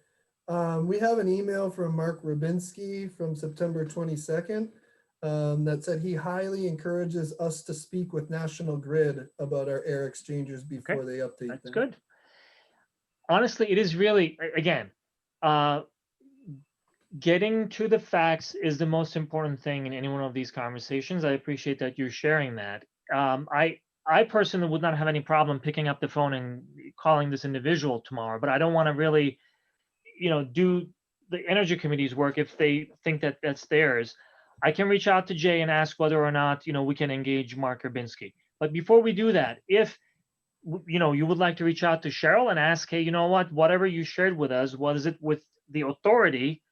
We have an email from Mark Rabinski from September 22nd that said he highly encourages us to speak with National Grid about our air exchangers before they update them. That's good. Honestly, it is really, again, getting to the facts is the most important thing in any one of these conversations. I appreciate that you're sharing that. I personally would not have any problem picking up the phone and calling this individual tomorrow, but I don't want to really, do the Energy Committee's work if they think that that's theirs. I can reach out to Jay and ask whether or not, we can engage Mark Rabinski. But before we do that, if, you would like to reach out to Cheryl and ask, hey, whatever you shared with us, what is it with the authority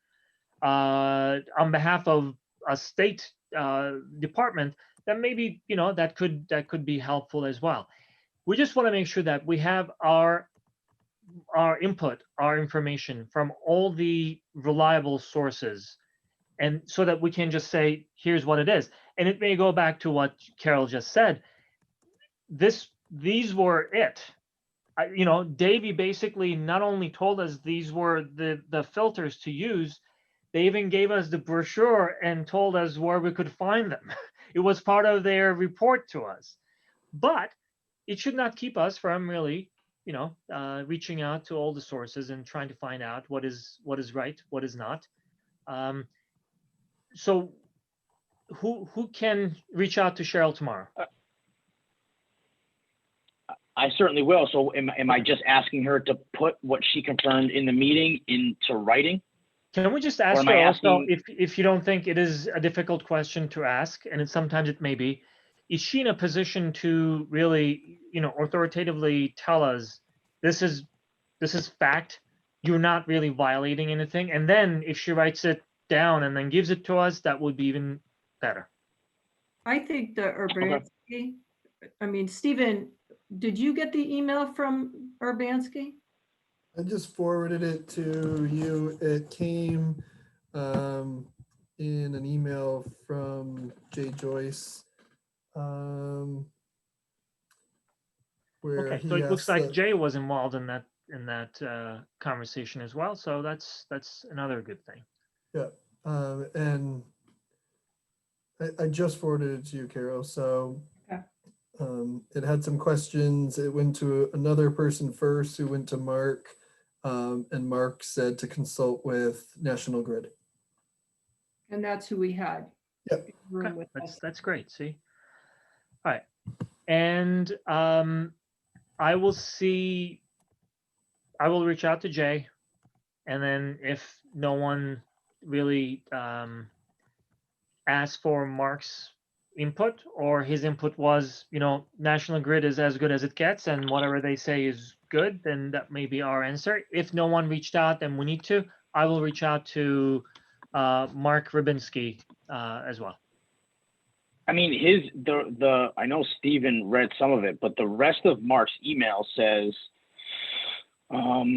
on behalf of a state department, then maybe, that could be helpful as well. We just want to make sure that we have our input, our information from all the reliable sources, and so that we can just say, here's what it is. And it may go back to what Carol just said. These were it. Davey basically not only told us these were the filters to use, they even gave us the brochure and told us where we could find them. It was part of their report to us. but it should not keep us from really, reaching out to all the sources and trying to find out what is right, what is not. So who can reach out to Cheryl tomorrow? I certainly will. So am I just asking her to put what she confirmed in the meeting into writing? Can we just Or ask am her I also, asking- if you don't think it is a difficult question to ask, and sometimes it may be, is she in a position to really, authoritatively tell us this is fact, you're not really violating anything? And then if she writes it down and then gives it to us, that would be even better. I think the Urbanski, I mean, Stephen, did you get the email from Urbanski? I just forwarded it to you. It came in an email from Jay Joyce. Where Okay, so he it looks asked like that- Jay was involved in that conversation as well. So that's another good thing. Yeah, and I just forwarded it to you, Carol. So Okay. it had some questions. It went to another person first, who went to Mark, and Mark said to consult with National Grid. And that's who we had. Yep. in the room Okay, with us. that's great. See, all right, and I will reach out to Jay, and then if no one really asked for Mark's input, or his input was, National Grid is as good as it gets, and whatever they say is good, then that may be our answer. If no one reached out, then we need to. I will reach out to Mark Rybinski as well. I mean, I know Stephen read some of it, but the rest of Mark's email says, hold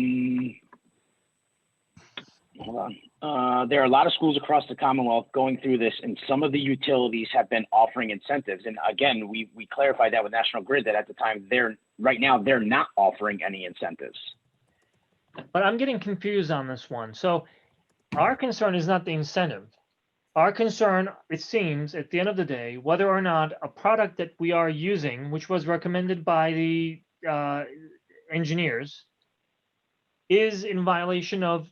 on. There are a lot of schools across the Commonwealth going through this, and some of the utilities have been offering incentives. And again, we clarified that with National Grid, that at the time right now they're not offering any incentives. But I'm getting confused on this one. So our concern is not the incentive. Our concern, it seems, at the end of the day, whether or not a product that we are using, which was recommended by the engineers, is in violation of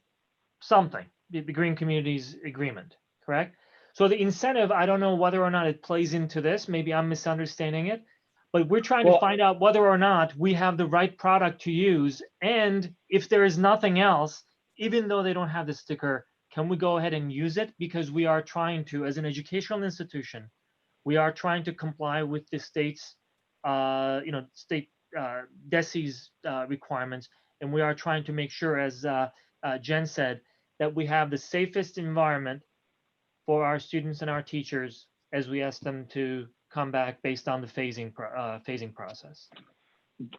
something, the Green Communities Agreement, correct? So the incentive, I don't know whether or not it plays into this. Maybe I'm misunderstanding it, but we're trying to find out whether or not we have the right product to use. And if there is nothing else, even though they don't have the sticker, can we go ahead and use it? Because we are trying to, as an educational institution, we are trying to comply with the state's, state DESE's requirements. And we are trying to make sure, as Jen said, that we have the safest environment for our students and our teachers as we ask them to come back based on the phasing process.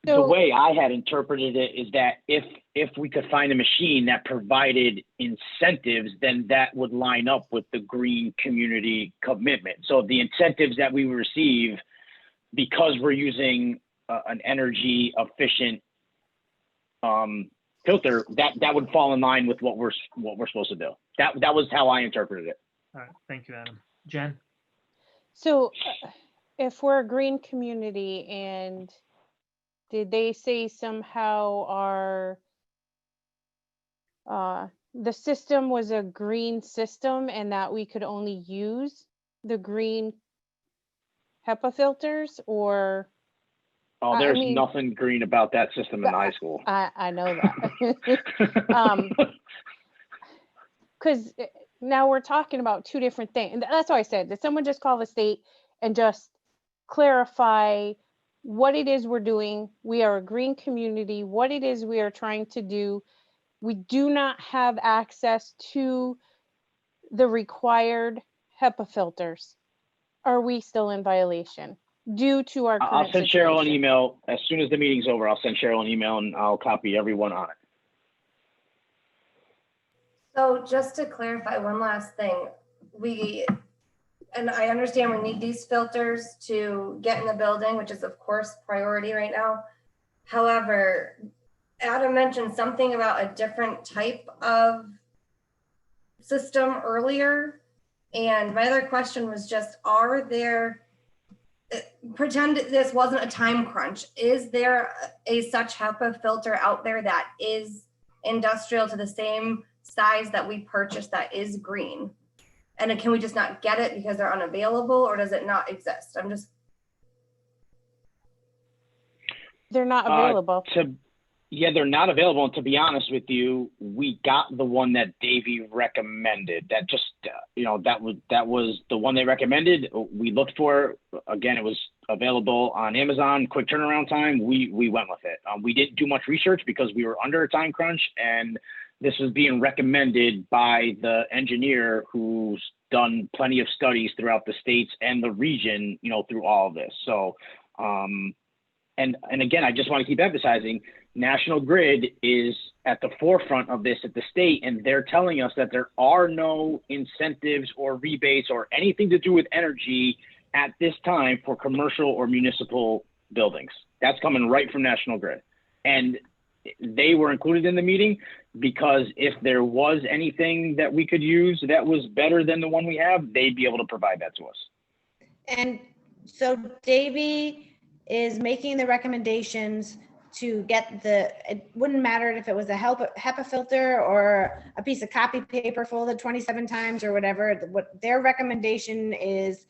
The way I had interpreted it is that if we could find a machine that provided incentives, then that would line up with the green community commitment. So the incentives that we receive, because we're using an energy efficient filter, that would fall in line with what we're supposed to do. That was how I interpreted it. All right, thank you, Adam. Jen? So if we're a green community, and did they say somehow the system was a green system and that we could only use the green HEPA filters, or? Oh, I there's mean, nothing green about that system in high school. I know that. Because now we're talking about two different things. And that's why I said, did someone just call the state and just clarify what it is we're doing? We are a green community, what it is we are trying to do. We do not have access to the required HEPA filters. Are we still in violation due to our current I'll send Cheryl an situation? email as soon as the meeting's over. I'll send Cheryl an email and I'll copy everyone on it. So just to clarify one last thing, and I understand we need these filters to get in the building, which is of course priority right now. However, Adam mentioned something about a different type of system earlier. And my other question was just, are there pretend this wasn't a time crunch. Is there a such HEPA filter out there that is industrial to the same size that we purchased that is green? And can we just not get it because they're unavailable, or does it not exist? I'm just. They're not available. Yeah, they're not available. And to be honest with you, we got the one that Davey recommended. That just, that was the one they recommended. We looked for, again, it was available on Amazon, quick turnaround time. We went with it. We didn't do much research because we were under a time crunch, and this was being recommended by the engineer who's done plenty of studies throughout the states and the region, through all of this. So, and again, I just want to keep emphasizing, National Grid is at the forefront of this at the state, and they're telling us that there are no incentives or rebates or anything to do with energy at this time for commercial or municipal buildings. That's coming right from National Grid. And they were included in the meeting because if there was anything that we could use that was better than the one we have, they'd be able to provide that to us. And so Davey is making the recommendations to get it wouldn't matter if it was a HEPA filter or a piece of copy paper folded 27 times or whatever. What their recommendation is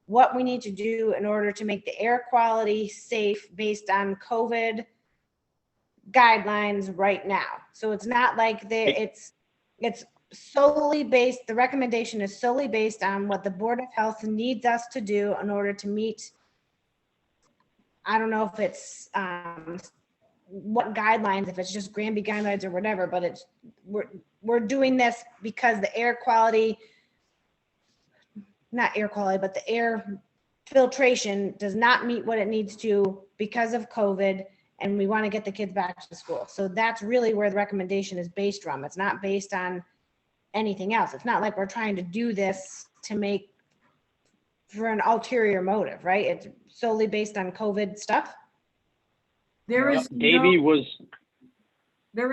what we need to do in order to make the air quality safe based on COVID guidelines right now. So it's not like it's solely based, the recommendation is solely based on what the Board of Health needs us to do in order to meet, I don't know if it's what guidelines, if it's just Granby guidelines or whatever, but we're doing this because the air quality, not air quality, but the air filtration does not meet what it needs to because of COVID, and we want to get the kids back to school. So that's really where the recommendation is based from. It's not based on anything else. It's not like we're trying to do this for an ulterior motive, right? It's solely based on COVID stuff. There is Davey was. there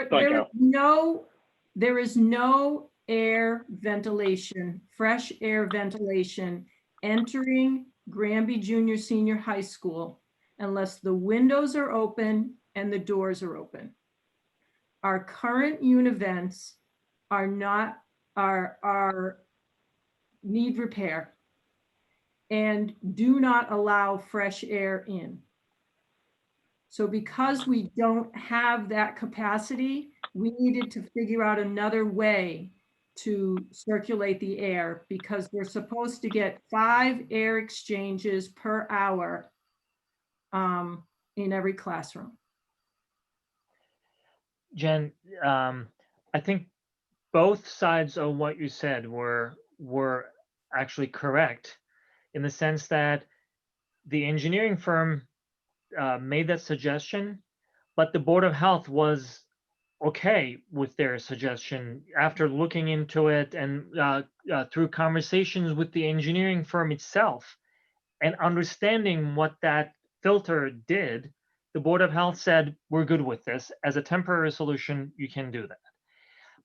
is no air ventilation, fresh air ventilation entering Granby Junior Senior High School unless the windows are open and the doors are open. Our current univents need repair and do not allow fresh air in. So because we don't have that capacity, we needed to figure out another way to circulate the air because we're supposed to get 5 air exchanges per hour in every classroom. Jen, I think both sides of what you said were actually correct in the sense that the engineering firm made that suggestion, but the Board of Health was okay with their suggestion after looking into it and through conversations with the engineering firm itself and understanding what that filter did. The Board of Health said, we're good with this. As a temporary solution, you can do that.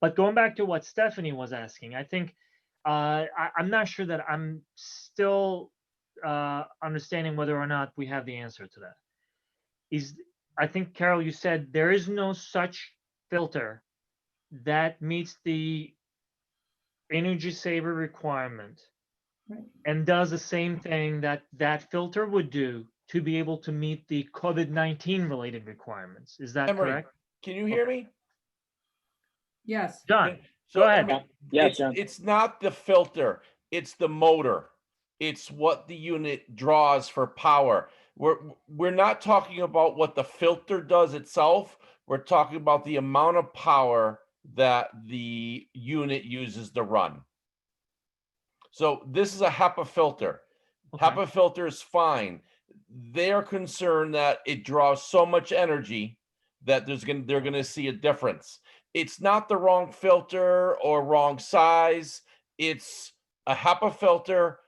But going back to what Stephanie was asking, I think I'm not sure that I'm still understanding whether or not we have the answer to that. I think, Carol, you said there is no such filter that meets the energy saver requirement, right, and does the same thing that that filter would do to be able to meet the COVID-19 related requirements. Is that Emery, correct? can you hear me? Yes. John, So, go ahead. Emery, Yes, John. it's not the filter, it's the motor. It's what the unit draws for power. We're not talking about what the filter does itself. We're talking about the amount of power that the unit uses to run. So this is a HEPA filter. Okay. HEPA filter is fine. They're concerned that it draws so much energy that they're going to see a difference. It's not the wrong filter or wrong size. It's a HEPA filter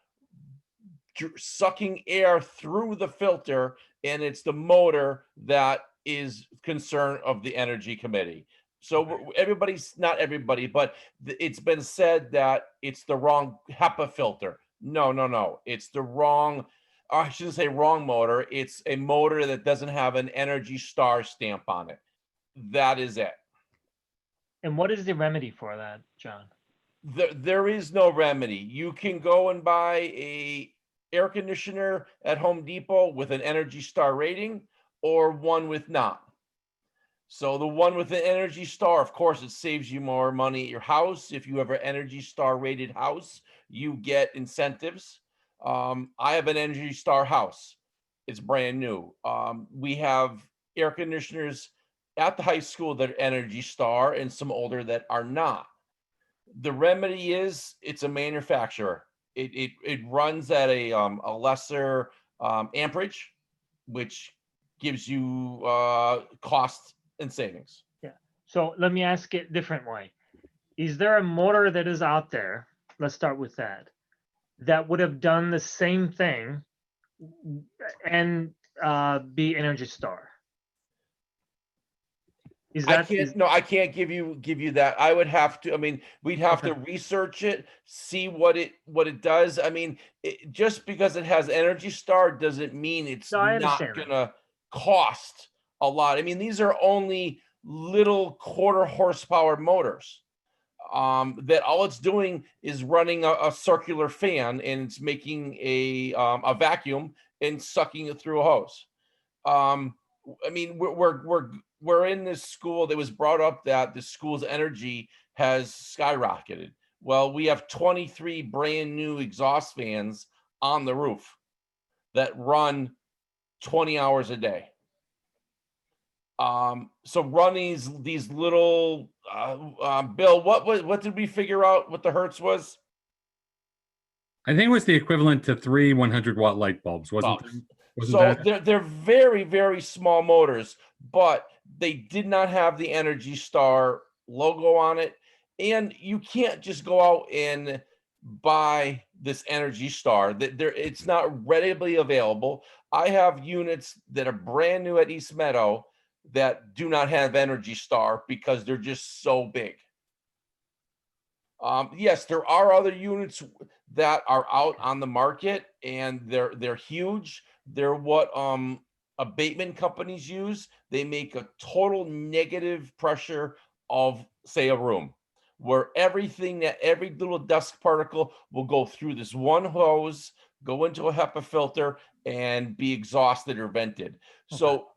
sucking air through the filter, and it's the motor that is concern of the Energy Committee. So everybody's, not everybody, but it's been said that it's the wrong HEPA filter. No. It's the wrong I shouldn't say wrong motor. It's a motor that doesn't have an Energy Star stamp on it. That is it. And what is the remedy for that, John? There is no remedy. You can go and buy a air conditioner at Home Depot with an Energy Star rating, or one with not. So the one with the Energy Star, of course, it saves you more money at your house. If you have an Energy Star rated house, you get incentives. I have an Energy Star house. It's brand new. We have air conditioners at the high school that are Energy Star and some older that are not. The remedy is it's a manufacturer. It runs at a lesser amperage, which gives you cost and savings. Yeah. So let me ask it a different way. Is there a motor that is out there? Let's start with that would have done the same thing and be Energy Star? Is I that can't. No, I can't give you that. I would have to. I mean, we'd have to research it, see what it does. I mean, just because it has Energy Star doesn't mean it's No, I not understand that. gonna cost a lot. I mean, these are only little quarter horsepower motors. That all it's doing is running a circular fan, and it's making a vacuum and sucking it through a hose. I mean, we're in this school that was brought up that the school's energy has skyrocketed. Well, we have 23 brand new exhaust fans on the roof that run 20 hours a day. So run these little Bill, what did we figure out what the hertz was? I think it was the equivalent to 3 100-watt light bulbs, wasn't So that? they're very, very small motors, but they did not have the Energy Star logo on it. And you can't just go out and buy this Energy Star. It's not readily available. I have units that are brand new at East Meadow that do not have Energy Star because they're just so big. Yes, there are other units that are out on the market, and they're huge. They're what abatement companies use. They make a total negative pressure of, say, a room, where every little dust particle will go through this one hose, go into a HEPA filter, and be exhausted or vented. So,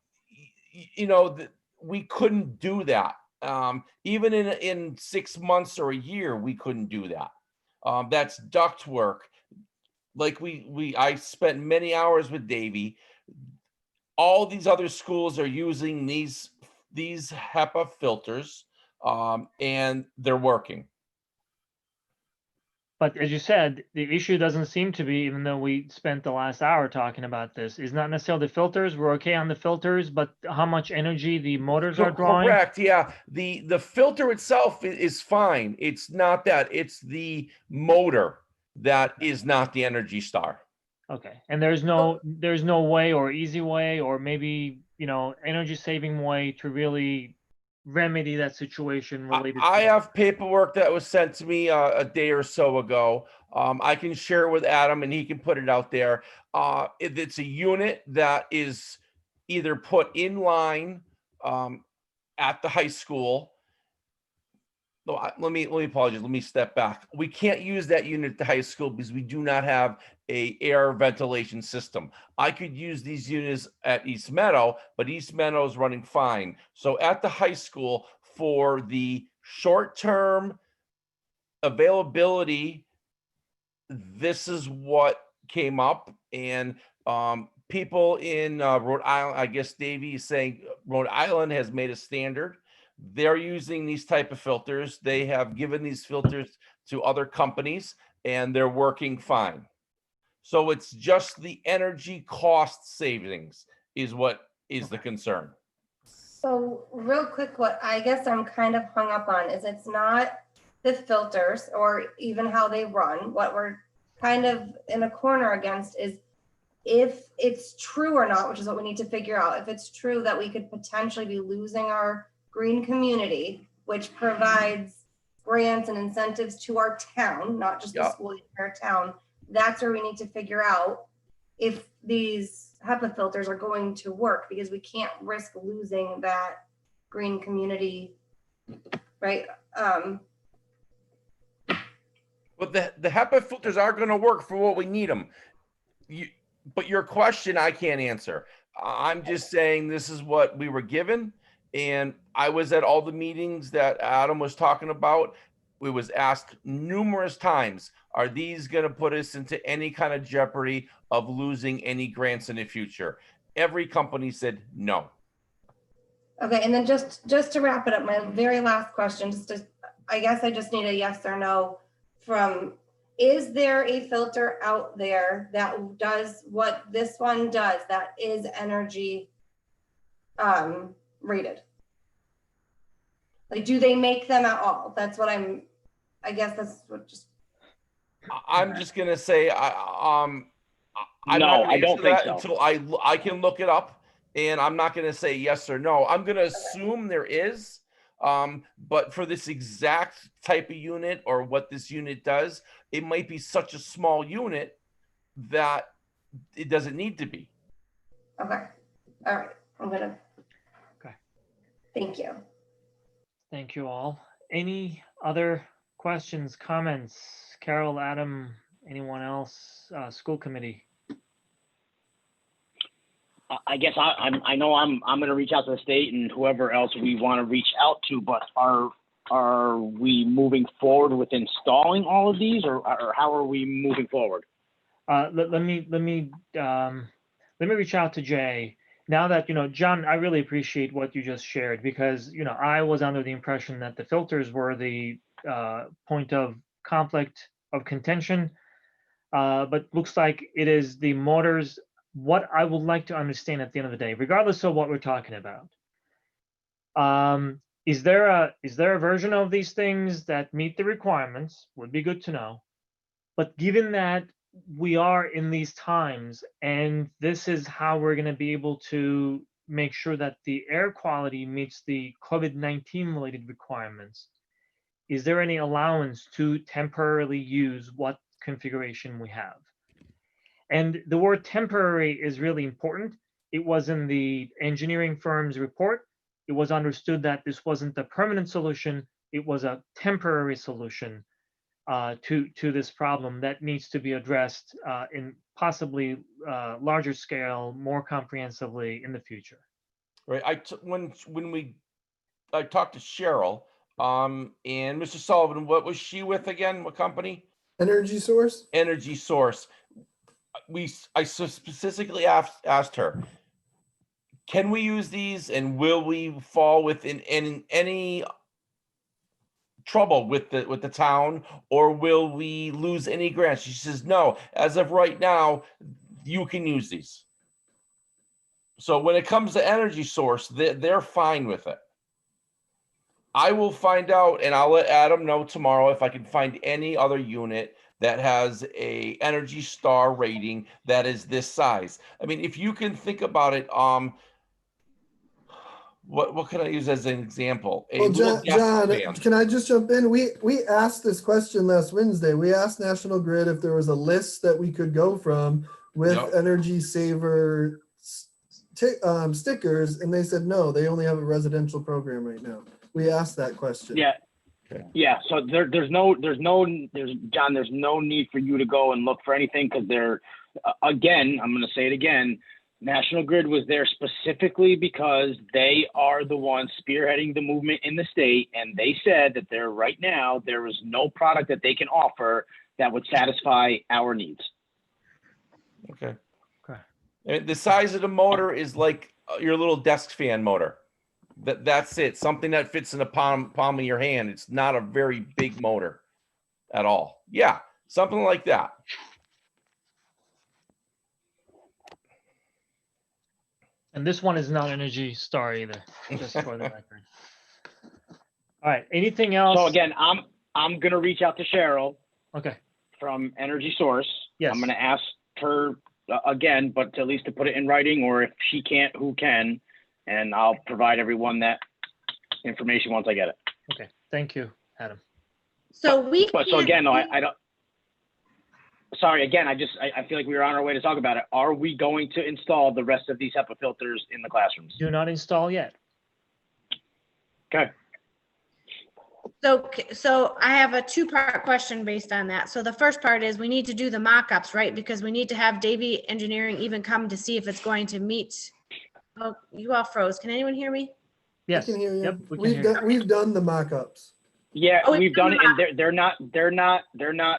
we couldn't do that. Even in 6 months or a year, we couldn't do that. That's duct work. Like I spent many hours with Davey. All these other schools are using these HEPA filters, and they're working. But as you said, the issue doesn't seem to be, even though we spent the last hour talking about this, is not necessarily the filters. We're okay on the filters, but how much energy the motors are drawing. Correct. Yeah. The filter itself is fine. It's not that. It's the motor that is not the Energy Star. Okay. And there's no way or easy way or maybe, energy saving way to really remedy that situation related I to have paperwork that was sent to me a day or so ago. I can share it with Adam and he can put it out there. It's a unit that is either put in line at the high school. No, let me apologize. Let me step back. We can't use that unit at the high school because we do not have a air ventilation system. I could use these units at East Meadow, but East Meadow is running fine. So at the high school, for the short-term availability, this is what came up. And people in Rhode Island, I guess Davey is saying Rhode Island has made a standard. They're using these type of filters. They have given these filters to other companies and they're working fine. So it's just the energy cost savings is what is the concern. So real quick, what I guess I'm kind of hung up on is it's not the filters or even how they run. What we're kind of in a corner against is if it's true or not, which is what we need to figure out. If it's true that we could potentially be losing our green community, which provides grants and incentives to our town, not just the school, our town, that's where we need to figure out if these HEPA filters are going to work, because we can't risk losing that green community, right? But the HEPA filters are going to work for what we need them. But your question, I can't answer. I'm just saying this is what we were given. And I was at all the meetings that Adam was talking about. We was asked numerous times, are these going to put us into any kind of jeopardy of losing any grants in the future? Every company said no. Okay, and then just to wrap it up, my very last question, I guess I just need a yes or no from, is there a filter out there that does what this one does, that is energy rated? Like, do they make them at all? That's what I guess that's what just. I'm just going to say, I'm No, not gonna I don't answer think that so. until I can look it up, and I'm not going to say yes or no. I'm going to assume there is, but for this exact type of unit or what this unit does, it might be such a small unit that it doesn't need to be. Okay, all right, I'm gonna. Okay. Thank you. Thank you all. Any other questions, comments? Carol, Adam, anyone else? School committee? I guess I know I'm going to reach out to the state and whoever else we want to reach out to, but are we moving forward with installing all of these, or how are we moving forward? Let me reach out to Jay. Now that, John, I really appreciate what you just shared, because, I was under the impression that the filters were the point of conflict of contention, but looks like it is the motors. What I would like to understand at the end of the day, regardless of what we're talking about, is there a version of these things that meet the requirements? Would be good to know. But given that we are in these times, and this is how we're going to be able to make sure that the air quality meets the COVID-19 related requirements, is there any allowance to temporarily use what configuration we have? And the word temporary is really important. It was in the engineering firm's report. It was understood that this wasn't a permanent solution. It was a temporary solution to this problem that needs to be addressed in possibly larger scale, more comprehensively in the future. Right. When I talked to Cheryl, and Mr. Sullivan, what was she with again? What company? Energy Source. Energy Source. I specifically asked her, can we use these, and will we fall within any trouble with the town, or will we lose any grants? She says, no, as of right now, you can use these. So when it comes to Energy Source, they're fine with it. I will find out, and I'll let Adam know tomorrow if I can find any other unit that has a Energy Star rating that is this size. I mean, if you can think about it, what can I use as an example? Well, John, can I just jump in? We asked this question last Wednesday. We asked National Grid if there was a list that we could go from with energy saver stickers, and they said no. They only have a residential program right now. We asked that question. Yeah. Yeah. So there's no need for you to go and look for anything, because again, I'm going to say it again. National Grid was there specifically because they are the ones spearheading the movement in the state, and they said that right now there is no product that they can offer that would satisfy our needs. Okay. And the size of the motor is like your little desk fan motor. That's it. Something that fits in the palm of your hand. It's not a very big motor at all. Yeah, something like that. And this one is not Energy Star either, just for the record. All right, anything else? So again, I'm gonna reach out to Cheryl. Okay. From Energy Source. Yes. I'm gonna ask her again, but at least to put it in writing, or if she can't, who can, and I'll provide everyone that information once I get it. Okay, thank you, Adam. So so again, no, I don't. sorry, again, I feel like we were on our way to talk about it. Are we going to install the rest of these HEPA filters in the classrooms? Do not install yet. Okay. So I have a two-part question based on that. So the first part is we need to do the mock-ups, right? Because we need to have Davy Engineering even come to see if it's going to meet. Oh, you all froze. Can anyone hear me? Yes. I can hear you. Yep, we can hear you. We've done the mock-ups. Yeah, Oh, we've done it, and they're not.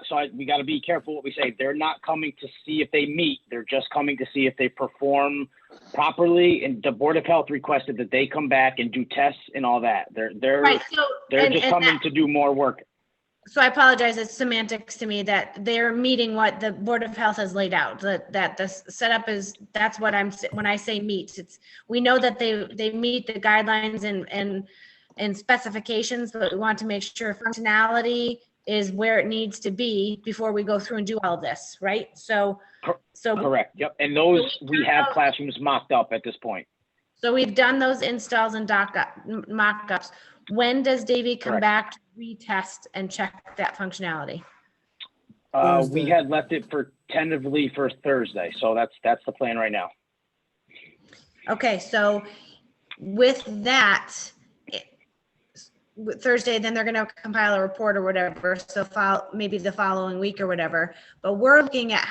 So we got to be careful what we say. They're not coming to see if they meet. They're just coming to see if they perform properly. And the Board of Health requested that they come back and do tests and all that. They're Right, so. they're and- just and coming that- to do more work. So I apologize, it's semantics to me that they're meeting what the Board of Health has laid out, that the setup is, that's what when I say meets, it's, we know that they meet the guidelines and specifications, but we want to make sure functionality is where it needs to be before we go through and do all this, right? So Correct. Yep. And those we have classrooms mocked up at this point. So we've done those installs and mock-ups. When does Davy come Correct. back to retest and check that functionality? We Thursday. had left it for tentatively for Thursday, so that's the plan right now. Okay, so with that, with Thursday, then they're gonna compile a report or whatever, so maybe the following week or whatever. But we're looking at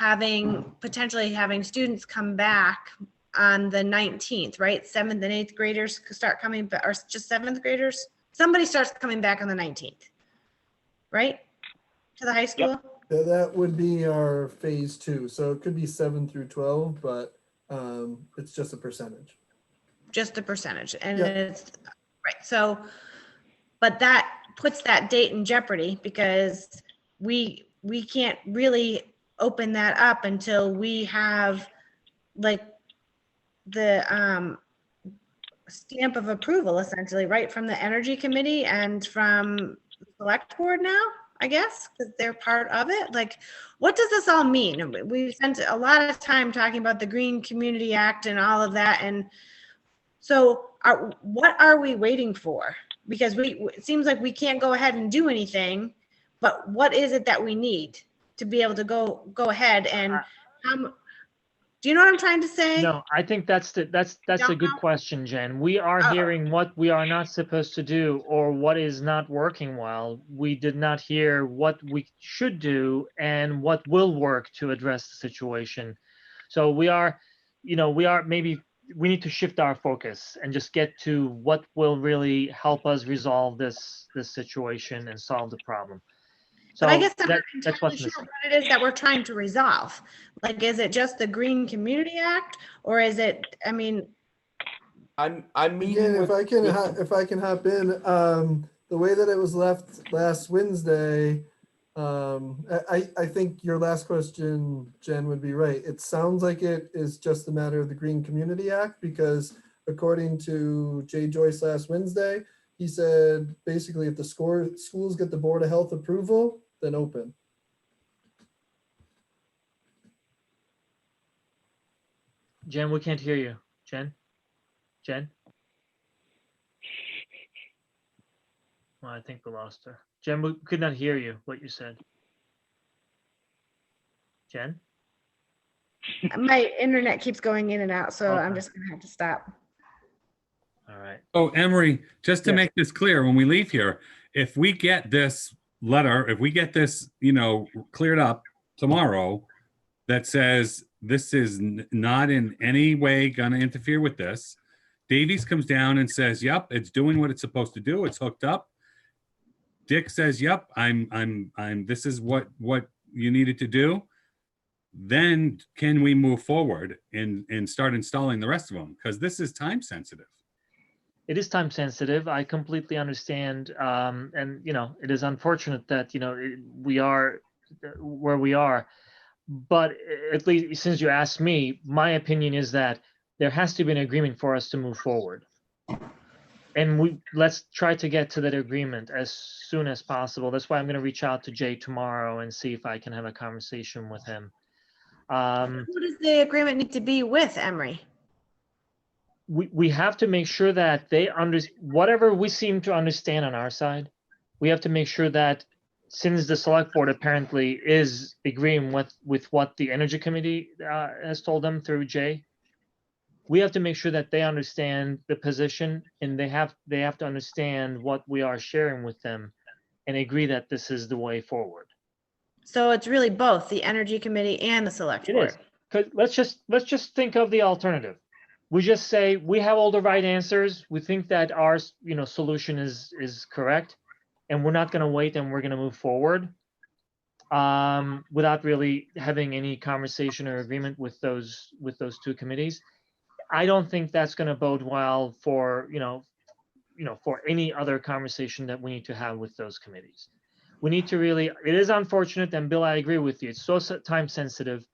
potentially having students come back on the 19th, right? 7th and 8th graders start coming, or just 7th graders? Somebody starts coming back on the 19th, right? To the high school? That would be our phase 2. So it could be 7 through 12, but it's just a percentage. Just a percentage, and Yeah. it's, right, so, but that puts that date in jeopardy because we can't really open that up until we have like the stamp of approval essentially, right, from the Energy Committee and from the Select Board now, I guess, because they're part of it. Like, what does this all mean? We spent a lot of time talking about the Green Community Act and all of that, and so what are we waiting for? Because it seems like we can't go ahead and do anything, but what is it that we need to be able to go ahead and do you know what I'm trying to say? No, I think that's a don't good know? question, Jen. We are Oh. hearing what we are not supposed to do or what is not working well. We did not hear what we should do and what will work to address the situation. So we need to shift our focus and just get to what will really help us resolve this situation and solve the problem. So But I guess I'm not that's entirely what's sure missing. what it is that we're trying to resolve. Like, is it just the Green Community Act, or is it, I mean, I'm meeting Again, with. if I can hop in, the way that it was left last Wednesday, I think your last question, Jen, would be right. It sounds like it is just a matter of the Green Community Act because according to Jay Joyce last Wednesday, he said basically if the schools get the Board of Health approval, then open. Jen, we can't hear you. Jen? Well, I think we lost her. Jen, we could not hear you, what you said. Jen? my internet keeps going in and out, so I'm Okay. just gonna have to stop. All right. Oh, Emery, just to Yes. make this clear, when we leave here, if we get this letter, if we get this, cleared up tomorrow that says this is not in any way going to interfere with this, Davies comes down and says, "Yep, it's doing what it's supposed to do. It's hooked up." Dick says, "Yep, I'm. This is what you needed to do." Then can we move forward and start installing the rest of them? Because this is time sensitive. It is time sensitive. I completely understand. And, it is unfortunate that, we are where we are. But at least since you asked me, my opinion is that there has to be an agreement for us to move forward. And let's try to get to that agreement as soon as possible. That's why I'm going to reach out to Jay tomorrow and see if I can have a conversation with him. Who does the agreement need to be with, Emery? We have to make sure that they whatever we seem to understand on our side, we have to make sure that since the select board apparently is agreeing with what the energy committee has told them through Jay, we have to make sure that they understand the position, and they have to understand what we are sharing with them and agree that this is the way forward. So it's really both the energy committee and the select It board. is. Because let's just think of the alternative. We just say we have all the right answers. We think that our solution is correct, and we're not going to wait, and we're going to move forward without really having any conversation or agreement with those two committees. I don't think that's going to bode well for for any other conversation that we need to have with those committees. We need to really. It is unfortunate, and Bill, I agree with you. It's so time sensitive.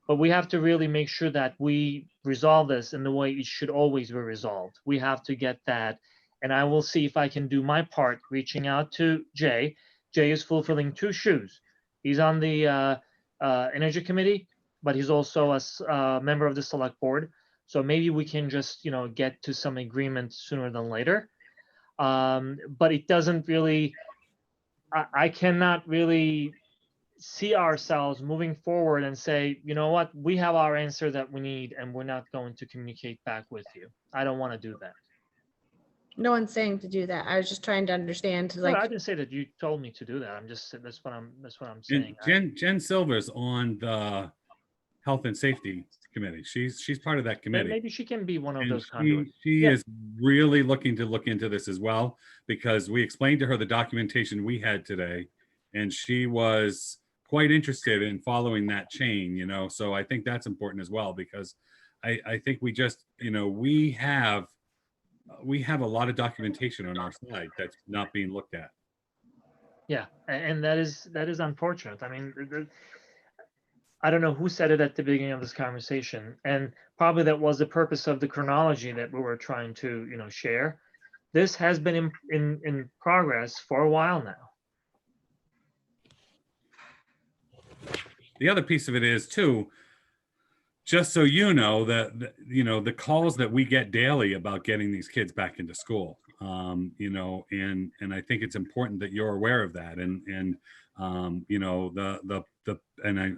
But we have to really make sure that we resolve this in the way it should always be resolved. We have to get that. And I will see if I can do my part reaching out to Jay. Jay is fulfilling two shoes. He's on the Energy Committee, but he's also a member of the Select Board. So maybe we can just, get to some agreement sooner than later. But it doesn't really, I cannot really see ourselves moving forward and say, you know what, we have our answer that we need, and we're not going to communicate back with you. I don't want to do that. No one's saying to do that. I was just trying to understand, No, like, I didn't say that you told me to do that. I'm just that's what I'm And saying. Jen Silver's on the Health and Safety Committee. She's part of that committee. Maybe she can be one of And those conduits. she Yeah. is really looking to look into this as well, because we explained to her the documentation we had today, and she was quite interested in following that chain, so I think that's important as well, because I think we just, we have a lot of documentation on our side that's not being looked at. Yeah, and that is unfortunate. I mean, I don't know who said it at the beginning of this conversation, and probably that was the purpose of the chronology that we were trying to, share. This has been in progress for a while now. The other piece of it is too, just so you know, that the calls that we get daily about getting these kids back into school, and I think it's important that you're aware of that, and and I'm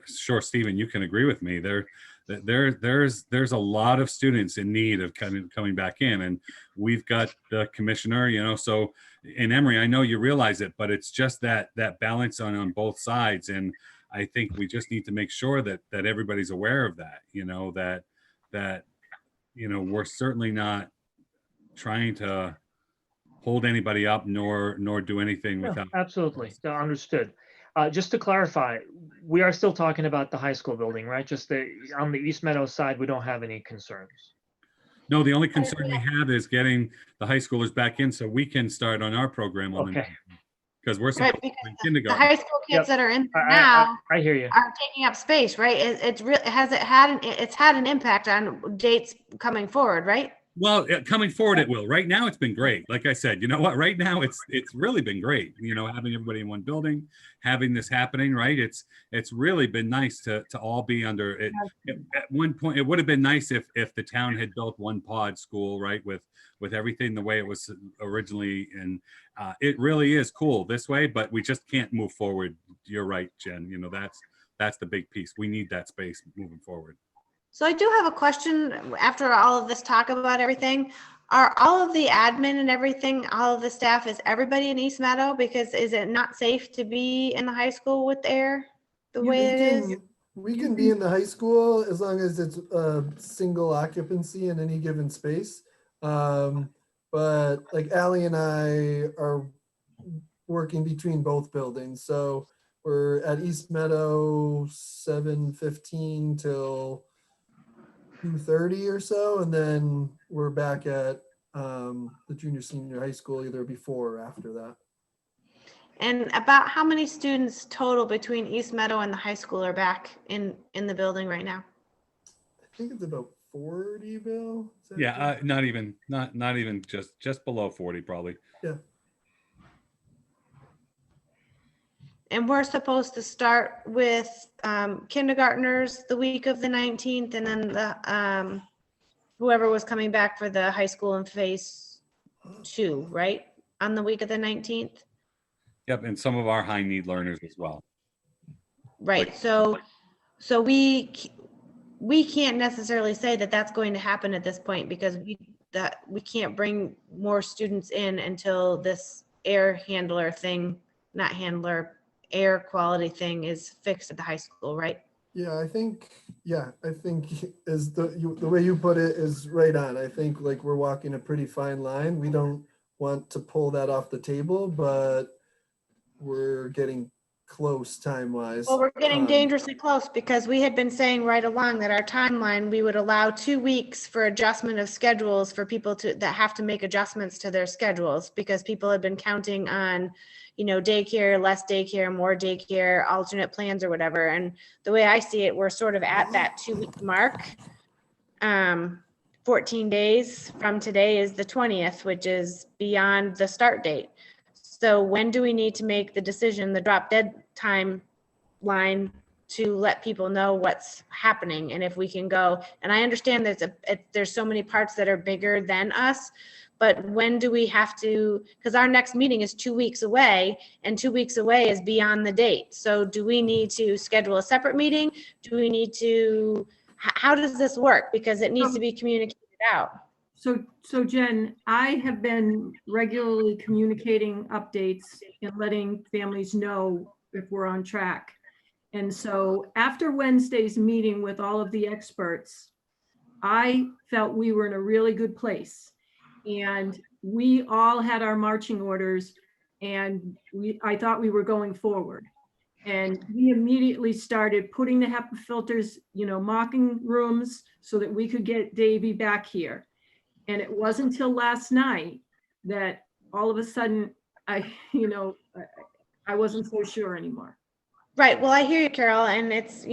sure Stephen, you can agree with me. There's a lot of students in need of coming back in, and we've got the commissioner, so in Emory, I know you realize it, but it's just that balance on both sides, and I think we just need to make sure that everybody's aware of that, that we're certainly not trying to hold anybody up nor do anything No, without. absolutely. No, understood. Just to clarify, we are still talking about the high school building, right? Just on the East Meadow side, we don't have any concerns. No, the only concern we have is getting the high schoolers back in so we can start on our program on Okay. because we're right, supposed because to be in the kindergarten. high school kids Yep. that are in there now I hear you. are taking up space, right? It's had an impact on dates coming forward, right? Well, coming forward, it will. Right now, it's been great. Like I said, you know what? Right now, it's really been great. Having everybody in one building, having this happening, right? It's really been nice to all be under it. At one point, it would have been nice if the town had built one pod school, right? With everything the way it was originally, and it really is cool this way. But we just can't move forward. You're right, Jen. That's the big piece. We need that space moving forward. So I do have a question after all of this talk about everything. Are all of the admin and everything, all of the staff, is everybody in East Meadow? Because is it not safe to be in the high school with air the way it is? We can be in the high school as long as it's a single occupancy in any given space. But like Allie and I are working between both buildings. So we're at East Meadow 7:15 till 2:30 or so, and then we're back at the junior senior high school either before or after that. And about how many students total between East Meadow and the high school are back in the building right now? I think it's about 40, Bill. Is that Yeah, right? not even just below 40 probably. Yeah. And we're supposed to start with kindergartners the week of the 19th, and then the whoever was coming back for the high school in phase 2, right? On the week of the 19th. Yep, and some of our high need learners as well. Right, so we can't necessarily say that that's going to happen at this point because we can't bring more students in until this air quality thing is fixed at the high school, right? Yeah, I think is the way you put it is right on. I think like we're walking a pretty fine line. We don't want to pull that off the table, but we're getting close time-wise. Well, we're getting dangerously close because we had been saying right along that our timeline, we would allow 2 weeks for adjustment of schedules for people that have to make adjustments to their schedules because people have been counting on, daycare, less daycare, more daycare, alternate plans or whatever. And the way I see it, we're sort of at that 2-week mark. 14 days from today is the 20th, which is beyond the start date. So when do we need to make the decision, the drop dead timeline to let people know what's happening and if we can go? And I understand there's so many parts that are bigger than us, but when do we have to, because our next meeting is 2 weeks away and 2 weeks away is beyond the date. So do we need to schedule a separate meeting? Do we need to, how does this work? Because it needs to be communicated out. So Jen, I have been regularly communicating updates and letting families know if we're on track. And so after Wednesday's meeting with all of the experts, I felt we were in a really good place. And we all had our marching orders and I thought we were going forward. And we immediately started putting the HEPA filters, mocking rooms so that we could get Davey back here. And it wasn't until last night that all of a sudden I wasn't so sure anymore. Right. Well, I hear you, Carol. And it's,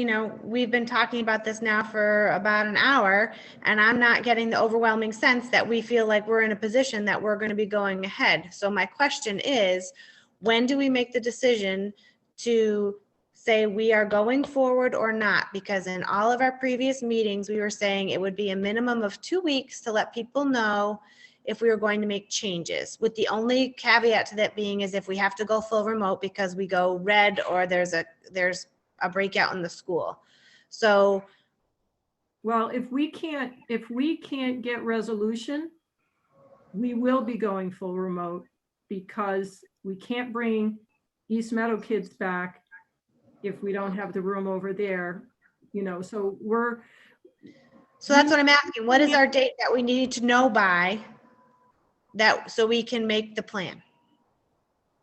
we've been talking about this now for about an hour, and I'm not getting the overwhelming sense that we feel like we're in a position that we're going to be going ahead. So my question is, when do we make the decision to say we are going forward or not? Because in all of our previous meetings, we were saying it would be a minimum of 2 weeks to let people know if we were going to make changes, with the only caveat to that being is if we have to go full remote because we go red or there's a breakout in the school. So, well, if we can't get resolution, we will be going full remote because we can't bring East Meadow kids back if we don't have the room over there, so that's what I'm asking. What is our date that we need to know by so we can make the plan?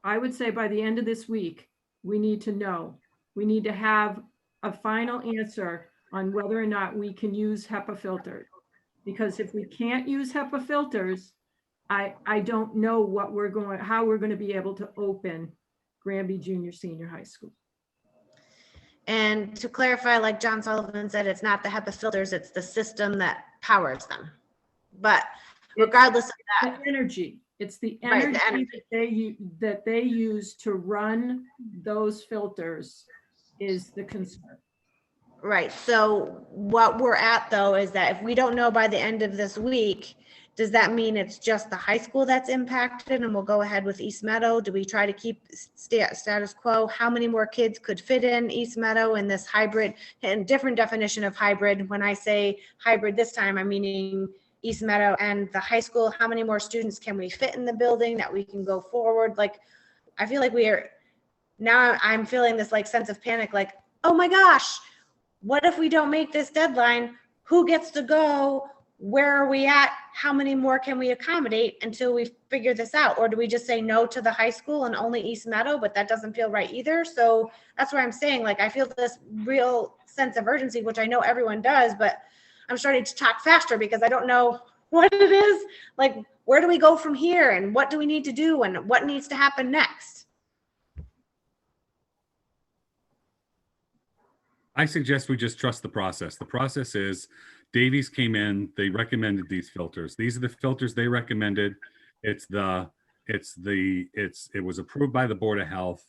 I would say by the end of this week, we need to know. We need to have a final answer on whether or not we can use HEPA filters. Because if we can't use HEPA filters, I don't know how we're going to be able to open Granby Junior Senior High School. And to clarify, like John Sullivan said, it's not the HEPA filters, it's the system that powers them. But regardless of that, the energy, it's the energy, right, that they use to run those filters is the concern. Right. So what we're at though is that if we don't know by the end of this week, does that mean it's just the high school that's impacted and we'll go ahead with East Meadow? Do we try to keep status quo? How many more kids could fit in East Meadow in this hybrid and different definition of hybrid? When I say hybrid this time, I'm meaning East Meadow and the high school. How many more students can we fit in the building that we can go forward? Like, I feel like I'm feeling this like sense of panic, like, oh my gosh, what if we don't make this deadline? Who gets to go? Where are we at? How many more can we accommodate until we figure this out? Or do we just say no to the high school and only East Meadow? But that doesn't feel right either. So that's where I'm saying, like, I feel this real sense of urgency, which I know everyone does, but I'm starting to talk faster because I don't know what it is. Like, where do we go from here? And what do we need to do? And what needs to happen next? I suggest we just trust the process. The process is Davies came in, they recommended these filters. These are the filters they recommended. It was approved by the Board of Health.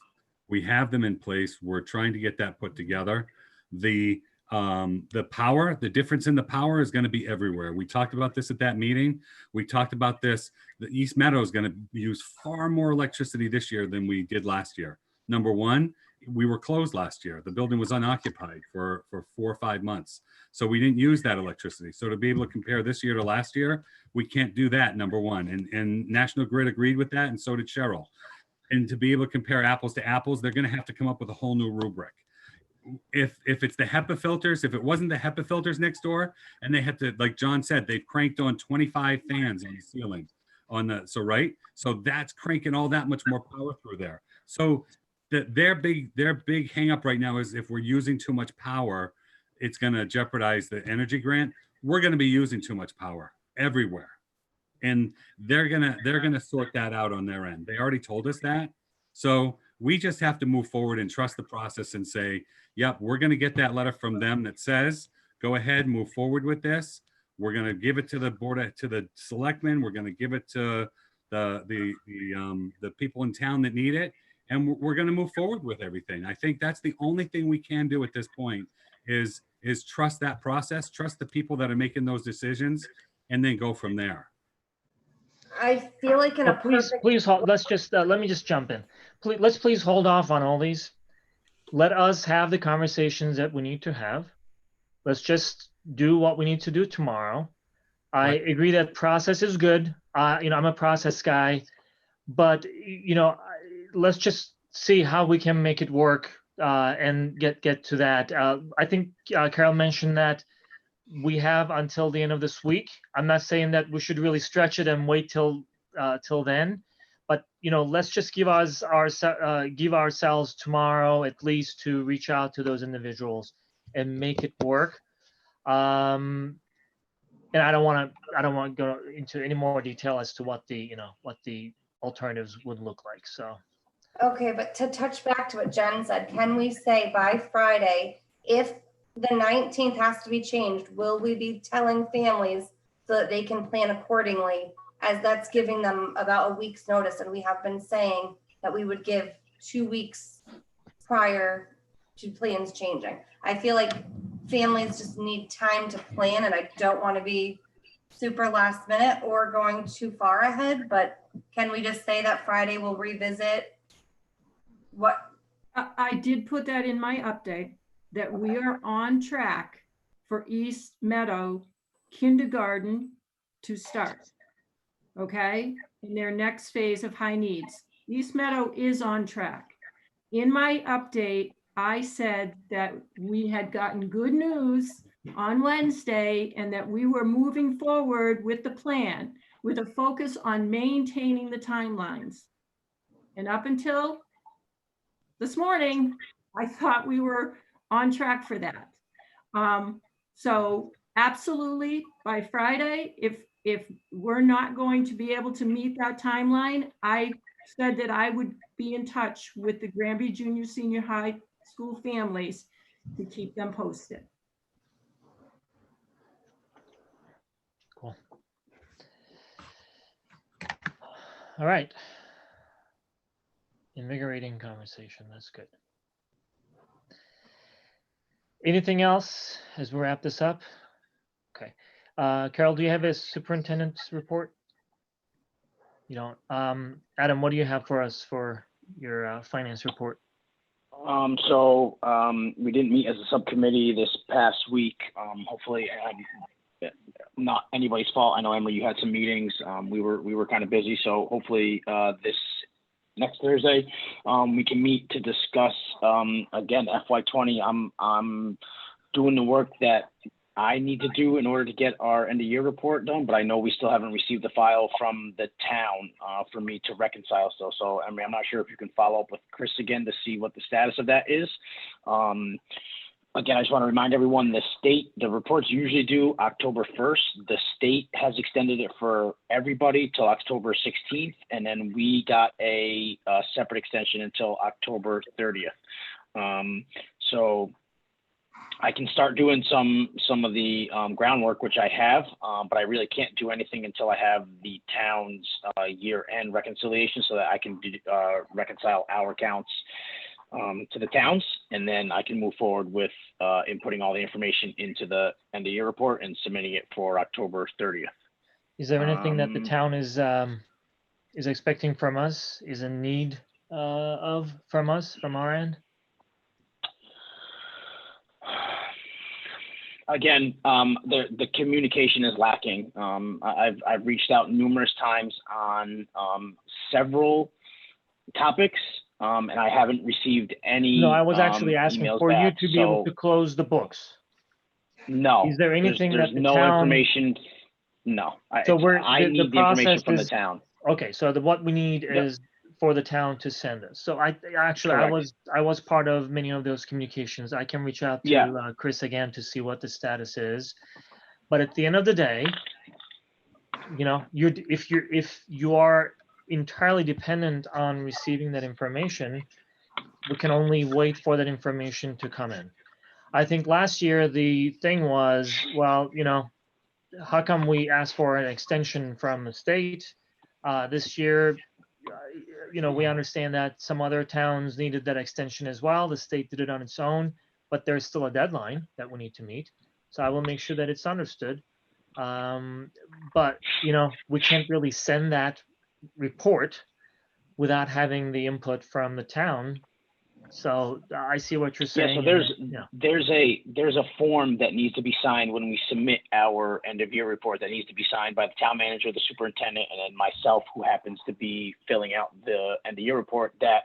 We have them in place. We're trying to get that put together. The The power, the difference in the power is going to be everywhere. We talked about this at that meeting. We talked about this. The East Meadow is going to use far more electricity this year than we did last year. Number one, we were closed last year. The building was unoccupied for 4 or 5 months. So we didn't use that electricity. So to be able to compare this year to last year, we can't do that, number one. And National Grid agreed with that, and so did Cheryl. And to be able to compare apples to apples, they're going to have to come up with a whole new rubric. If it's the HEPA filters, if it wasn't the HEPA filters next door, and they had to, like John said, they've cranked on 25 fans on the ceiling so that's cranking all that much more power through there. So their big hang up right now is if we're using too much power, it's going to jeopardize the energy grant. We're going to be using too much power everywhere. And they're gonna sort that out on their end. They already told us that. So we just have to move forward and trust the process and say, yep, we're gonna get that letter from them that says, go ahead, move forward with this. We're gonna give it to the board, to the selectmen. We're gonna give it to the people in town that need it. And we're gonna move forward with everything. I think that's the only thing we can do at this point is trust that process, trust the people that are making those decisions, and then go from there. I feel like in a Please hold. Let's just let me just jump in. Please hold off on all these. Let us have the conversations that we need to have. Let's just do what we need to do tomorrow. I agree that process is good. I'm a process guy, but let's just see how we can make it work and get to that. I think Carol mentioned that we have until the end of this week. I'm not saying that we should really stretch it and wait till then, but let's just give ourselves tomorrow at least to reach out to those individuals and make it work. And I don't want to go into any more detail as to what the alternatives would look like. So. Okay, but to touch back to what Jen said, can we say by Friday, if the 19th has to be changed, will we be telling families so that they can plan accordingly, as that's giving them about a week's notice? And we have been saying that we would give 2 weeks prior to plans changing. I feel like families just need time to plan, and I don't want to be super last minute or going too far ahead, but can we just say that Friday we'll revisit what? I did put that in my update, that we are on track for East Meadow kindergarten to start, okay? In their next phase of high needs. East Meadow is on track. In my update, I said that we had gotten good news on Wednesday and that we were moving forward with the plan with a focus on maintaining the timelines. And up until this morning, I thought we were on track for that. So absolutely by Friday, if we're not going to be able to meet that timeline, I said that I would be in touch with the Granby Junior Senior High School families to keep them posted. Cool. All right. Invigorating conversation. That's good. Anything else as we wrap this up? Okay. Carol, do you have a superintendent's report? You don't. Adam, what do you have for us for your finance report? We didn't meet as a subcommittee this past week. Hopefully, not anybody's fault. I know, Emily, you had some meetings. We were kind of busy, so hopefully this next Thursday we can meet to discuss again FY20. I'm doing the work that I need to do in order to get our end of year report done, but I know we still haven't received the file from the town for me to reconcile still. So, I mean, I'm not sure if you can follow up with Chris again to see what the status of that is. Again, I just want to remind everyone, the reports usually due October 1st. The state has extended it for everybody till October 16th, and then we got a separate extension until October 30th. So I can start doing some of the groundwork, which I have, but I really can't do anything until I have the town's year-end reconciliation so that I can reconcile our accounts to the towns, and then I can move forward with inputting all the information into the end of year report and submitting it for October 30th. Is there anything that the Um, town is expecting from us, is in need from us, from our end? Again, the communication is lacking. I've reached out numerous times on several topics, and I haven't received any. No, I was actually asking emails for you back. to be able So, to close the books. no. Is there anything there's that the no town- information? No. So I the need the information process from the is- town. Okay, so what we need Yep. is for the town to send us. So I Correct. was part of many of those communications. I can reach out to Yeah. Chris again to see what the status is. But at the end of the day, you know, if you are entirely dependent on receiving that information, we can only wait for that information to come in. I think last year the thing was, well, you know, how come we asked for an extension from the state? This year, you know, we understand that some other towns needed that extension as well. The state did it on its own, but there's still a deadline that we need to meet. So I will make sure that it's understood. But, you know, we can't really send that report without having the input from the town. So I see what you're Yeah, saying. so and, there's a form that needs to be signed when we submit our end of year report that needs to be signed by the town manager, the superintendent, and then myself, who happens to be filling out the end of year report, that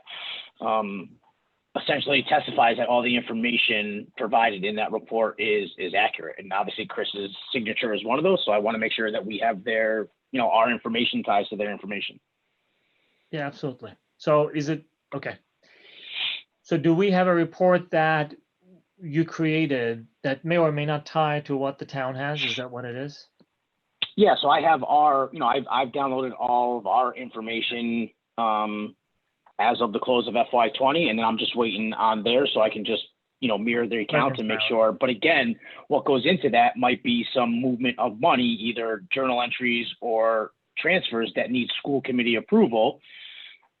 essentially testifies that all the information provided in that report is accurate. And obviously Chris's signature is one of those. So I want to make sure that we have their, you know, our information ties to their information. Yeah, absolutely. So is it, okay. So do we have a report that you created that may or may not tie to what the town has? Is that what it is? Yeah, so I have our, you know, I've downloaded all of our information as of the close of FY20, and then I'm just waiting on theirs so I can just, you know, mirror their accounts and make sure. But again, what goes into that might be some movement of money, either journal entries or transfers that need school committee approval.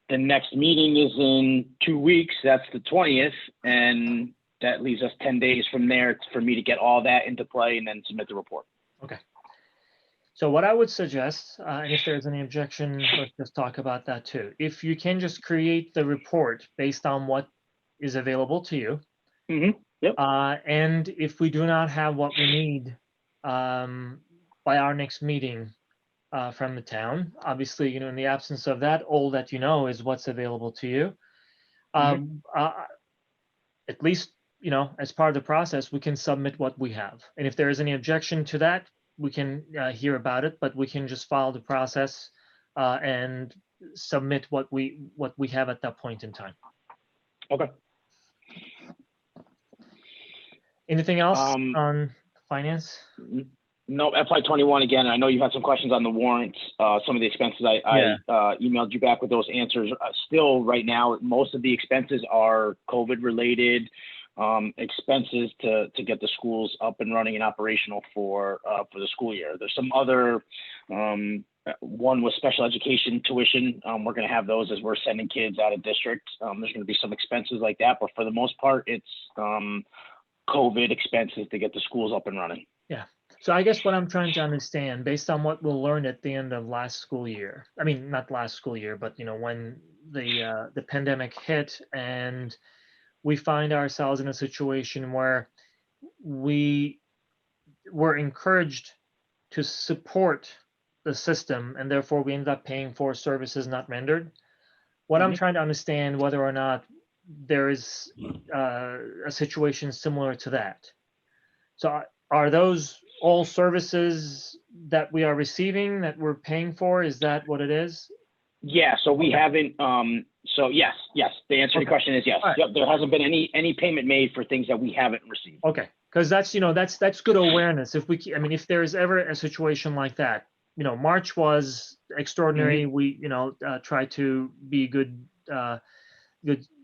The next meeting is in 2 weeks. That's the 20th. And that leaves us 10 days from there for me to get all that into play and then submit the report. Okay. So what I would suggest, and if there's any objection, let's just talk about that too. If you can just create the report based on what is available to you. Mm-hmm. Yep. And if we do not have what we need by our next meeting, from the town. Obviously, you know, in the absence of that, all that you know is what's available to you. At least, you know, as part of the process, we can submit what we have. And if there is any objection to that, we can hear about it, but we can just follow the process and submit what we have at that point in time. Okay. Anything else on finance? No, FY21 again. I know you had some questions on the warrants. Some of the expenses I emailed you back with those answers. Still, right now, most of the expenses are COVID related expenses to get the schools up and running and operational for the school year. There's some other one with special education tuition. We're going to have those as we're sending kids out of district. There's going to be some expenses like that, but for the most part, it's COVID expenses to get the schools up and running. Yeah. So I guess what I'm trying to understand, based on what we'll learn at the end of last school year, I mean, not last school year, but, you know, when the pandemic hit and we find ourselves in a situation where we were encouraged to support the system and therefore we ended up paying for services not rendered. What I'm trying to understand whether or not there is a situation similar to that. So are those all services that we are receiving that we're paying for? Is that what it is? Yeah, so we haven't, so yes. The answer to your question is yes. Right. Yep, there hasn't been any payment made for things that we haven't received. Okay, because that's, you know, that's good awareness. If we, I mean, if there is ever a situation like that, you know, March was extraordinary. We, you know, try to be good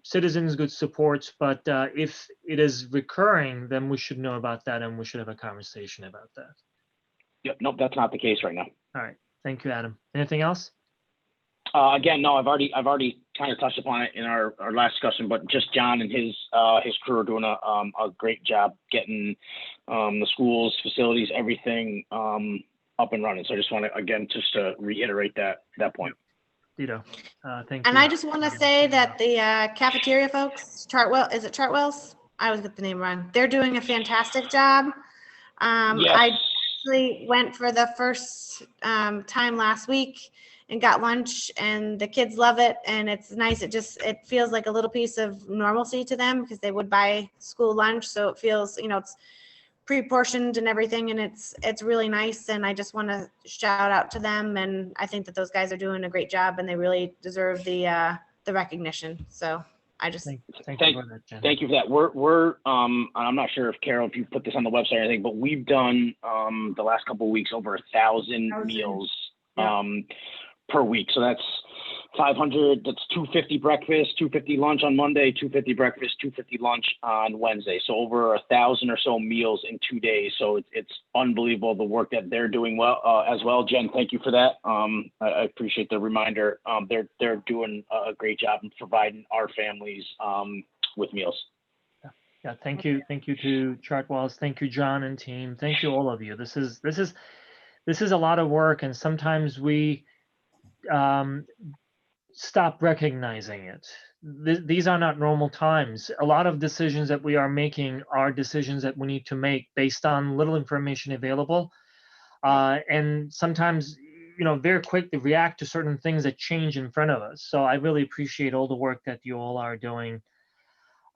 citizens, good supports, but if it is recurring, then we should know about that and we should have a conversation about that. Yep, nope, that's not the case right now. All right, thank you, Adam. Anything else? Again, no, I've already kind of touched upon it in our last discussion, but just John and his crew are doing a great job getting the schools, facilities, everything up and running. So I just want to, again, just to reiterate that point. Dito, thank And you. I just want to say that the cafeteria folks, is it Chartwell's? I always get the name wrong. They're doing a fantastic job. Yes. I actually went for the first time last week and got lunch, and the kids love it, and it's nice. It feels like a little piece of normalcy to them because they would buy school lunch, so it feels, it's pre-portioned and everything, and it's really nice. And I just want to shout out to them, and I think that those guys are doing a great job, and they really deserve the recognition. So I just Thank you for that, Jen. Thank you for that. We're I'm not sure if Carol, if you put this on the website or anything, but we've done the last couple of weeks over 1,000 meals per week. So that's 500. That's 250 breakfast, 250 lunch on Monday, 250 breakfast, 250 lunch on Wednesday. So over 1,000 or so meals in 2 days. So it's unbelievable the work that they're doing as well. Jen, thank you for that. I appreciate the reminder. They're doing a great job in providing our families with meals. Yeah, thank you to Chartwells. Thank you, John and team. Thank you, all of you. This is a lot of work, and sometimes we stop recognizing it. These are not normal times. A lot of decisions that we are making are decisions that we need to make based on little information available, and sometimes, very quick to react to certain things that change in front of us. So I really appreciate all the work that you all are doing.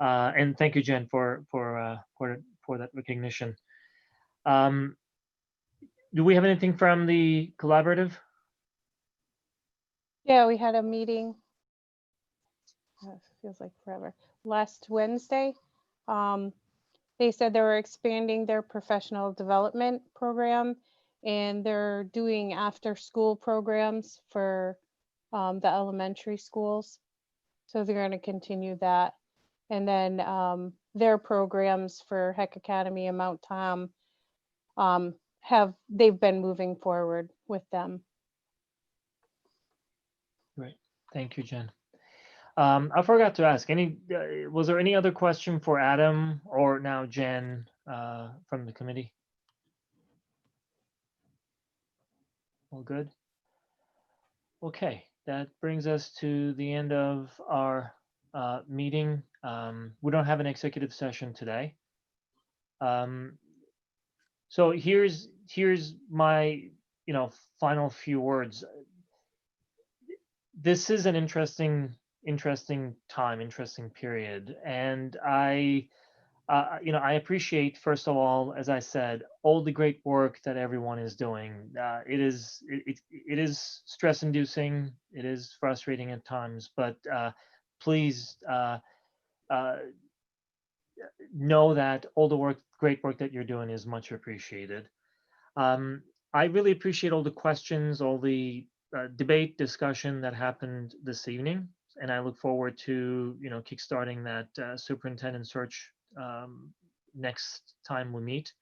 And thank you, Jen, for that recognition. Do we have anything from the collaborative? Yeah, we had a meeting. It feels like forever. Last Wednesday, they said they were expanding their professional development program, and they're doing after-school programs for the elementary schools. So they're going to continue that. And then their programs for Heck Academy and Mount Tom they've been moving forward with them. Great, thank you, Jen. I forgot to ask, was there any other question for Adam or now Jen from the committee? All good? Okay, that brings us to the end of our meeting. We don't have an executive session today. So here's my final few words. This is an interesting time, interesting period, and I appreciate, first of all, as I said, all the great work that everyone is doing. It is stress-inducing, it is frustrating at times, but please know that all the great work that you're doing is much appreciated. I really appreciate all the questions, all the debate discussion that happened this evening, and I look forward to kickstarting that superintendent search next time we meet.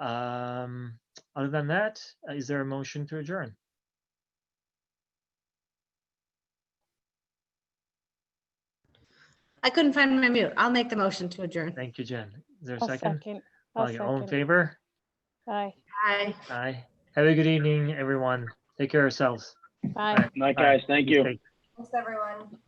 Other than that, is there a motion to adjourn? I couldn't find my mute. I'll make the motion to adjourn. Thank you, Jen. Is there a I'll second? second. Okay, all in favor? Aye. Aye. Aye. Have a good evening, everyone. Take care of yourselves. Bye. Night, guys. Thank you. Be safe. Thanks, everyone.